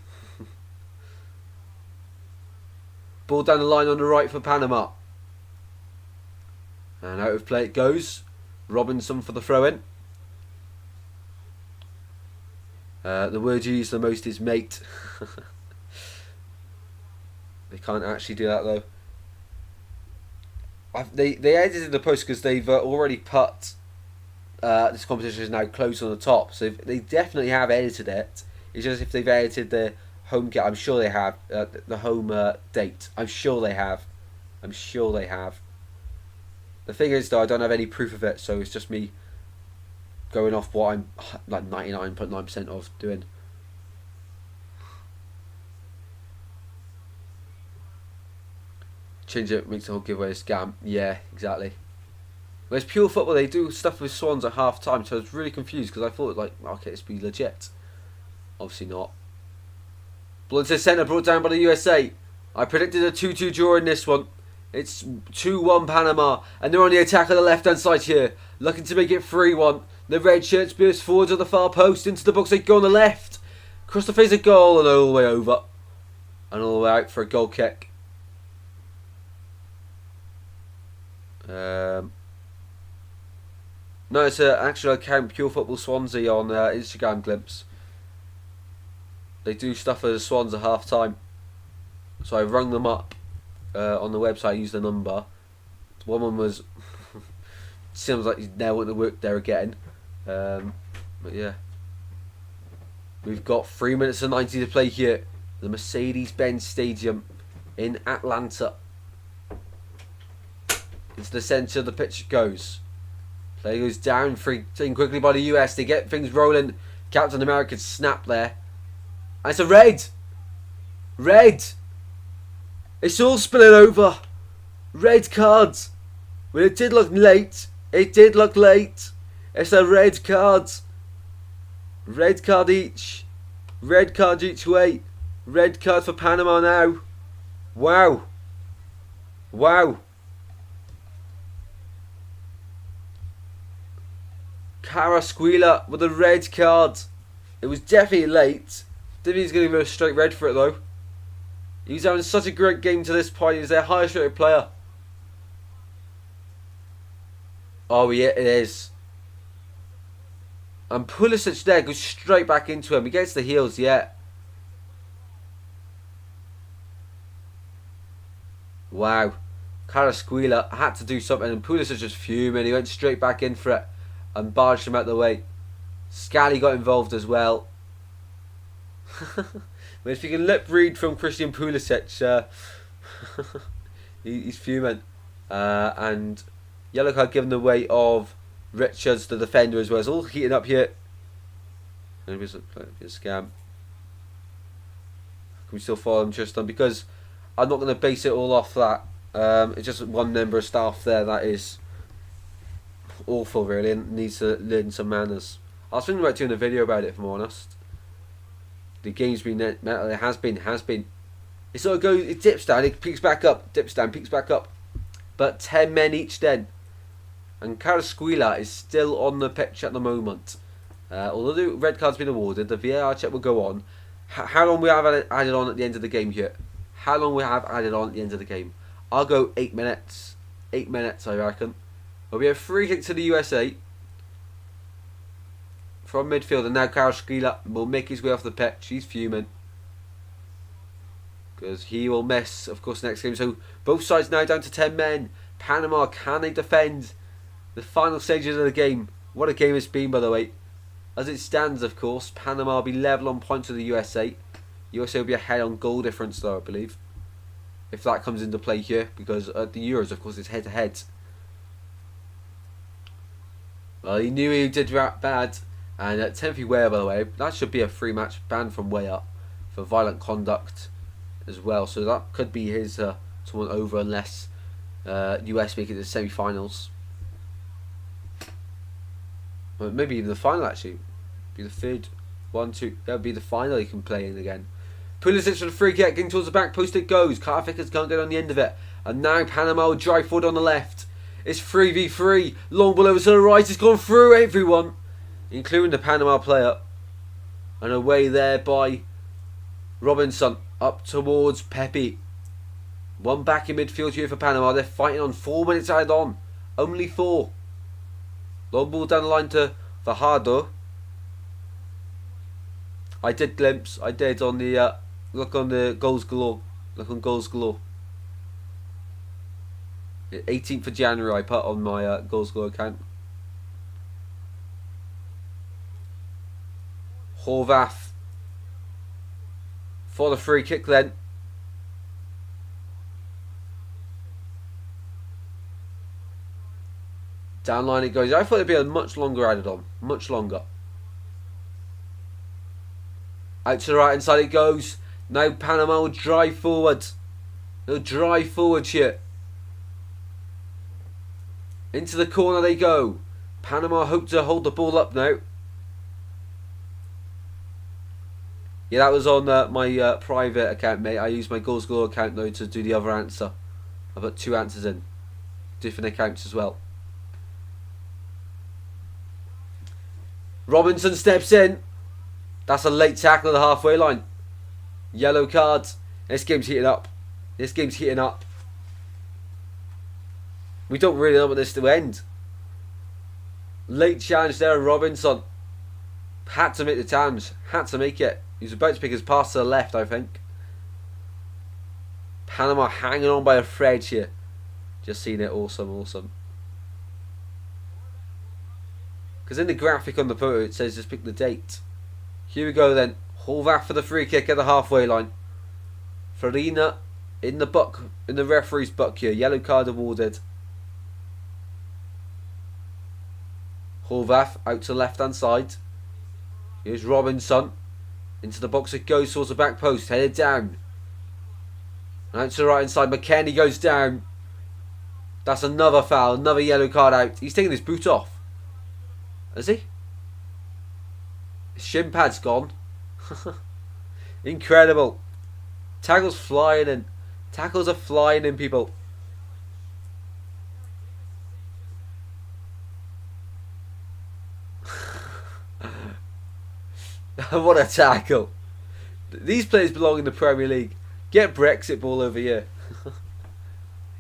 Ball down the line on the right for Panama. And out of play it goes. Robinson for the throw-in. The word you use the most is mate. They can't actually do that though. They edited the post because they've already put this competition is now closed on the top. So they definitely have edited it. It's just if they've edited the home game. I'm sure they have the home date. I'm sure they have. I'm sure they have. The thing is though, I don't have any proof of it, so it's just me going off what I'm like 99.9% of doing. Change it, makes the whole giveaway a scam. Yeah, exactly. Whereas pure football, they do stuff with Swans at half time, so I was really confused because I thought like, okay, it's be legit. Obviously not. Ball into the centre, brought down by the USA. I predicted a 2-2 draw in this one. It's 2-1 Panama, and they're on the attack on the left-hand side here, looking to make it 3-1. The red shirts burst forward to the far post, into the box they go on the left. Across the face of goal and all the way over. And all the way out for a goal kick. No, it's an actual account, Pure Football Swansea on Instagram Glimpse. They do stuff as Swans at half time. So I rung them up on the website, used the number. One was seems like he's now wanting to work there again. But yeah. We've got 3 minutes and 90 to play here. The Mercedes-Benz Stadium in Atlanta. Into the centre of the pitch it goes. Play goes down, free taken quickly by the US. They get things rolling. Captain America snap there. And it's a red. Red. It's all spilling over. Red cards. Well, it did look late. It did look late. It's a red card. Red card each. Red card each way. Red card for Panama now. Wow. Wow. Carrasquilla with a red card. It was definitely late. Didn't think he was going to give a straight red for it though. He's having such a great game to this point. He's their highest rated player. Oh yeah, it is. And Pulisic there goes straight back into him. He gets the heels, yeah. Wow. Carrasquilla had to do something and Pulisic just fuming. He went straight back in for it and barged him out the way. Scally got involved as well. But if you can lip read from Christian Pulisic, he's fuming. And yellow card given the way of Richards, the defender, as well. It's all heating up here. Maybe it's a scam. Can we still follow him, Tristan? Because I'm not going to base it all off that. It's just one member of staff there that is awful, really, and needs to learn some manners. I was thinking about doing a video about it, if I'm honest. The game's been metal. It has been. It sort of goes. It dips down. It peaks back up. Dips down. Peaks back up. But 10 men each then. And Carrasquilla is still on the pitch at the moment. Although the red card's been awarded, the VAR check will go on. How long we have added on at the end of the game here? How long we have added on at the end of the game? I'll go 8 minutes. 8 minutes, I reckon. But we have free kick to the USA. From midfield, and now Carrasquilla will make his way off the pitch. He's fuming. Because he will miss, of course, next game. So both sides now down to 10 men. Panama, can they defend the final stages of the game? What a game it's been, by the way. As it stands, of course, Panama will be level on points with the USA. USA will be ahead on goal difference, though, I believe. If that comes into play here. Because at the Euros, of course, it's head-to-head. Well, he knew he did bad. And at 10th wear, by the way, that should be a 3-match ban from Weah for violent conduct as well. So that could be his tournament over unless US make it to the semi-finals. Well, maybe even the final, actually. Be the third. 1, 2. That would be the final he can play in again. Pulisic for the free kick, getting towards the back post it goes. Carfickers can't get on the end of it. And now Panama will drive forward on the left. It's 3v3. Long ball over to the right. It's gone through everyone, including the Panama player. And away there by Robinson. Up towards Pepe. One back in midfield here for Panama. They're fighting on. 4 minutes added on. Only 4. Long ball down the line to Fajardo. I did glimpse. I did on the look on the goals galore. Look on goals galore. 18th of January I put on my goals galore account. Horvath for the free kick then. Down line it goes. I thought it'd be a much longer added on. Much longer. Out to the right hand side it goes. Now Panama will drive forward. They'll drive forward here. Into the corner they go. Panama hope to hold the ball up now. Yeah, that was on my private account, mate. I used my goals galore account though to do the other answer. I put 2 answers in. Different accounts as well. Robinson steps in. That's a late tackle at the halfway line. Yellow card. This game's heating up. This game's heating up. We don't really know what this to end. Late challenge there, Robinson. Had to make the times. Had to make it. He was about to pick his pass to the left, I think. Panama hanging on by a thread here. Just seen it. Awesome, awesome. Because in the graphic on the photo it says just pick the date. Here we go then. Horvath for the free kick at the halfway line. Farina in the referee's book here. Yellow card awarded. Horvath out to the left hand side. Here's Robinson. Into the box it goes towards the back post. Headed down. And out to the right hand side. McKennie goes down. That's another foul. Another yellow card out. He's taking his boot off. Is he? His shin pad's gone. Incredible. Tackles flying in. Tackles are flying in, people. What a tackle. These players belong in the Premier League. Get Brexit ball over here.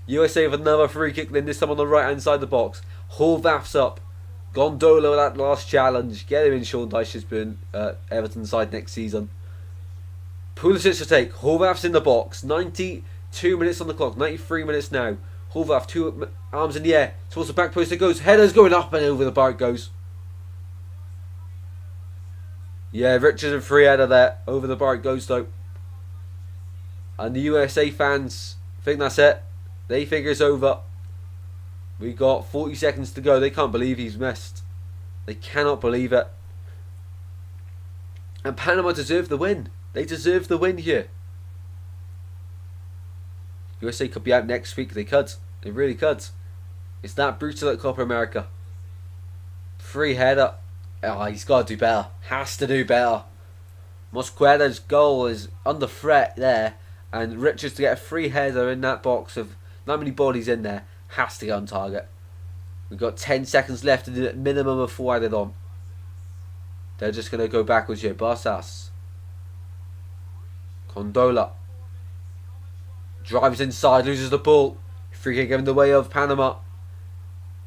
USA with another free kick, then this time on the right hand side of the box. Horvath's up. Gondola with that last challenge. Get him in Sean Dyche's Everton side next season. Pulisic to take. Horvath's in the box. 92 minutes on the clock. 93 minutes now. Horvath, 2 arms in the air. Towards the back post it goes. Header's going up and over the bar it goes. Yeah, Richardson free header there. Over the bar it goes though. And the USA fans think that's it. They figure it's over. We got 40 seconds to go. They can't believe he's missed. They cannot believe it. And Panama deserve the win. They deserve the win here. USA could be out next week. They could. They really could. It's that brutal at Copa America. Free header. Oh, he's got to do better. Has to do better. Mosquera's goal is under threat there. And Richards to get a free header in that box of not many bodies in there. Has to get on target. We've got 10 seconds left and a minimum of 4 added on. They're just going to go backwards here. Barsas. Condola. Drives inside, loses the ball. Free kick in the way of Panama.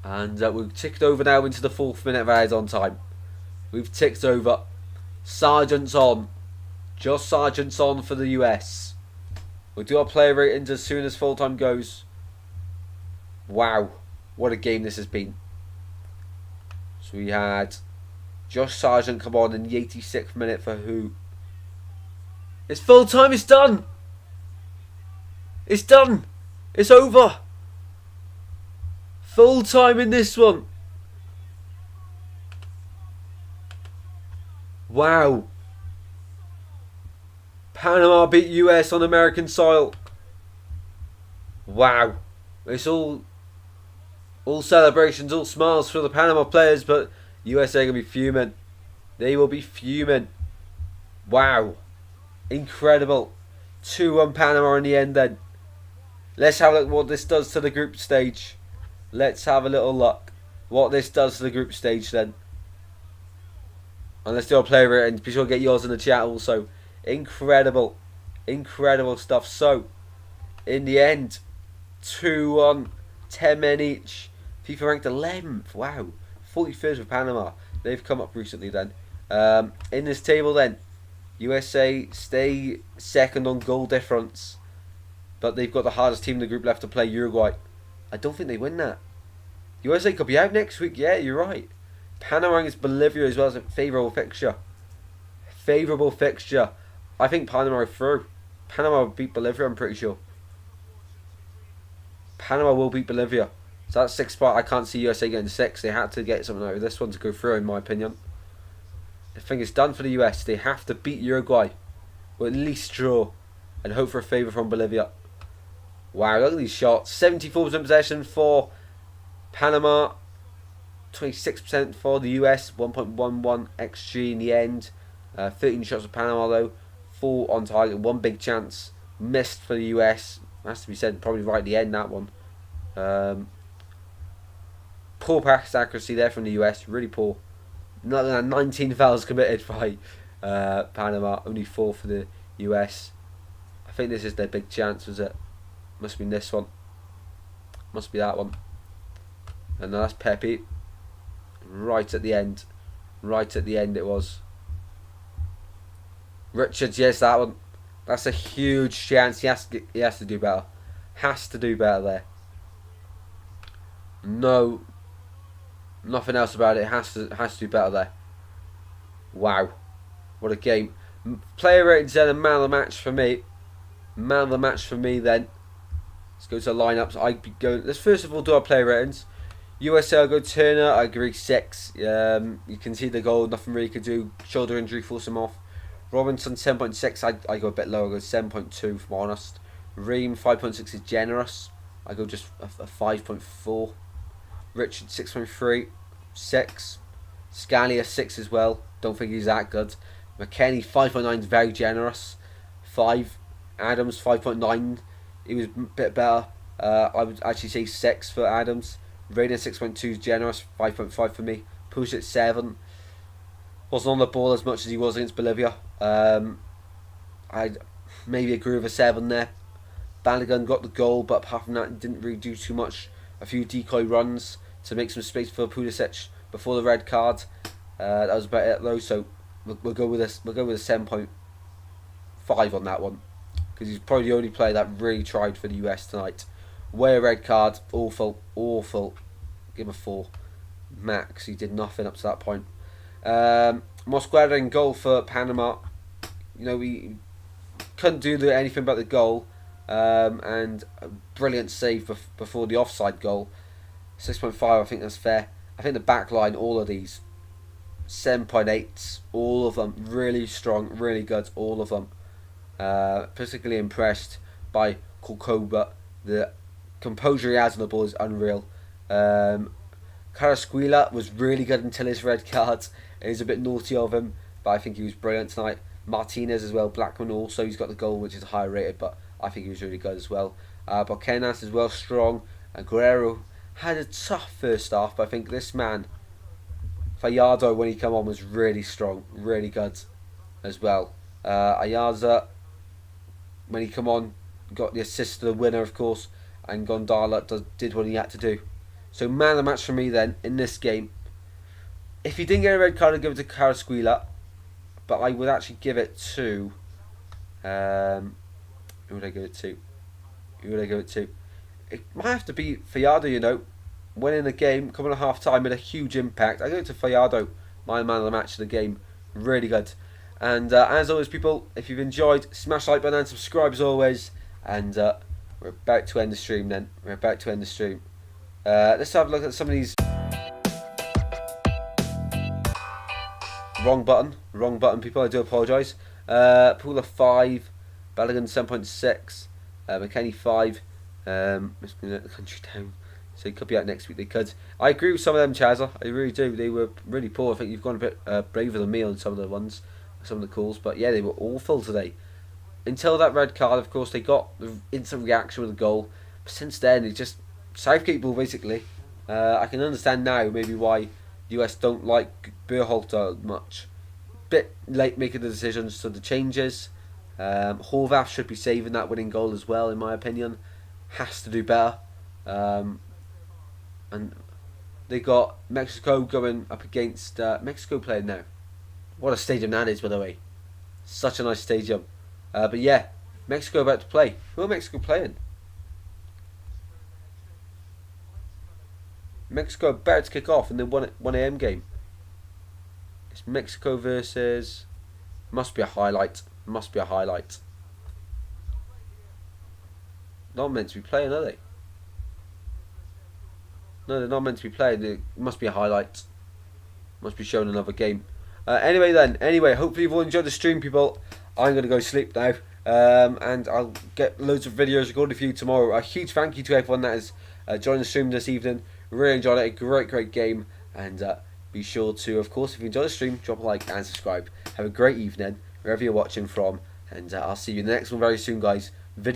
And we've ticked over now into the 4th minute of added on time. We've ticked over. Sargent's on. Just Sargent's on for the US. We'll do our player ratings as soon as full time goes. Wow, what a game this has been. So we had Josh Sargent come on in the 86th minute for who? It's full time, it's done! It's done! It's over! Full time in this one! Wow! Panama beat US on American soil. Wow. It's all celebrations, all smiles for the Panama players, but USA are going to be fuming. They will be fuming. Wow. Incredible. 2-1 Panama in the end then. Let's have a look what this does to the group stage. Let's have a little look what this does to the group stage then. And let's do a player rating. Be sure to get yours in the chat also. Incredible. Incredible stuff. So, in the end. 2-1. 10 men each. FIFA ranked 11th. Wow. 43rd for Panama. They've come up recently then. In this table then, USA stay second on goal difference. But they've got the hardest team in the group left to play, Uruguay. I don't think they win that. USA could be out next week. Yeah, you're right. Panama is Bolivia as well as a favourable fixture. Favourable fixture. I think Panama are through. Panama will beat Bolivia, I'm pretty sure. Panama will beat Bolivia. So that's 6th spot. I can't see USA getting 6. They had to get something out of this one to go through, in my opinion. I think it's done for the US. They have to beat Uruguay. Or at least draw. And hope for a favour from Bolivia. Wow, look at these shots. 74% possession for Panama. 26% for the US. 1.11 XG in the end. 13 shots for Panama though. 4 on target. 1 big chance. Missed for the US. Has to be said, probably right at the end, that one. Poor pass accuracy there from the US. Really poor. 19 fouls committed by Panama. Only 4 for the US. I think this is their big chance, was it? Must be this one. Must be that one. And that's Pepe. Right at the end. Right at the end it was. Richards, yes, that one. That's a huge chance. He has to do better. Has to do better there. No. Nothing else about it. Has to do better there. Wow. What a game. Player ratings then, and man of the match for me. Man of the match for me then. Let's go to the lineups. I'd be going. Let's first of all do our player ratings. USA, I'll go Turner. I agree 6. You can see the goal. Nothing really could do. Shoulder injury forced him off. Robinson 7.6. I go a bit lower. I go 7.2 if I'm honest. Ream 5.6 is generous. I go just a 5.4. Richard 6.3. 6. Scalia 6 as well. Don't think he's that good. McKennie 5.9 is very generous. 5. Adams 5.9. He was a bit better. I would actually say 6 for Adams. Rayner 6.2 is generous. 5.5 for me. Push at 7. Wasn't on the ball as much as he was against Bolivia. I'd maybe agree with a 7 there. Balogun got the goal, but apart from that, he didn't really do too much. A few decoy runs to make some space for Pulisic before the red card. That was about it though. So we'll go with this. We'll go with a 7.5 on that one, because he's probably the only player that really tried for the US tonight. Way a red card, awful, awful. Give him a 4 max. He did nothing up to that point. Mosquera in goal for Panama. You know, we couldn't do anything but the goal. And a brilliant save before the offside goal. 6.5, I think that's fair. I think the back line, all of these, 7.8s, all of them really strong, really good, all of them. Particularly impressed by Copa. The composure he has on the ball is unreal. Carrasquilla was really good until his red card. It was a bit naughty of him, but I think he was brilliant tonight. Martinez as well, Blackman also, he's got the goal, which is higher rated, but I think he was really good as well. Bocanas as well, strong. And Guerrero had a tough first half, but I think this man, Fallardo, when he came on, was really strong, really good as well. Ayaza, when he came on, got the assist to the winner, of course, and Gondala did what he had to do. So man of the match for me then, in this game. If he didn't get a red card, I'd give it to Carrasquilla, but I would actually give it to... who would I give it to? Who would I give it to? It might have to be Fallardo, you know. Winning the game, coming at half time, made a huge impact. I give it to Fallardo, my man of the match of the game. Really good. And as always, people, if you've enjoyed, smash the like button and subscribe as always. And we're about to end the stream then. We're about to end the stream. Let's have a look at some of these. Wrong button, people. I do apologise. Pool of 5. Balogun 7.6. McKennie 5. Must be let the country down. So he could be out next week. They could. I agree with some of them, Chazza. I really do. They were really poor. I think you've gone a bit braver than me on some of the ones, some of the calls. But yeah, they were awful today. Until that red card, of course, they got the instant reaction with the goal. But since then, it's just Southgate ball basically. I can understand now maybe why the US don't like Berhalter much. Bit late making the decisions, so the changes. Horvath should be saving that winning goal as well, in my opinion. Has to do better. And they got Mexico going up against Mexico playing now. What a stadium that is, by the way. Such a nice stadium. But yeah, Mexico about to play. Who are Mexico playing? Mexico about to kick off in the 1 a.m. game. It's Mexico versus... Must be a highlight. Must be a highlight. Not meant to be playing, are they? No, they're not meant to be playing. It must be a highlight. Must be showing another game. Anyway, hopefully you've all enjoyed the stream, people. I'm going to go sleep now. And I'll get loads of videos recorded for you tomorrow. A huge thank you to everyone that has joined the stream this evening. Really enjoyed it. A great game. And be sure to, of course, if you enjoyed the stream, drop a like and subscribe. Have a great evening, wherever you're watching from. And I'll see you in the next one very soon, guys.